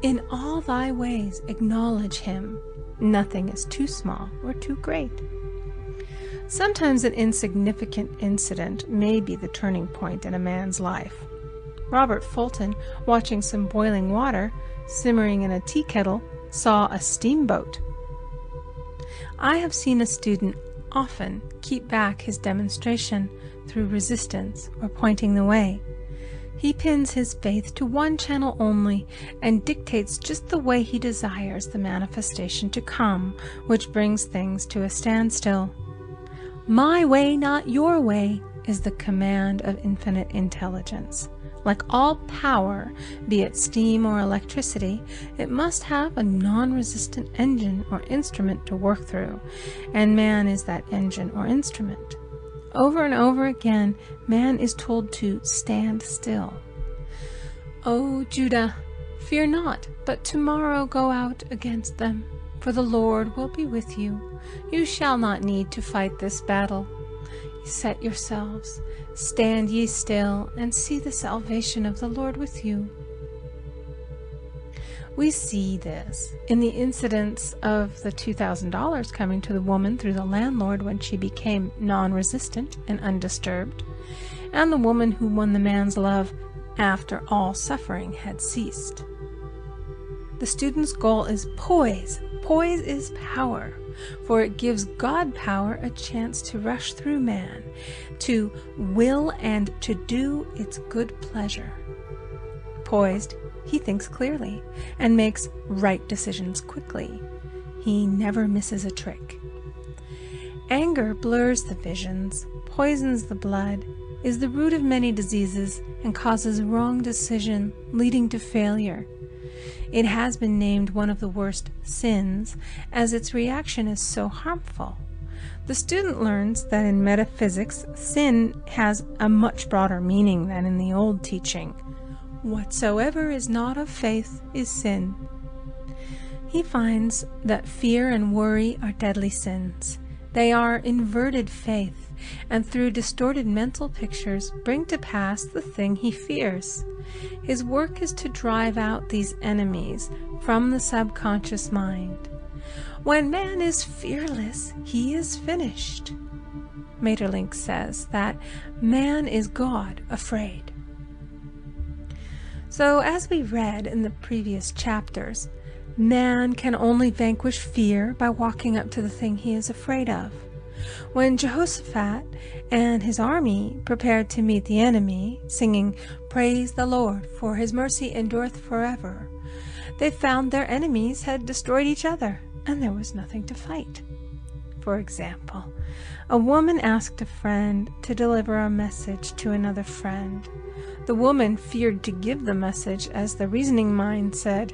In all thy ways acknowledge Him. Nothing is too small or too great. Sometimes an insignificant incident may be the turning point in a man's life. Robert Fulton, watching some boiling water simmering in a tea kettle, saw a steamboat. I have seen a student often keep back his demonstration through resistance or pointing the way. He pins his faith to one channel only and dictates just the way he desires the manifestation to come, which brings things to a standstill. My way, not your way, is the command of infinite intelligence. Like all power, be it steam or electricity, it must have a non-resistant engine or instrument to work through, and man is that engine or instrument. Over and over again, man is told to stand still. O Judah, fear not, but tomorrow go out against them, for the Lord will be with you. You shall not need to fight this battle. Set yourselves, stand ye still, and see the salvation of the Lord with you. We see this in the incidents of the $2,000 coming to the woman through the landlord when she became non-resistant and undisturbed, and the woman who won the man's love after all suffering had ceased. The student's goal is poise. Poise is power, for it gives God power a chance to rush through man, to will and to do its good pleasure. Poised, he thinks clearly and makes right decisions quickly. He never misses a trick. Anger blurs the visions, poisons the blood, is the root of many diseases, and causes wrong decision, leading to failure. It has been named one of the worst sins, as its reaction is so harmful. The student learns that in metaphysics, sin has a much broader meaning than in the old teaching. Whatsoever is not of faith is sin. He finds that fear and worry are deadly sins. They are inverted faith, and through distorted mental pictures bring to pass the thing he fears. His work is to drive out these enemies from the subconscious mind. When man is fearless, he is finished. Maeterlinck says that man is God afraid. So, as we read in the previous chapters, man can only vanquish fear by walking up to the thing he is afraid of. When Jehoshaphat and his army prepared to meet the enemy, singing, "Praise the Lord, for his mercy endureth forever," they found their enemies had destroyed each other, and there was nothing to fight. For example, a woman asked a friend to deliver a message to another friend. The woman feared to give the message, as the reasoning mind said,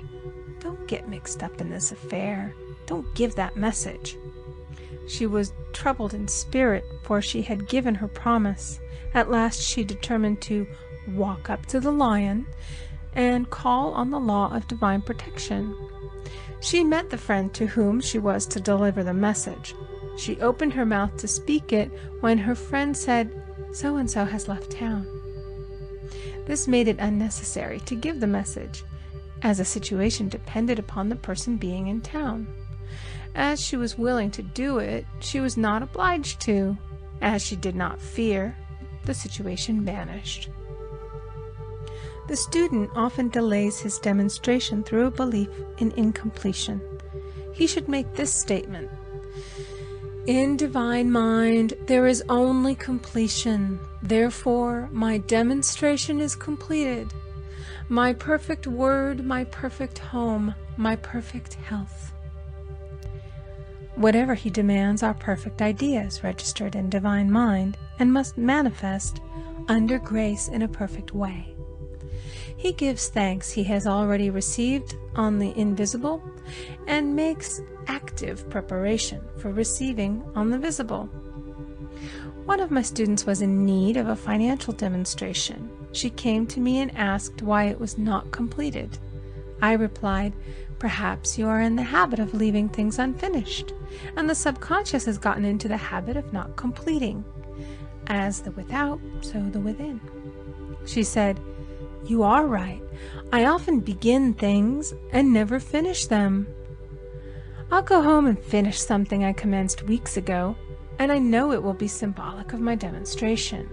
"Don't get mixed up in this affair. Don't give that message." She was troubled in spirit, for she had given her promise. At last she determined to walk up to the lion and call on the law of divine protection. She met the friend to whom she was to deliver the message. She opened her mouth to speak it when her friend said, "So-and-so has left town." This made it unnecessary to give the message, as the situation depended upon the person being in town. As she was willing to do it, she was not obliged to. As she did not fear, the situation vanished. The student often delays his demonstration through a belief in incompletion. He should make this statement: "In divine mind, there is only completion. Therefore, my demonstration is completed. My perfect word, my perfect home, my perfect health." Whatever he demands are perfect ideas registered in divine mind and must manifest under grace in a perfect way. He gives thanks he has already received on the invisible and makes active preparation for receiving on the visible. One of my students was in need of a financial demonstration. She came to me and asked why it was not completed. I replied, "Perhaps you are in the habit of leaving things unfinished, and the subconscious has gotten into the habit of not completing. As the without, so the within. She said, "You are right. I often begin things and never finish them. I'll go home and finish something I commenced weeks ago, and I know it will be symbolic of my demonstration."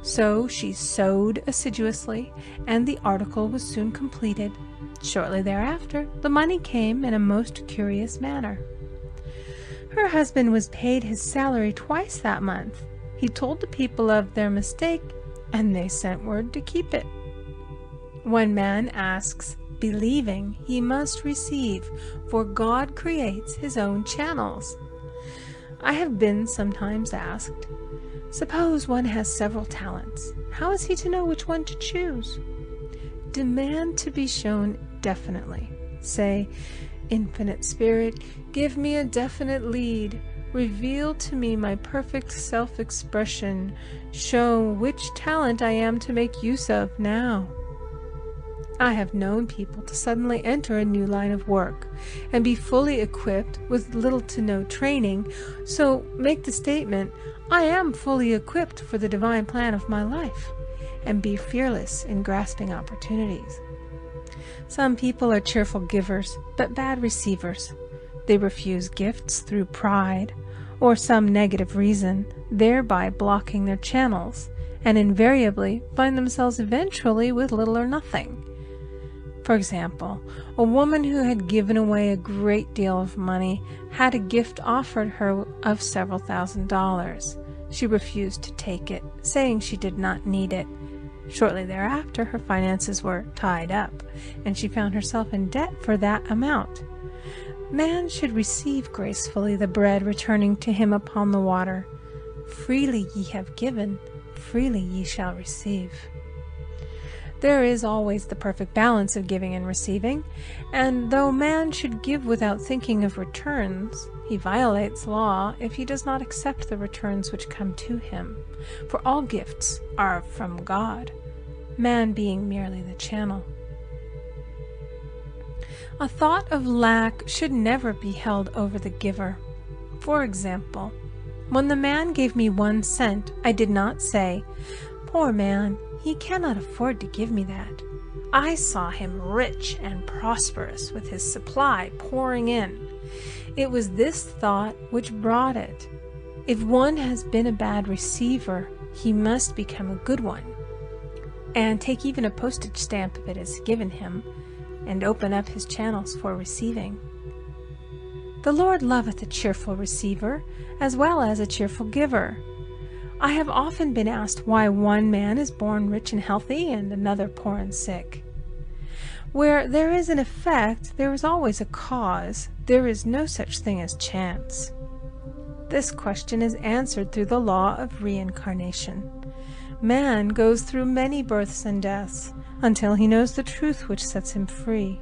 So she sewed assiduously, and the article was soon completed. Shortly thereafter, the money came in a most curious manner. Her husband was paid his salary twice that month. He told the people of their mistake, and they sent word to keep it. One man asks, believing he must receive, for God creates his own channels. I have been sometimes asked, suppose one has several talents, how is he to know which one to choose? Demand to be shown definitely. Say, Infinite Spirit, give me a definite lead. Reveal to me my perfect self-expression. Show which talent I am to make use of now. I have known people to suddenly enter a new line of work and be fully equipped with little to no training, so make the statement, I am fully equipped for the divine plan of my life, and be fearless in grasping opportunities. Some people are cheerful givers, but bad receivers. They refuse gifts through pride or some negative reason, thereby blocking their channels, and invariably find themselves eventually with little or nothing. For example, a woman who had given away a great deal of money had a gift offered her of several $1,000s. She refused to take it, saying she did not need it. Shortly thereafter, her finances were tied up, and she found herself in debt for that amount. Man should receive gracefully the bread returning to him upon the water. Freely ye have given, freely ye shall receive. There is always the perfect balance of giving and receiving, and though man should give without thinking of returns, he violates law if he does not accept the returns which come to him, for all gifts are from God, man being merely the channel. A thought of lack should never be held over the giver. For example, when the man gave me 1 cent, I did not say, "Poor man, he cannot afford to give me that." I saw him rich and prosperous with his supply pouring in. It was this thought which brought it. If one has been a bad receiver, he must become a good one, and take even a postage stamp if it is given him, and open up his channels for receiving. The Lord loveth a cheerful receiver, as well as a cheerful giver. I have often been asked why one man is born rich and healthy and another poor and sick. Where there is an effect, there is always a cause. There is no such thing as chance. This question is answered through the law of reincarnation. Man goes through many births and deaths until he knows the truth which sets him free.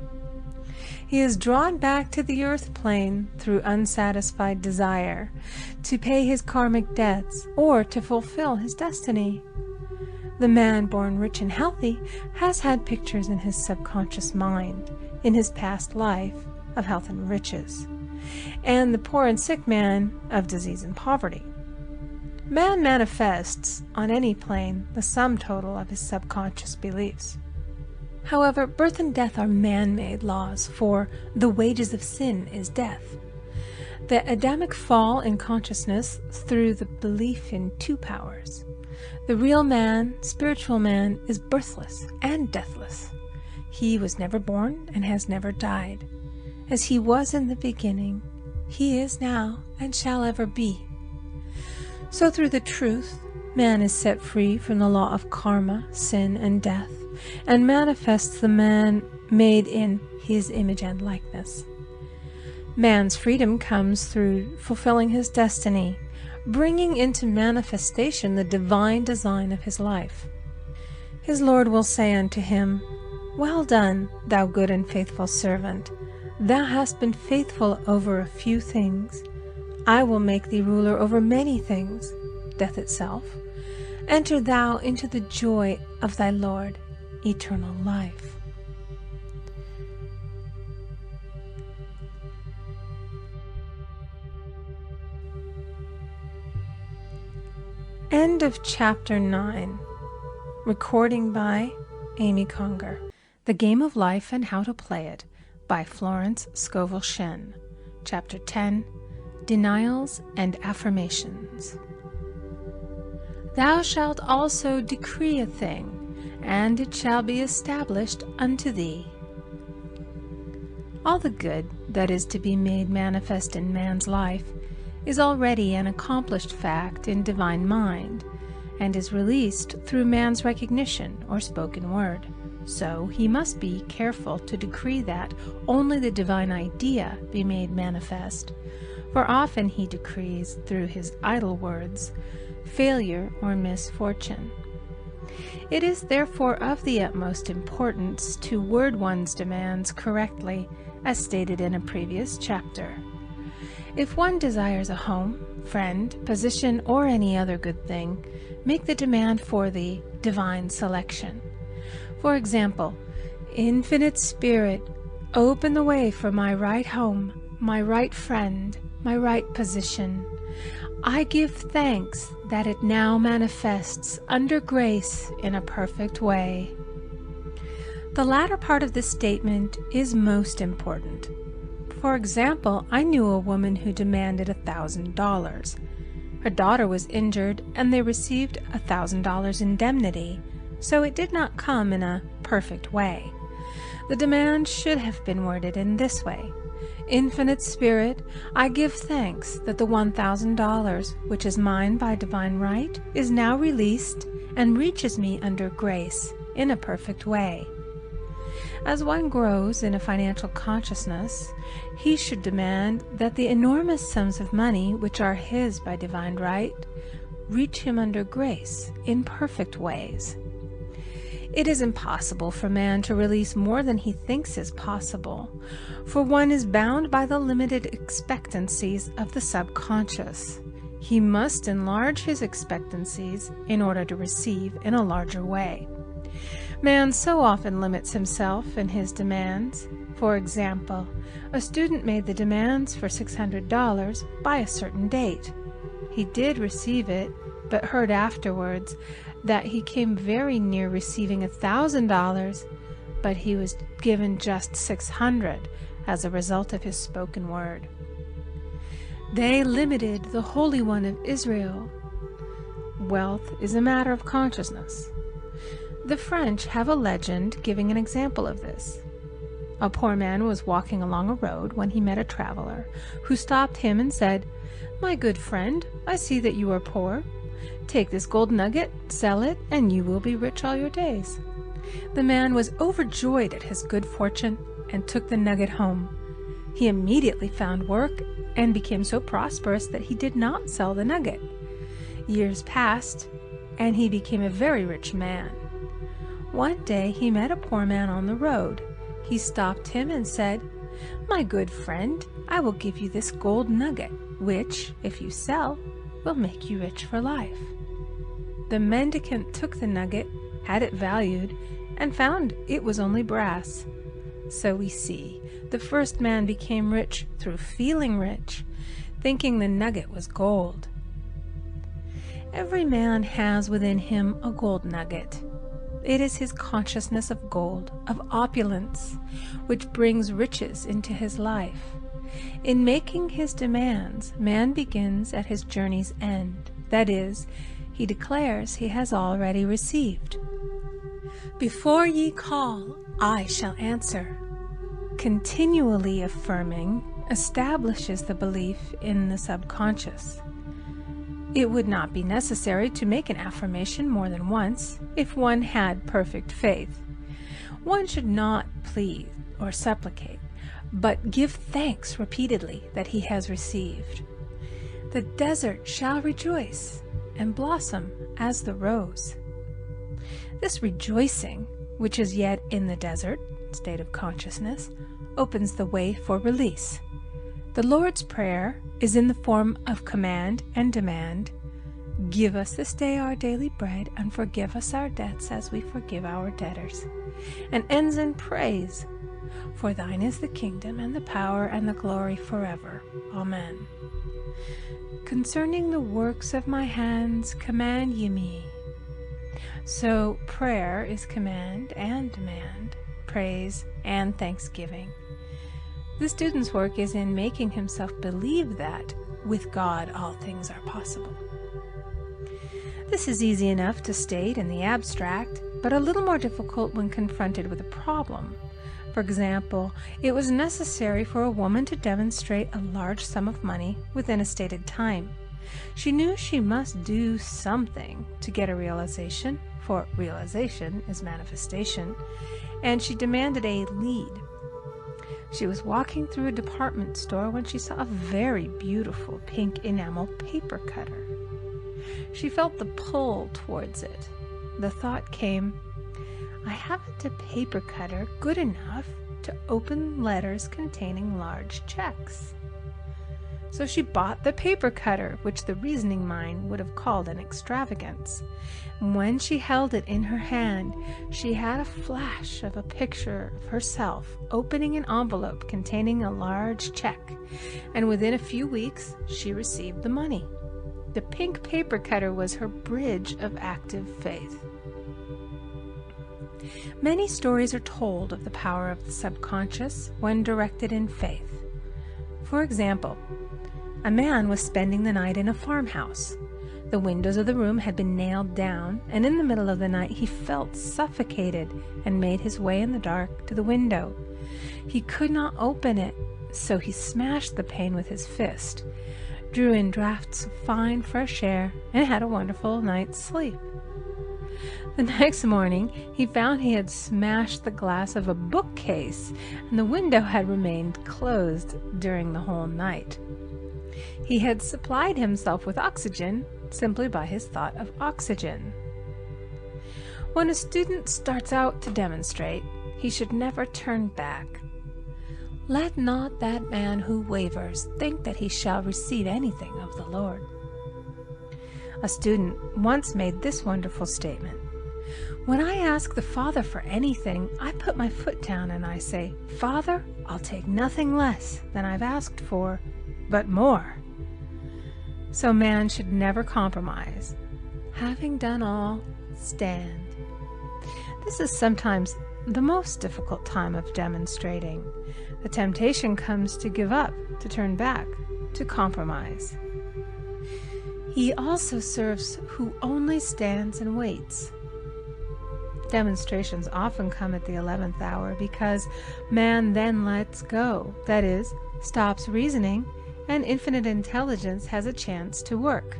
He is drawn back to the earth plane through unsatisfied desire, to pay his karmic debts or to fulfill his destiny. The man born rich and healthy has had pictures in his subconscious mind, in his past life, of health and riches, and the poor and sick man of disease and poverty. Man manifests, on any plane, the sum total of his subconscious beliefs. However, birth and death are man-made laws, for the wages of sin is death. The Adamic fall in consciousness through the belief in 2 powers. The real man, spiritual man, is birthless and deathless. He was never born and has never died. As he was in the beginning, he is now and shall ever be. So through the truth, man is set free from the law of karma, sin, and death, and manifests the man made in his image and likeness. Man's freedom comes through fulfilling his destiny, bringing into manifestation the divine design of his life. His Lord will say unto him, "Well done, thou good and faithful servant. Thou hast been faithful over a few things. I will make thee ruler over many things," death itself. "Enter thou into the joy of thy Lord, eternal life." End of Chapter 9. Recording by Amy Conger. The Game of Life and How to Play It by Florence Scovel Shinn. Chapter 10. Denials and Affirmations. Thou shalt also decree a thing, and it shall be established unto thee. All the good that is to be made manifest in man's life is already an accomplished fact in divine mind, and is released through man's recognition or spoken word. So he must be careful to decree that only the divine idea be made manifest, for often he decrees through his idle words failure or misfortune. It is therefore of the utmost importance to word one's demands correctly, as stated in a previous chapter. If one desires a home, friend, position, or any other good thing, make the demand for the divine selection. For example, Infinite Spirit, open the way for my right home, my right friend, my right position. I give thanks that it now manifests under grace in a perfect way. The latter part of this statement is most important. For example, I knew a woman who demanded $1,000. Her daughter was injured, and they received $1,000 indemnity, so it did not come in a perfect way. The demand should have been worded in this way: Infinite Spirit, I give thanks that the $1,000, which is mine by divine right, is now released and reaches me under grace in a perfect way. As one grows in a financial consciousness, he should demand that the enormous sums of money which are his by divine right reach him under grace in perfect ways. It is impossible for man to release more than he thinks is possible, for one is bound by the limited expectancies of the subconscious. He must enlarge his expectancies in order to receive in a larger way. Man so often limits himself in his demands. For example, a student made the demands for $600 by a certain date. He did receive it, but heard afterwards that he came very near receiving $1,000, but he was given just $600 as a result of his spoken word. They limited the Holy One of Israel. Wealth is a matter of consciousness. The French have a legend giving an example of this. A poor man was walking along a road when he met a traveler, who stopped him and said, "My good friend, I see that you are poor. Take this gold nugget, sell it, and you will be rich all your days." The man was overjoyed at his good fortune and took the nugget home. He immediately found work and became so prosperous that he did not sell the nugget. Years passed, and he became a very rich man. One day he met a poor man on the road. He stopped him and said, "My good friend, I will give you this gold nugget, which, if you sell, will make you rich for life." The mendicant took the nugget, had it valued, and found it was only brass. So we see, the first man became rich through feeling rich, thinking the nugget was gold. Every man has within him a gold nugget. It is his consciousness of gold, of opulence, which brings riches into his life. In making his demands, man begins at his journey's end. That is, he declares he has already received. Before ye call, I shall answer. Continually affirming establishes the belief in the subconscious. It would not be necessary to make an affirmation more than once if one had perfect faith. One should not plead or supplicate, but give thanks repeatedly that he has received. The desert shall rejoice and blossom as the rose. This rejoicing, which is yet in the desert state of consciousness, opens the way for release. The Lord's Prayer is in the form of command and demand. Give us this day our daily bread, and forgive us our debts as we forgive our debtors. And ends in praise. For thine is the kingdom and the power and the glory forever. Amen. Concerning the works of my hands, command ye me. So prayer is command and demand, praise and thanksgiving. The student's work is in making himself believe that with God all things are possible. This is easy enough to state in the abstract, but a little more difficult when confronted with a problem. For example, it was necessary for a woman to demonstrate a large sum of money within a stated time. She knew she must do something to get a realization, for realization is manifestation, and she demanded a lead. She was walking through a department store when she saw a very beautiful pink enamel paper cutter. She felt the pull towards it. The thought came, I haven't a paper cutter good enough to open letters containing large checks. So she bought the paper cutter, which the reasoning mind would have called an extravagance. When she held it in her hand, she had a flash of a picture of herself opening an envelope containing a large check, and within a few weeks she received the money. The pink paper cutter was her bridge of active faith. Many stories are told of the power of the subconscious when directed in faith. For example, a man was spending the night in a farmhouse. The windows of the room had been nailed down, and in the middle of the night he felt suffocated and made his way in the dark to the window. He could not open it, so he smashed the pane with his fist, drew in draughts of fine fresh air, and had a wonderful night's sleep. The next morning he found he had smashed the glass of a bookcase, and the window had remained closed during the whole night. He had supplied himself with oxygen simply by his thought of oxygen. When a student starts out to demonstrate, he should never turn back. Let not that man who wavers think that he shall receive anything of the Lord. A student once made this wonderful statement. When I ask the Father for anything, I put my foot down and I say, Father, I'll take nothing less than I've asked for, but more. So man should never compromise. Having done all, stand. This is sometimes the most difficult time of demonstrating. The temptation comes to give up, to turn back, to compromise. He also serves who only stands and waits. Demonstrations often come at the 11th hour because man then lets go, that is, stops reasoning, and infinite intelligence has a chance to work.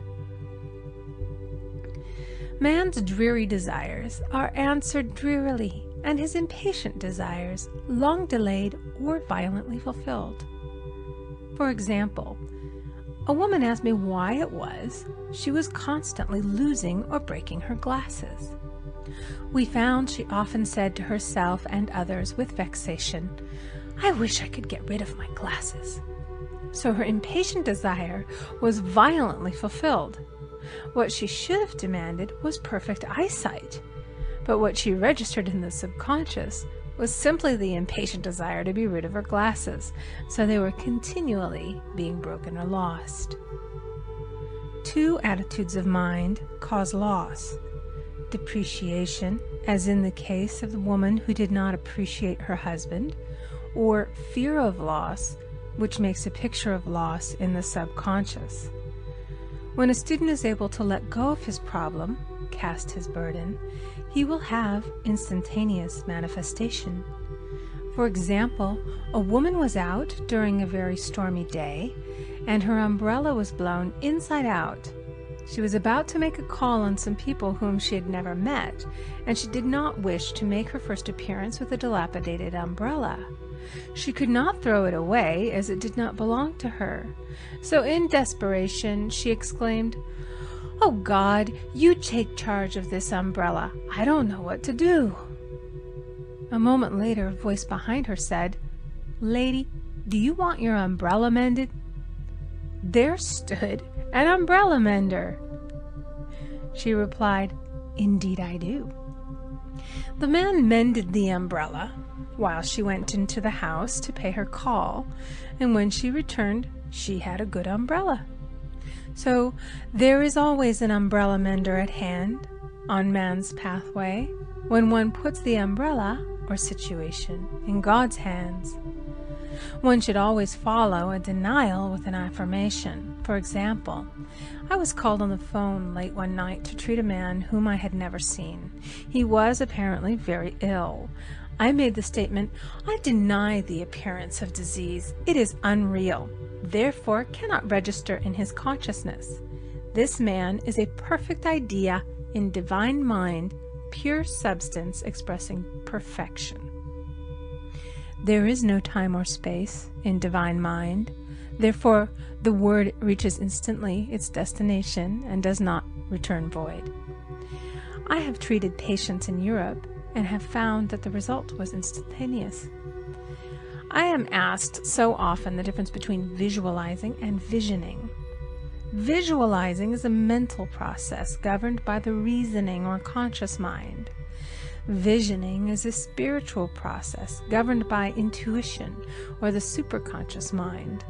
Man's dreary desires are answered drearily, and his impatient desires long delayed or violently fulfilled. For example, a woman asked me why it was she was constantly losing or breaking her glasses. We found she often said to herself and others with vexation, I wish I could get rid of my glasses. So her impatient desire was violently fulfilled. What she should have demanded was perfect eyesight, but what she registered in the subconscious was simply the impatient desire to be rid of her glasses, so they were continually being broken or lost. Two attitudes of mind cause loss. Depreciation, as in the case of the woman who did not appreciate her husband, or fear of loss, which makes a picture of loss in the subconscious. When a student is able to let go of his problem, cast his burden, he will have instantaneous manifestation. For example, a woman was out during a very stormy day, and her umbrella was blown inside out. She was about to make a call on some people whom she had never met, and she did not wish to make her first appearance with a dilapidated umbrella. She could not throw it away, as it did not belong to her. So in desperation, she exclaimed, "Oh God, you take charge of this umbrella. I don't know what to do." A moment later, a voice behind her said, "Lady, do you want your umbrella mended?" There stood an umbrella mender. She replied, "Indeed I do." The man mended the umbrella while she went into the house to pay her call, and when she returned, she had a good umbrella. So there is always an umbrella mender at hand on man's pathway when one puts the umbrella or situation in God's hands. One should always follow a denial with an affirmation. For example, I was called on the phone late one night to treat a man whom I had never seen. He was apparently very ill. I made the statement, "I deny the appearance of disease. It is unreal, therefore cannot register in his consciousness. This man is a perfect idea in divine mind, pure substance expressing perfection." There is no time or space in divine mind. Therefore, the word reaches instantly its destination and does not return void. I have treated patients in Europe and have found that the result was instantaneous. I am asked so often the difference between visualizing and visioning. Visualizing is a mental process governed by the reasoning or conscious mind. Visioning is a spiritual process governed by intuition or the superconscious mind.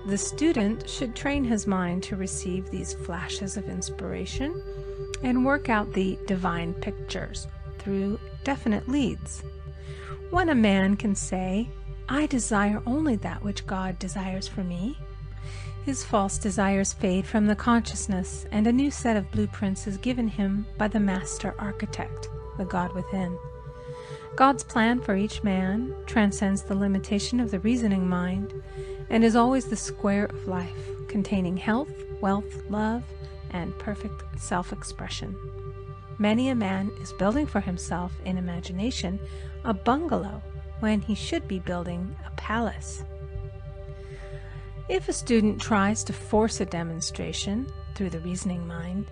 The student should train his mind to receive these flashes of inspiration and work out the divine pictures through definite leads. When a man can say, "I desire only that which God desires for me," his false desires fade from the consciousness and a new set of blueprints is given him by the master architect, the God within. God's plan for each man transcends the limitation of the reasoning mind and is always the square of life, containing health, wealth, love, and perfect self-expression. Many a man is building for himself in imagination a bungalow when he should be building a palace. If a student tries to force a demonstration through the reasoning mind,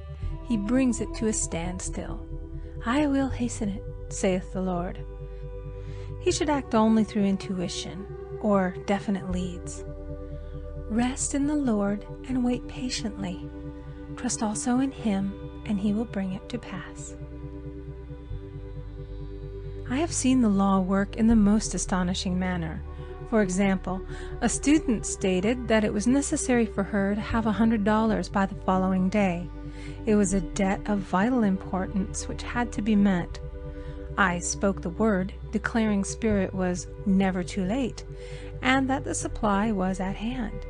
he brings it to a standstill. "I will hasten it, saith the Lord." He should act only through intuition or definite leads. Rest in the Lord and wait patiently. Trust also in Him, and He will bring it to pass. I have seen the law work in the most astonishing manner. For example, a student stated that it was necessary for her to have $100 by the following day. It was a debt of vital importance which had to be met. I spoke the word, declaring Spirit was never too late, and that the supply was at hand.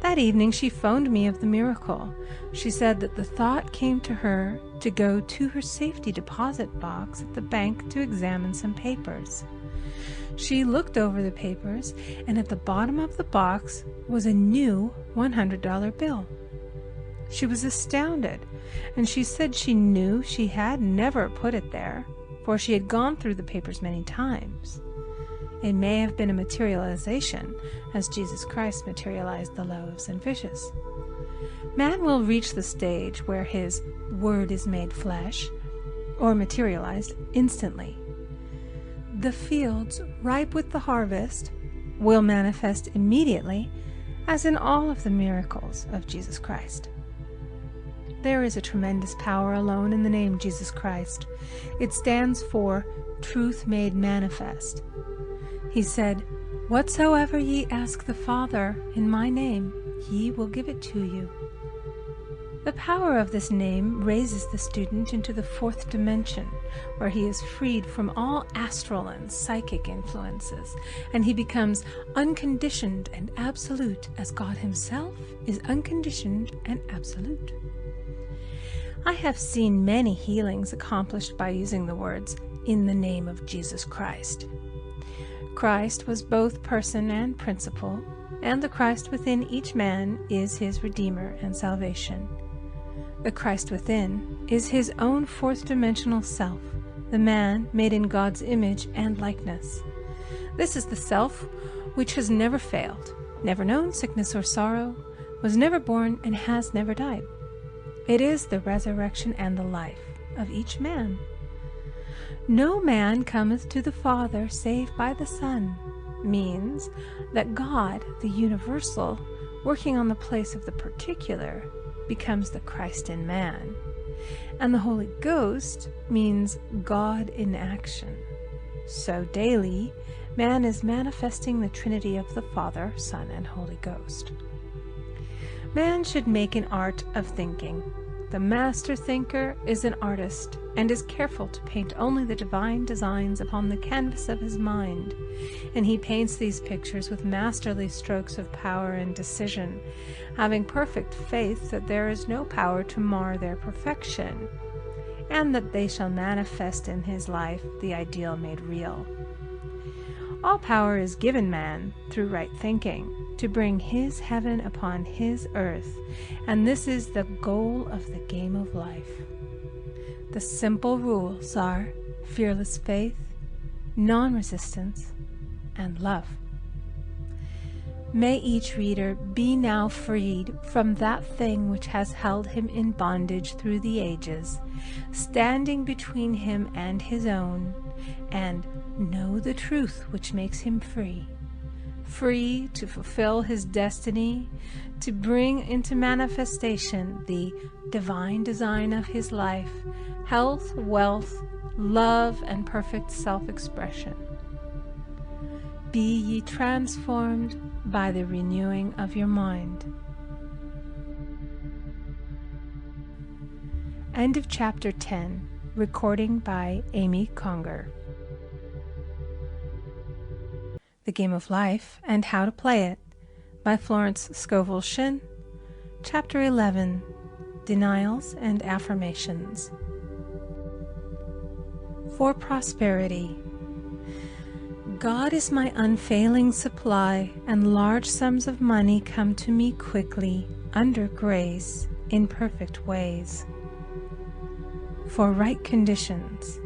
That evening she phoned me of the miracle. She said that the thought came to her to go to her safety deposit box at the bank to examine some papers. She looked over the papers, and at the bottom of the box was a new $100 bill. She was astounded, and she said she knew she had never put it there, for she had gone through the papers many times. It may have been a materialization, as Jesus Christ materialized the loaves and fishes. Man will reach the stage where his word is made flesh, or materialized instantly. The fields, ripe with the harvest, will manifest immediately, as in all of the miracles of Jesus Christ. There is a tremendous power alone in the name Jesus Christ. It stands for truth made manifest. He said, "Whatsoever ye ask the Father in my name, he will give it to you." The power of this name raises the student into the fourth dimension, where he is freed from all astral and psychic influences, and he becomes unconditioned and absolute, as God Himself is unconditioned and absolute. I have seen many healings accomplished by using the words, "in the name of Jesus Christ." Christ was both person and principle, and the Christ within each man is his Redeemer and salvation. The Christ within is his own fourth-dimensional self, the man made in God's image and likeness. This is the self which has never failed, never known sickness or sorrow, was never born, and has never died. It is the resurrection and the life of each man. "No man cometh to the Father save by the Son," means that God, the universal, working on the place of the particular, becomes the Christ in man. And the Holy Ghost means God in action. So daily, man is manifesting the Trinity of the Father, Son, and Holy Ghost. Man should make an art of thinking. The master thinker is an artist and is careful to paint only the divine designs upon the canvas of his mind, and he paints these pictures with masterly strokes of power and decision, having perfect faith that there is no power to mar their perfection, and that they shall manifest in his life the ideal made real. All power is given man through right thinking, to bring his heaven upon his earth, and this is the goal of the game of life. The simple rules are fearless faith, non-resistance, and love. May each reader be now freed from that thing which has held him in bondage through the ages, standing between him and his own, and know the truth which makes him free. Free to fulfill his destiny, to bring into manifestation the divine design of his life, health, wealth, love, and perfect self-expression. Be ye transformed by the renewing of your mind. End of Chapter 10. Recording by Amy Conger. The Game of Life and How to Play It by Florence Scovel Shinn. Chapter 11. Denials and Affirmations. For prosperity. God is my unfailing supply, and large sums of money come to me quickly, under grace, in perfect ways. For right conditions.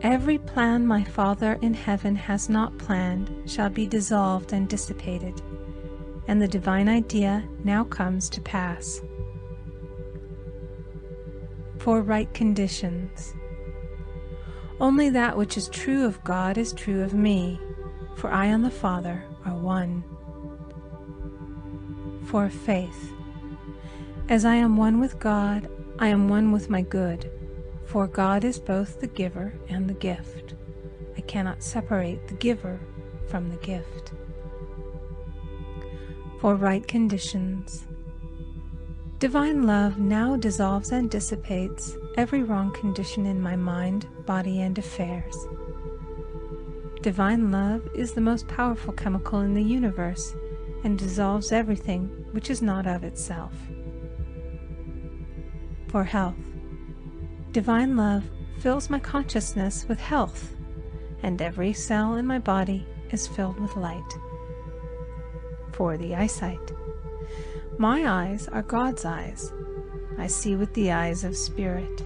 Every plan my Father in heaven has not planned shall be dissolved and dissipated, and the divine idea now comes to pass. For right conditions. Only that which is true of God is true of me, for I and the Father are one. For faith. As I am one with God, I am one with my good, for God is both the giver and the gift. I cannot separate the giver from the gift. For right conditions. Divine love now dissolves and dissipates every wrong condition in my mind, body, and affairs. Divine love is the most powerful chemical in the universe and dissolves everything which is not of itself. For health. Divine love fills my consciousness with health, and every cell in my body is filled with light. For the eyesight. My eyes are God's eyes. I see with the eyes of spirit.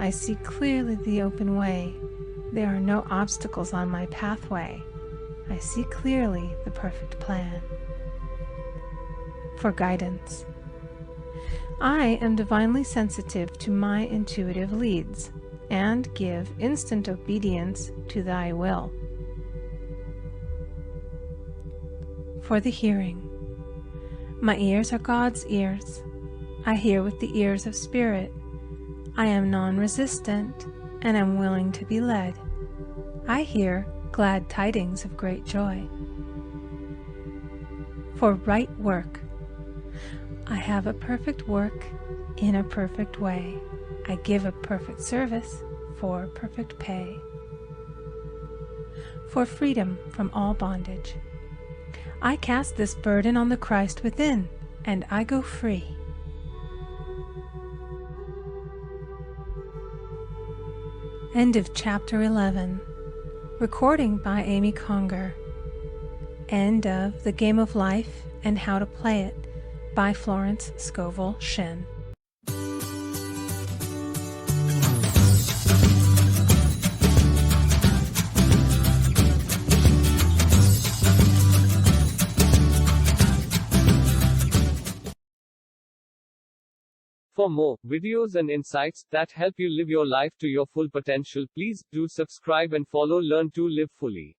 I see clearly the open way. There are no obstacles on my pathway. I see clearly the perfect plan. For guidance. I am divinely sensitive to my intuitive leads, and give instant obedience to thy will. For the hearing. My ears are God's ears. I hear with the ears of spirit. I am non-resistant, and am willing to be led. I hear glad tidings of great joy. For right work. I have a perfect work in a perfect way. I give a perfect service for perfect pay. For freedom from all bondage. I cast this burden on the Christ within, and I go free. End of Chapter 11. Recording by Amy Conger. End of The Game of Life and How to Play It by Florence Scovel Shinn. For more videos and insights that help you live your life to your full potential, please do subscribe and follow Learn to Live Fully.